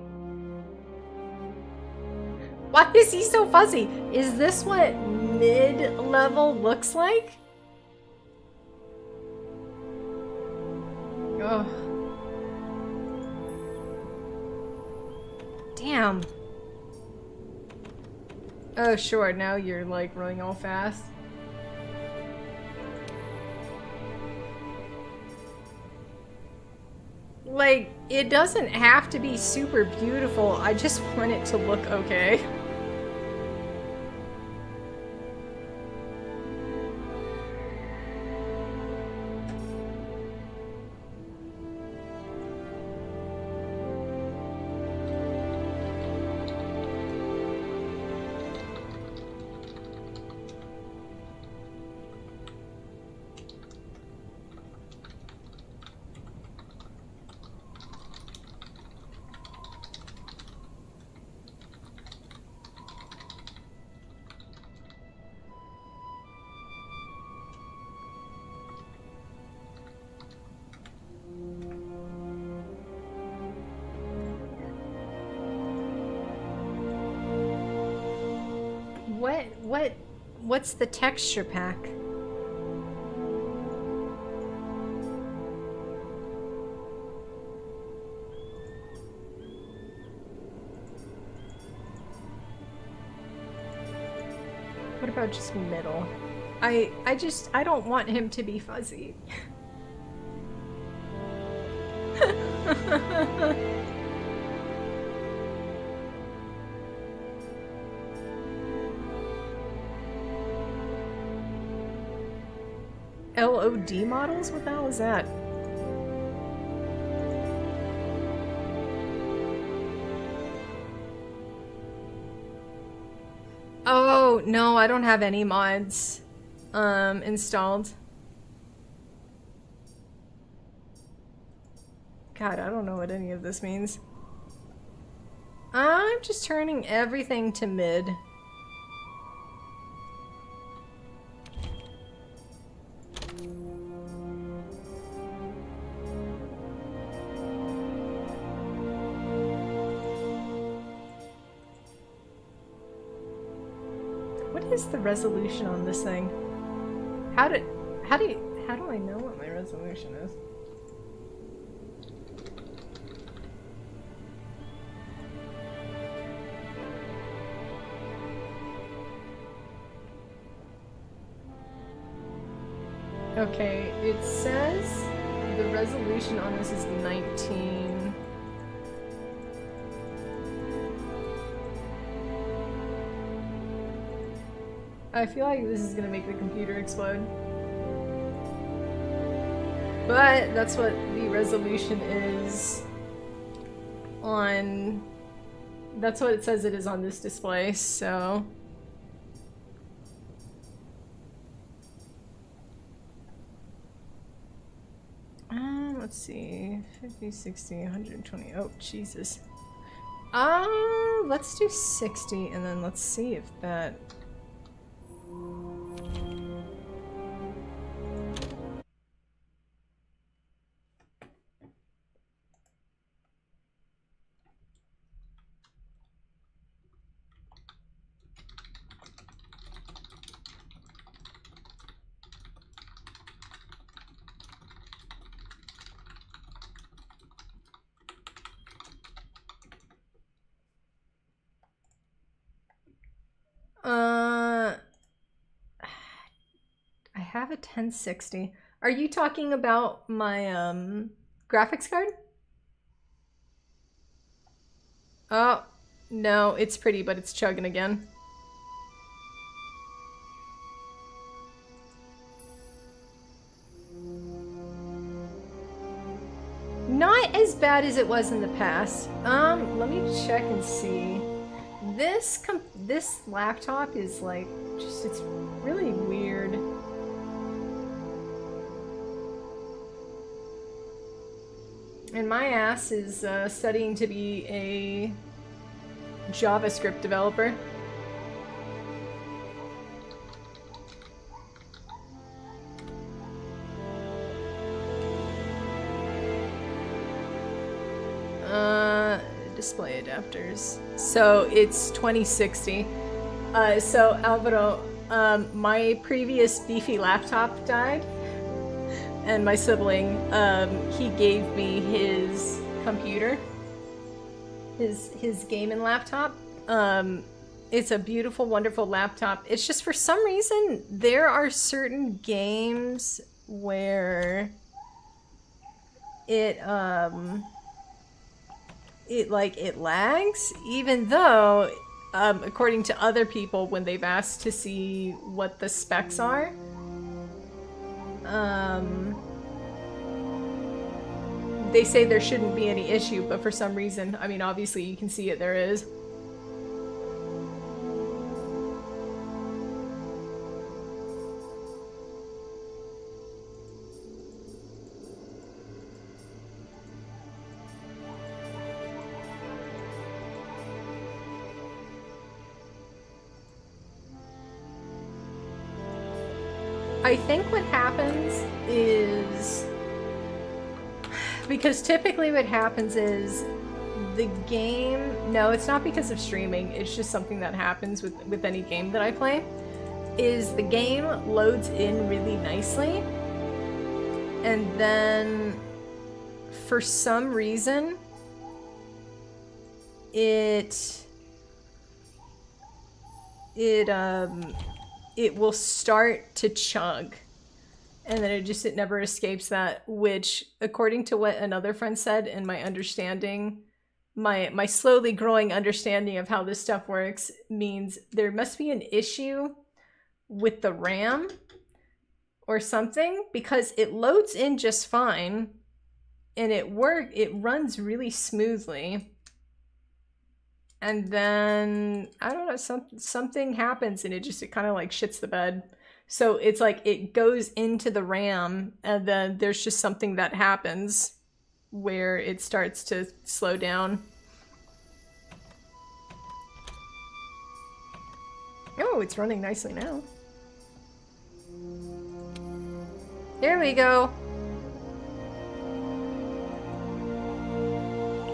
Why is he so fuzzy? Is this what mid-level looks like? Ugh. Damn. Oh, sure. Now you're, like, running all fast. Like, it doesn't have to be super beautiful. I just want it to look okay. what's the texture pack? What about just middle? I don't want him to be fuzzy. LOD models? What the hell is that? Oh, no, I don't have any mods installed. God, I don't know what any of this means. I'm just turning everything to mid. What is the resolution on this thing? How do I know what my resolution is? Okay, it says the resolution on this is 19. I feel like this is gonna make the computer explode. But that's what the resolution is on... That's what it says it is on this display, so... Let's see, 50, 60, 120, oh Jesus. Let's do 60 and then let's see if that... I have a 1060. Are you talking about my graphics card? Oh, no, it's pretty, but it's chugging again. Not as bad as it was in the past. Let me check and see. This laptop is like, just, it's really weird. And my ass is studying to be a JavaScript developer. Display adapters. So it's 2060. So Alvaro, my previous beefy laptop died. And my sibling, he gave me his computer, his gaming laptop. It's a beautiful, wonderful laptop. It's just for some reason there are certain games where it lags, even though according to other people when they've asked to see what the specs are. They say there shouldn't be any issue, but for some reason, I mean, obviously you can see it, there is. I think what happens is, because typically what happens is The game, no, it's not because of streaming. It's just something that happens with any game that I play. Is the game loads in really nicely, and then for some reason it will start to chug, and then it never escapes that, which according to what another friend said, and my understanding, my slowly growing understanding of how this stuff works, means there must be an issue with the RAM or something, because it loads in just fine and it runs really smoothly, and then I don't know, something happens and it kind of like shits the bed. So it's like it goes into the RAM, and then there's just something that happens where it starts to slow down. Oh, it's running nicely now. There we go.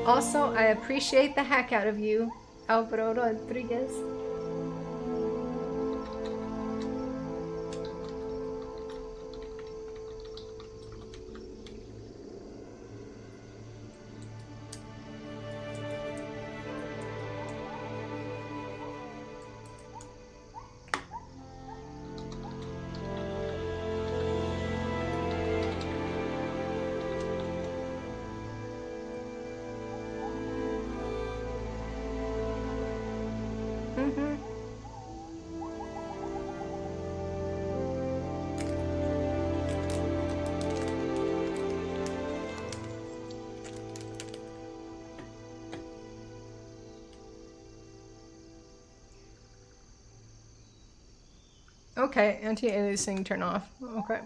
Also, I appreciate the heck out of you, Alvaro Rodriguez. Okay, anti-aliasing turn off. Okay.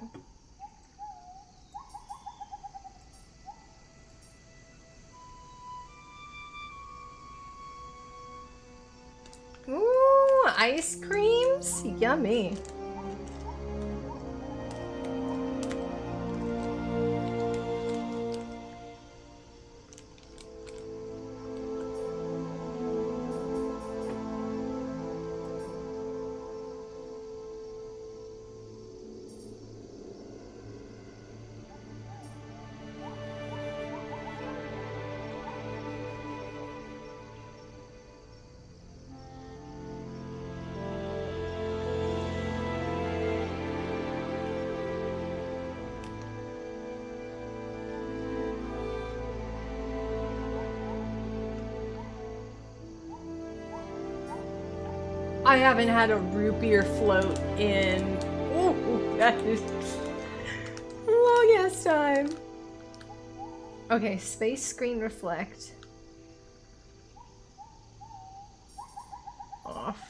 Ooh, ice creams? Yummy. I haven't had a root beer float in, ooh, that is long ass time. Okay, space screen reflect. Off.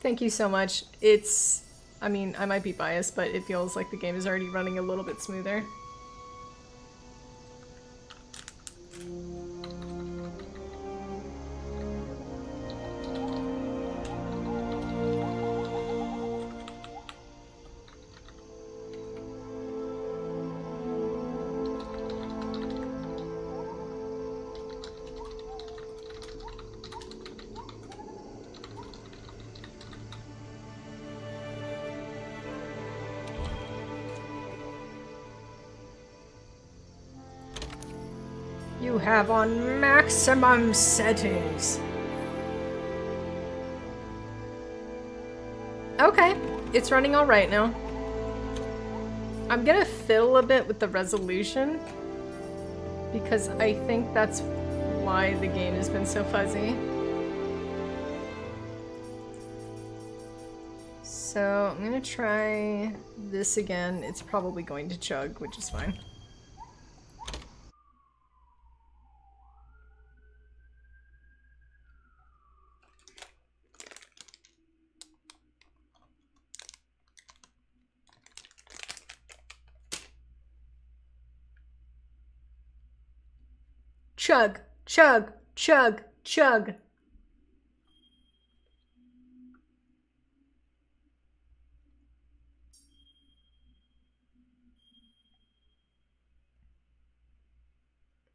Thank you so much. I mean, I might be biased, but it feels like the game is already running a little bit smoother. You have on maximum settings. Okay, it's running all right now. I'm gonna fiddle a bit with the resolution because I think that's why the game has been so fuzzy. So I'm gonna try this again. It's probably going to chug, which is fine. Chug, chug, chug, chug.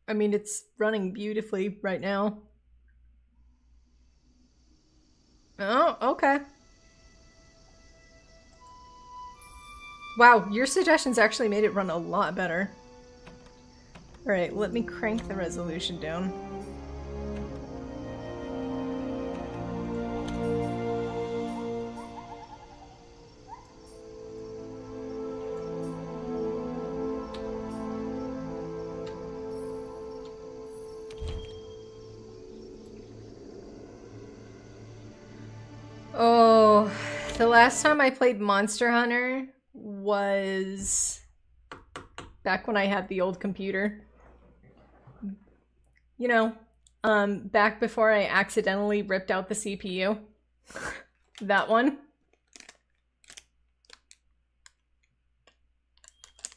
I mean, it's running beautifully right now. Oh, okay. Wow, your suggestions actually made it run a lot better. Alright, let me crank the resolution down. Oh, the last time I played Monster Hunter was back when I had the old computer. You know, back before I accidentally ripped out the CPU. That one.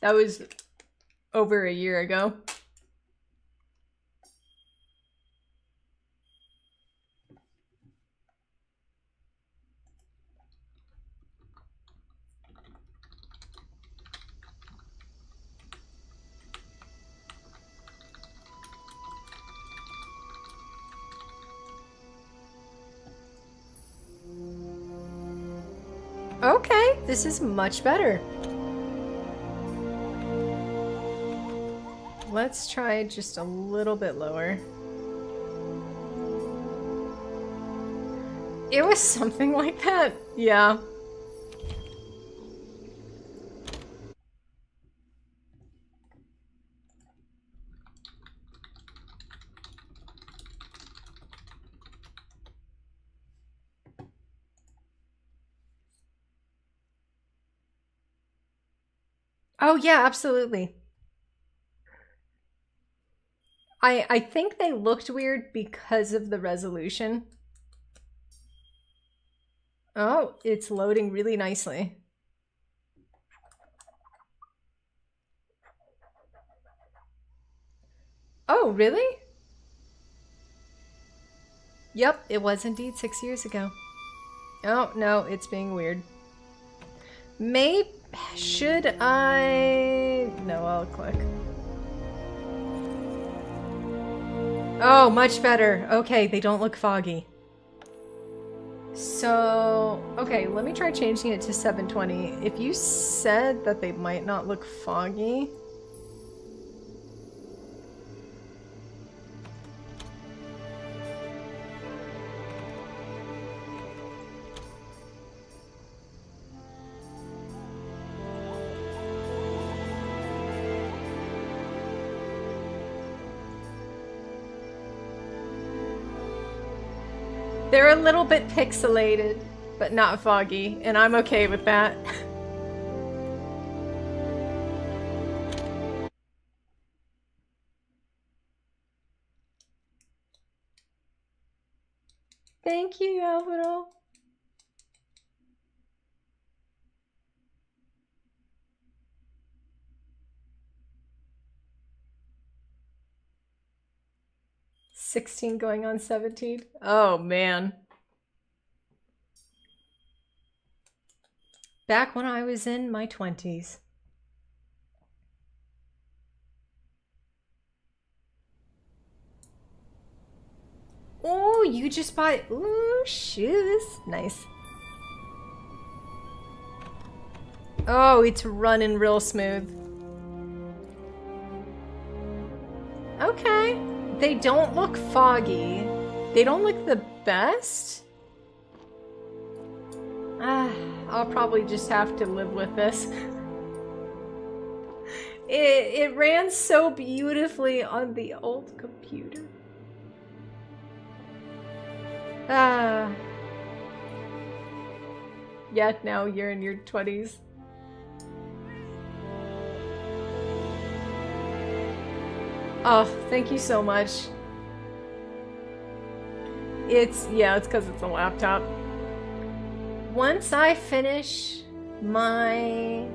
That was over a year ago. Okay, this is much better. Let's try just a little bit lower. It was something like that. Yeah. Oh yeah, absolutely. I think they looked weird because of the resolution. Oh, it's loading really nicely. Oh, really? Yep, it was indeed 6 years ago. Oh, no, it's being weird. Maybe... Should I... No, I'll click. Oh, much better. Okay, they don't look foggy. So, okay, let me try changing it to 720. If you said that they might not look foggy... They're a little bit pixelated, but not foggy, and I'm okay with that. Thank you, Alvaro. $16 going on $17. Oh, man. Back when I was in my 20s. Oh, you just bought... Ooh, shoes. Nice. Oh, it's running real smooth. Okay. They don't look foggy. They don't look the best. I'll probably just have to live with this. It ran so beautifully on the old computer. Yeah, now you're in your 20s. Oh, thank you so much. It's because it's a laptop. Once I finish my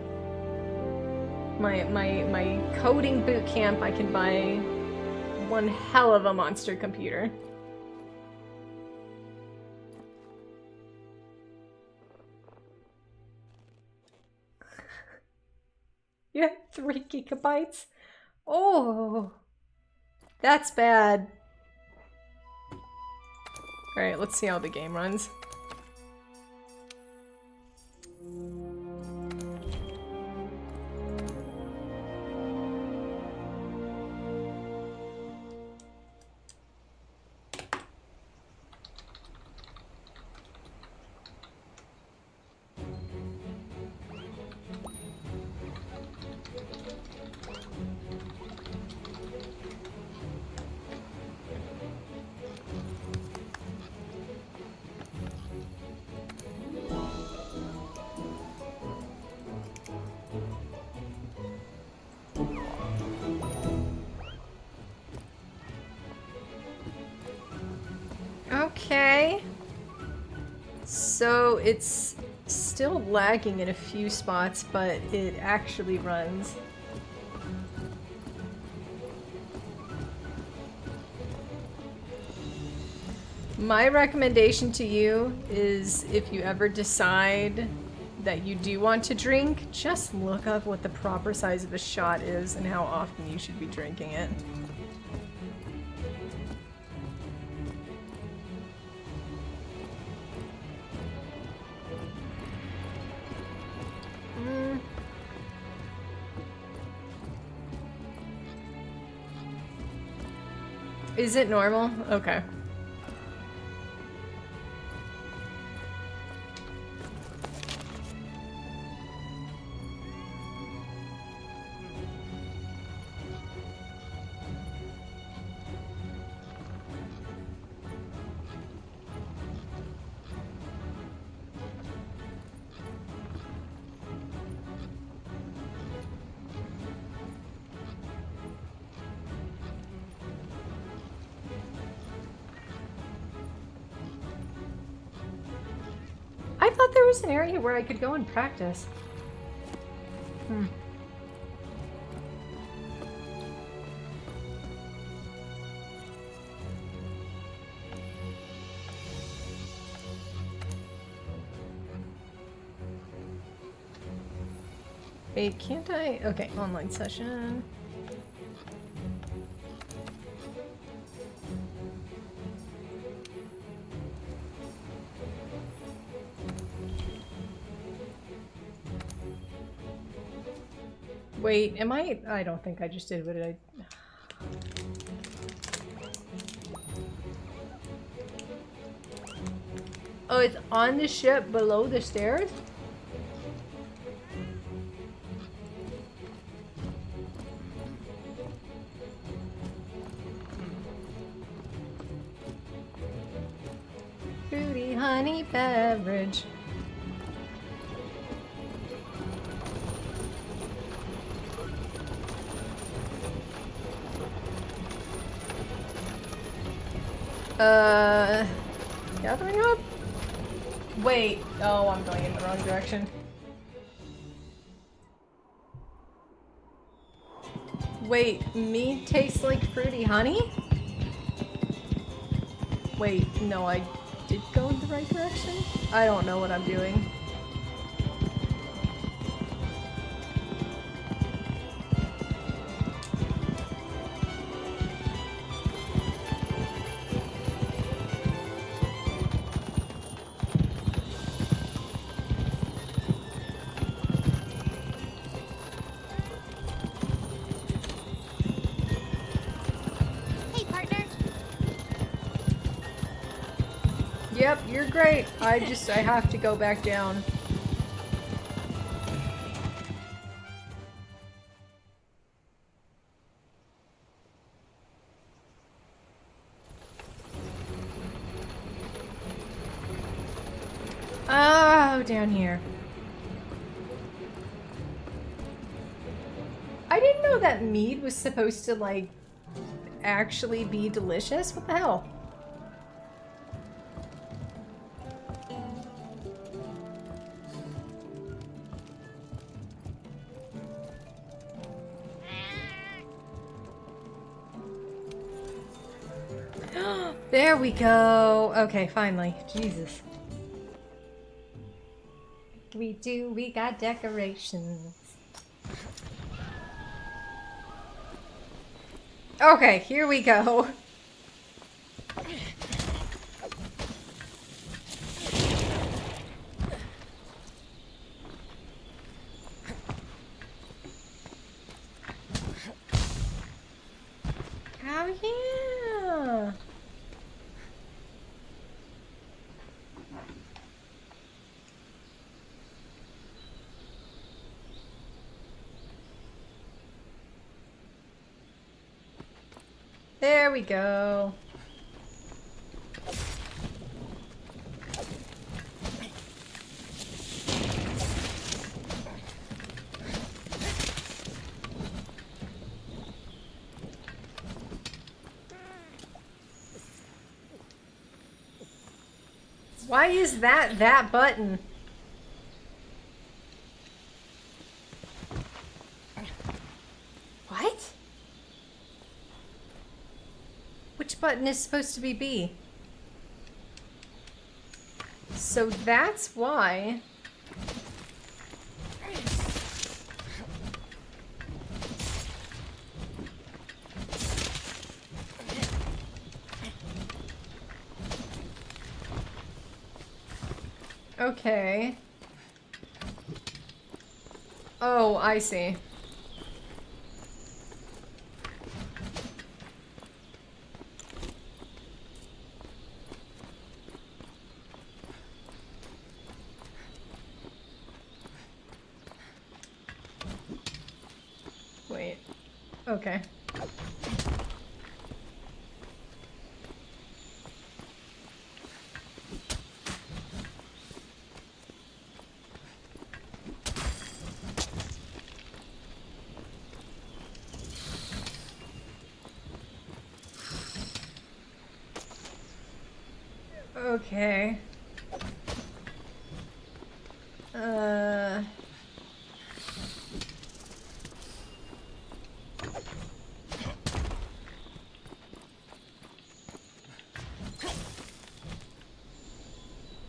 coding boot camp, I can buy one hell of a monster computer. You have 3 GB? Oh. That's bad. Alright, let's see how the game runs. Okay. So it's still lagging in a few spots, but it actually runs. My recommendation to you is if you ever decide that you do want to drink, just look up what the proper size of a shot is and how often you should be drinking it. Is it normal? Okay. I thought there was an area where I could go and practice. Wait, can't I? Okay, online session. Wait, am I don't think I just did. What did I? Oh, it's on the ship below the stairs? Fruity honey beverage. Gathering up? Wait. Oh, I'm going in the wrong direction. Wait, mead tastes like fruity honey? Wait, no, I did go in the right direction? I don't know what I'm doing. Yep, you're great. I have to go back down. Oh, down here. I didn't know that mead was supposed to, like, actually be delicious. What the hell? There we go. Okay, finally. Jesus. We got decorations. Okay, here we go. Oh, yeah. There we go. Why is that button? What? Which button is supposed to be B? So that's why. Okay. Oh, I see. Wait. Okay. Okay.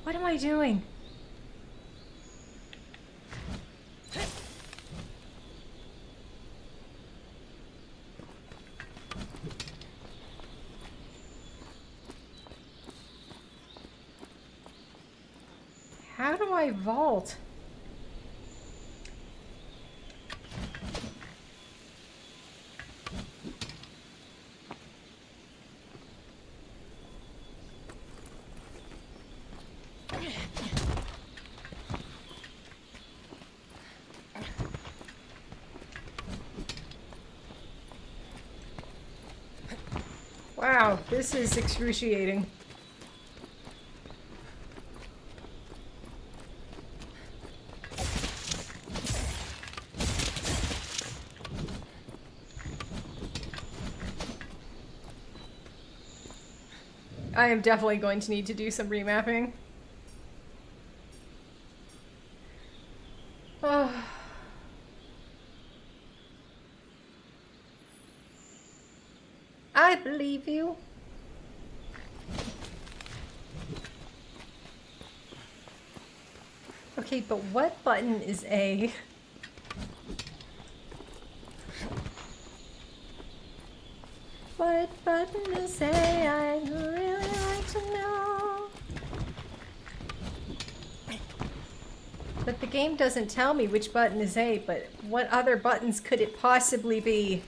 What am I doing? How do I vault? Wow, this is excruciating. I am definitely going to need to do some remapping. Oh. I believe you. Okay, but what button is A? What button is A? I'd really like to know. But the game doesn't tell me which button is A, but what other buttons could it possibly be?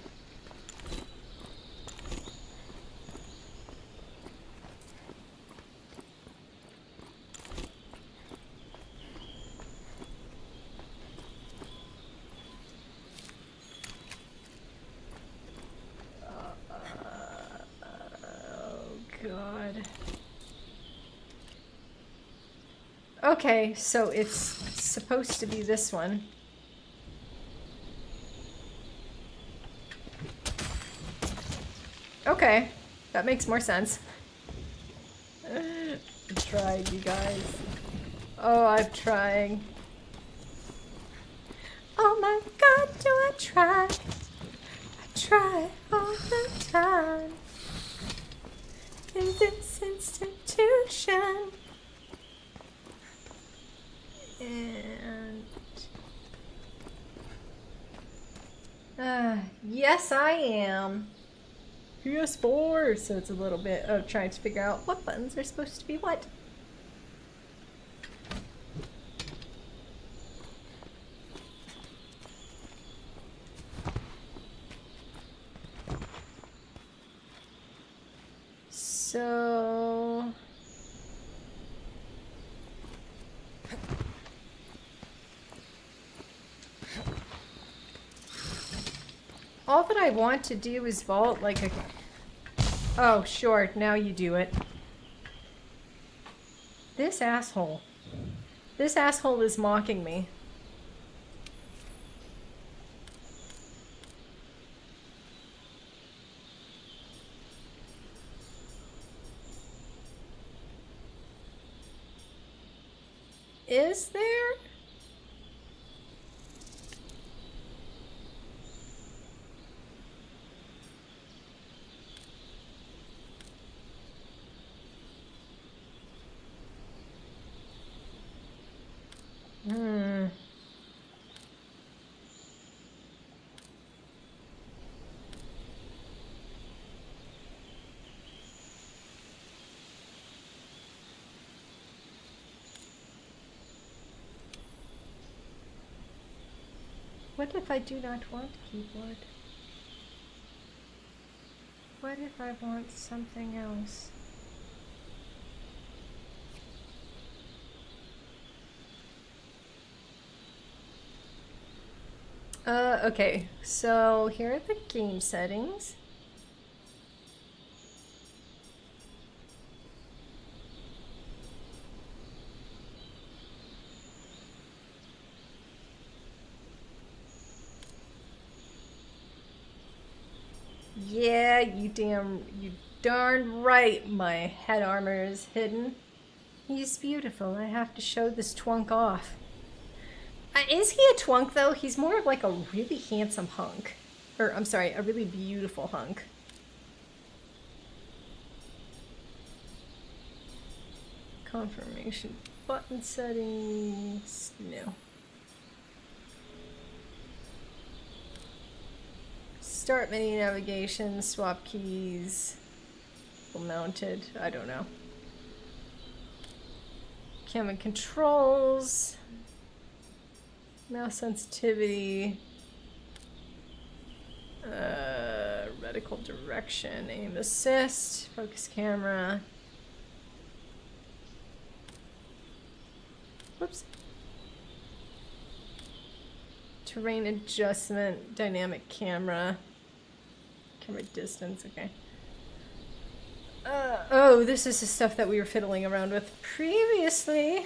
Okay, so it's supposed to be this one. Okay, that makes more sense. I'm trying, you guys. Oh, I'm trying. Oh my god, do I try? I try all the time. In this institution. And yes, I am. PS4, so it's a little bit of trying to figure out what buttons are supposed to be what. So all that I want to do is vault like a... Oh, sure, now you do it. This asshole. This asshole is mocking me. Is there? What if I do not want a keyboard? What if I want something else? Okay, so here are the game settings. Yeah, you darn right my head armor is hidden. He's beautiful. I have to show this twunk off. Is he a twunk, though? He's more of like a really handsome hunk. Or, I'm sorry, a really beautiful hunk. Confirmation button settings. No. Start menu navigation, swap keys. Mounted. I don't know. Camera controls. Mouse sensitivity, reticle direction, aim assist, focus camera. Whoops. Terrain adjustment, dynamic camera, camera distance, okay. Oh, this is the stuff that we were fiddling around with previously.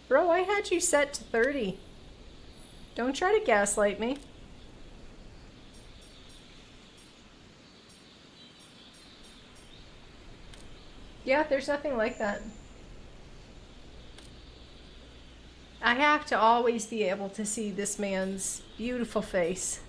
Bro, I had you set to 30. Don't try to gaslight me. Yeah, there's nothing like that. I have to always be able to see this man's beautiful face.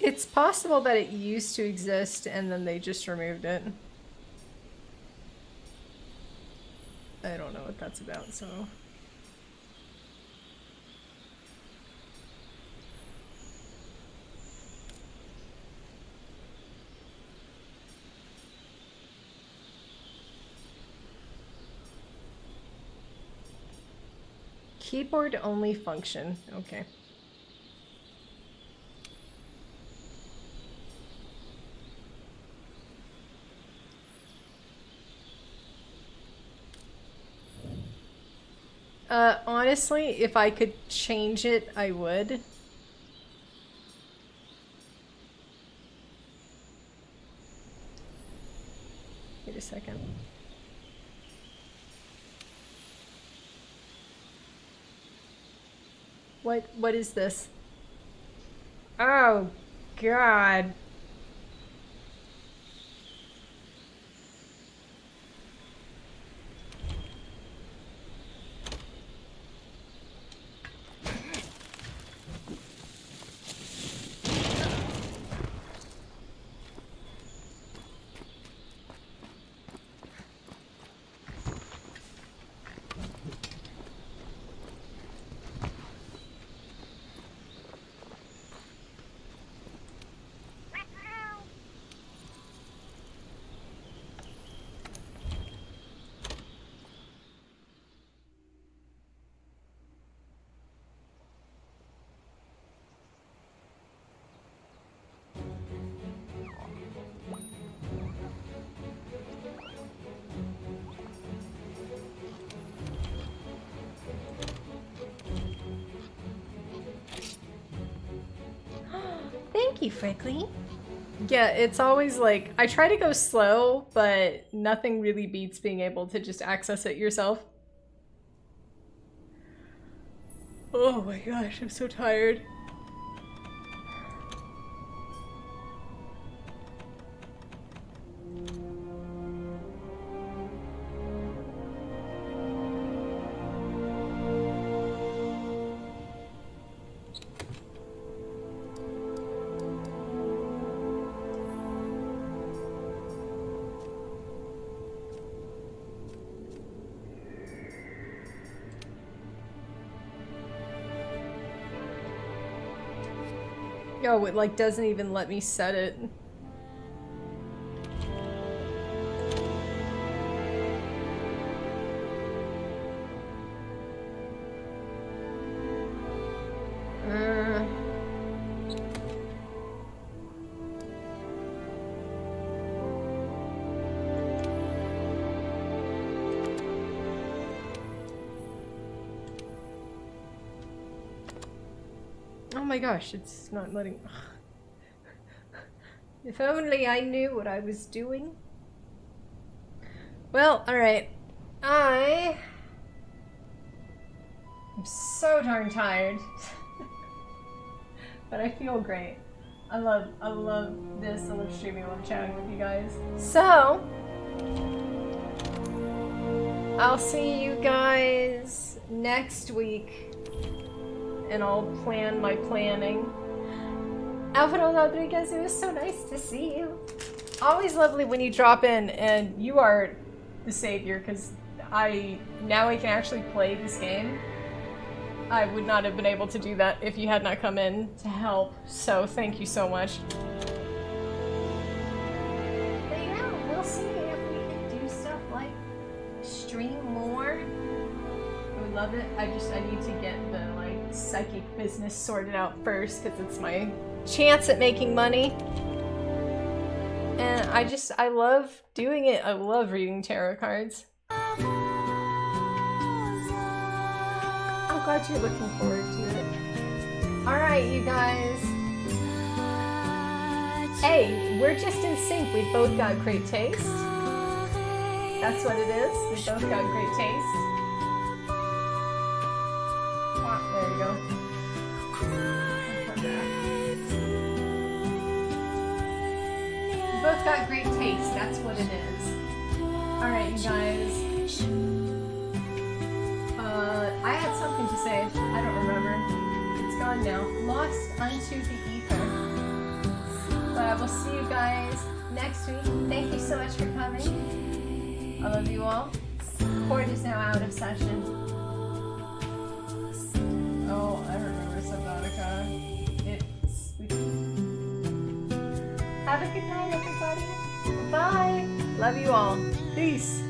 It's possible that it used to exist and then they just removed it. I don't know what that's about, so... Keyboard only function. Okay. Honestly, if I could change it, I would. Wait a second. What is this? Oh, god. Thank you, Frickley. Yeah, it's always like, I try to go slow, but nothing really beats being able to just access it yourself. Oh my gosh, I'm so tired. Oh, it like doesn't even let me set it. Oh my gosh, it's not letting... If only I knew what I was doing. Well, alright. I'm so darn tired. But I feel great. I love this. I love streaming. I love chatting with you guys. So, I'll see you guys next week. And I'll plan my planning. Alvaro Rodriguez, it was so nice to see you. Always lovely when you drop in, and you are the savior, because now I can actually play this game. I would not have been able to do that if you had not come in to help, so thank you so much. But yeah, we'll see if we can do stuff like stream more. I would love it. I need to get the like psychic business sorted out first, because it's my chance at making money. And I love doing it. I love reading tarot cards. I'm glad you're looking forward to it. Alright, you guys. Hey, we're just in sync. We've both got great taste. That's what it is. We've both got great taste. There you go. We both got great taste. That's what it is. Alright, you guys. I had something to say. I don't remember. It's gone now. Lost unto the ether. But I will see you guys next week. Thank you so much for coming. I love you all. Court is now out of session. Oh, I remember Subnautica. It's Have a good night, everybody. Bye. Love you all. Peace.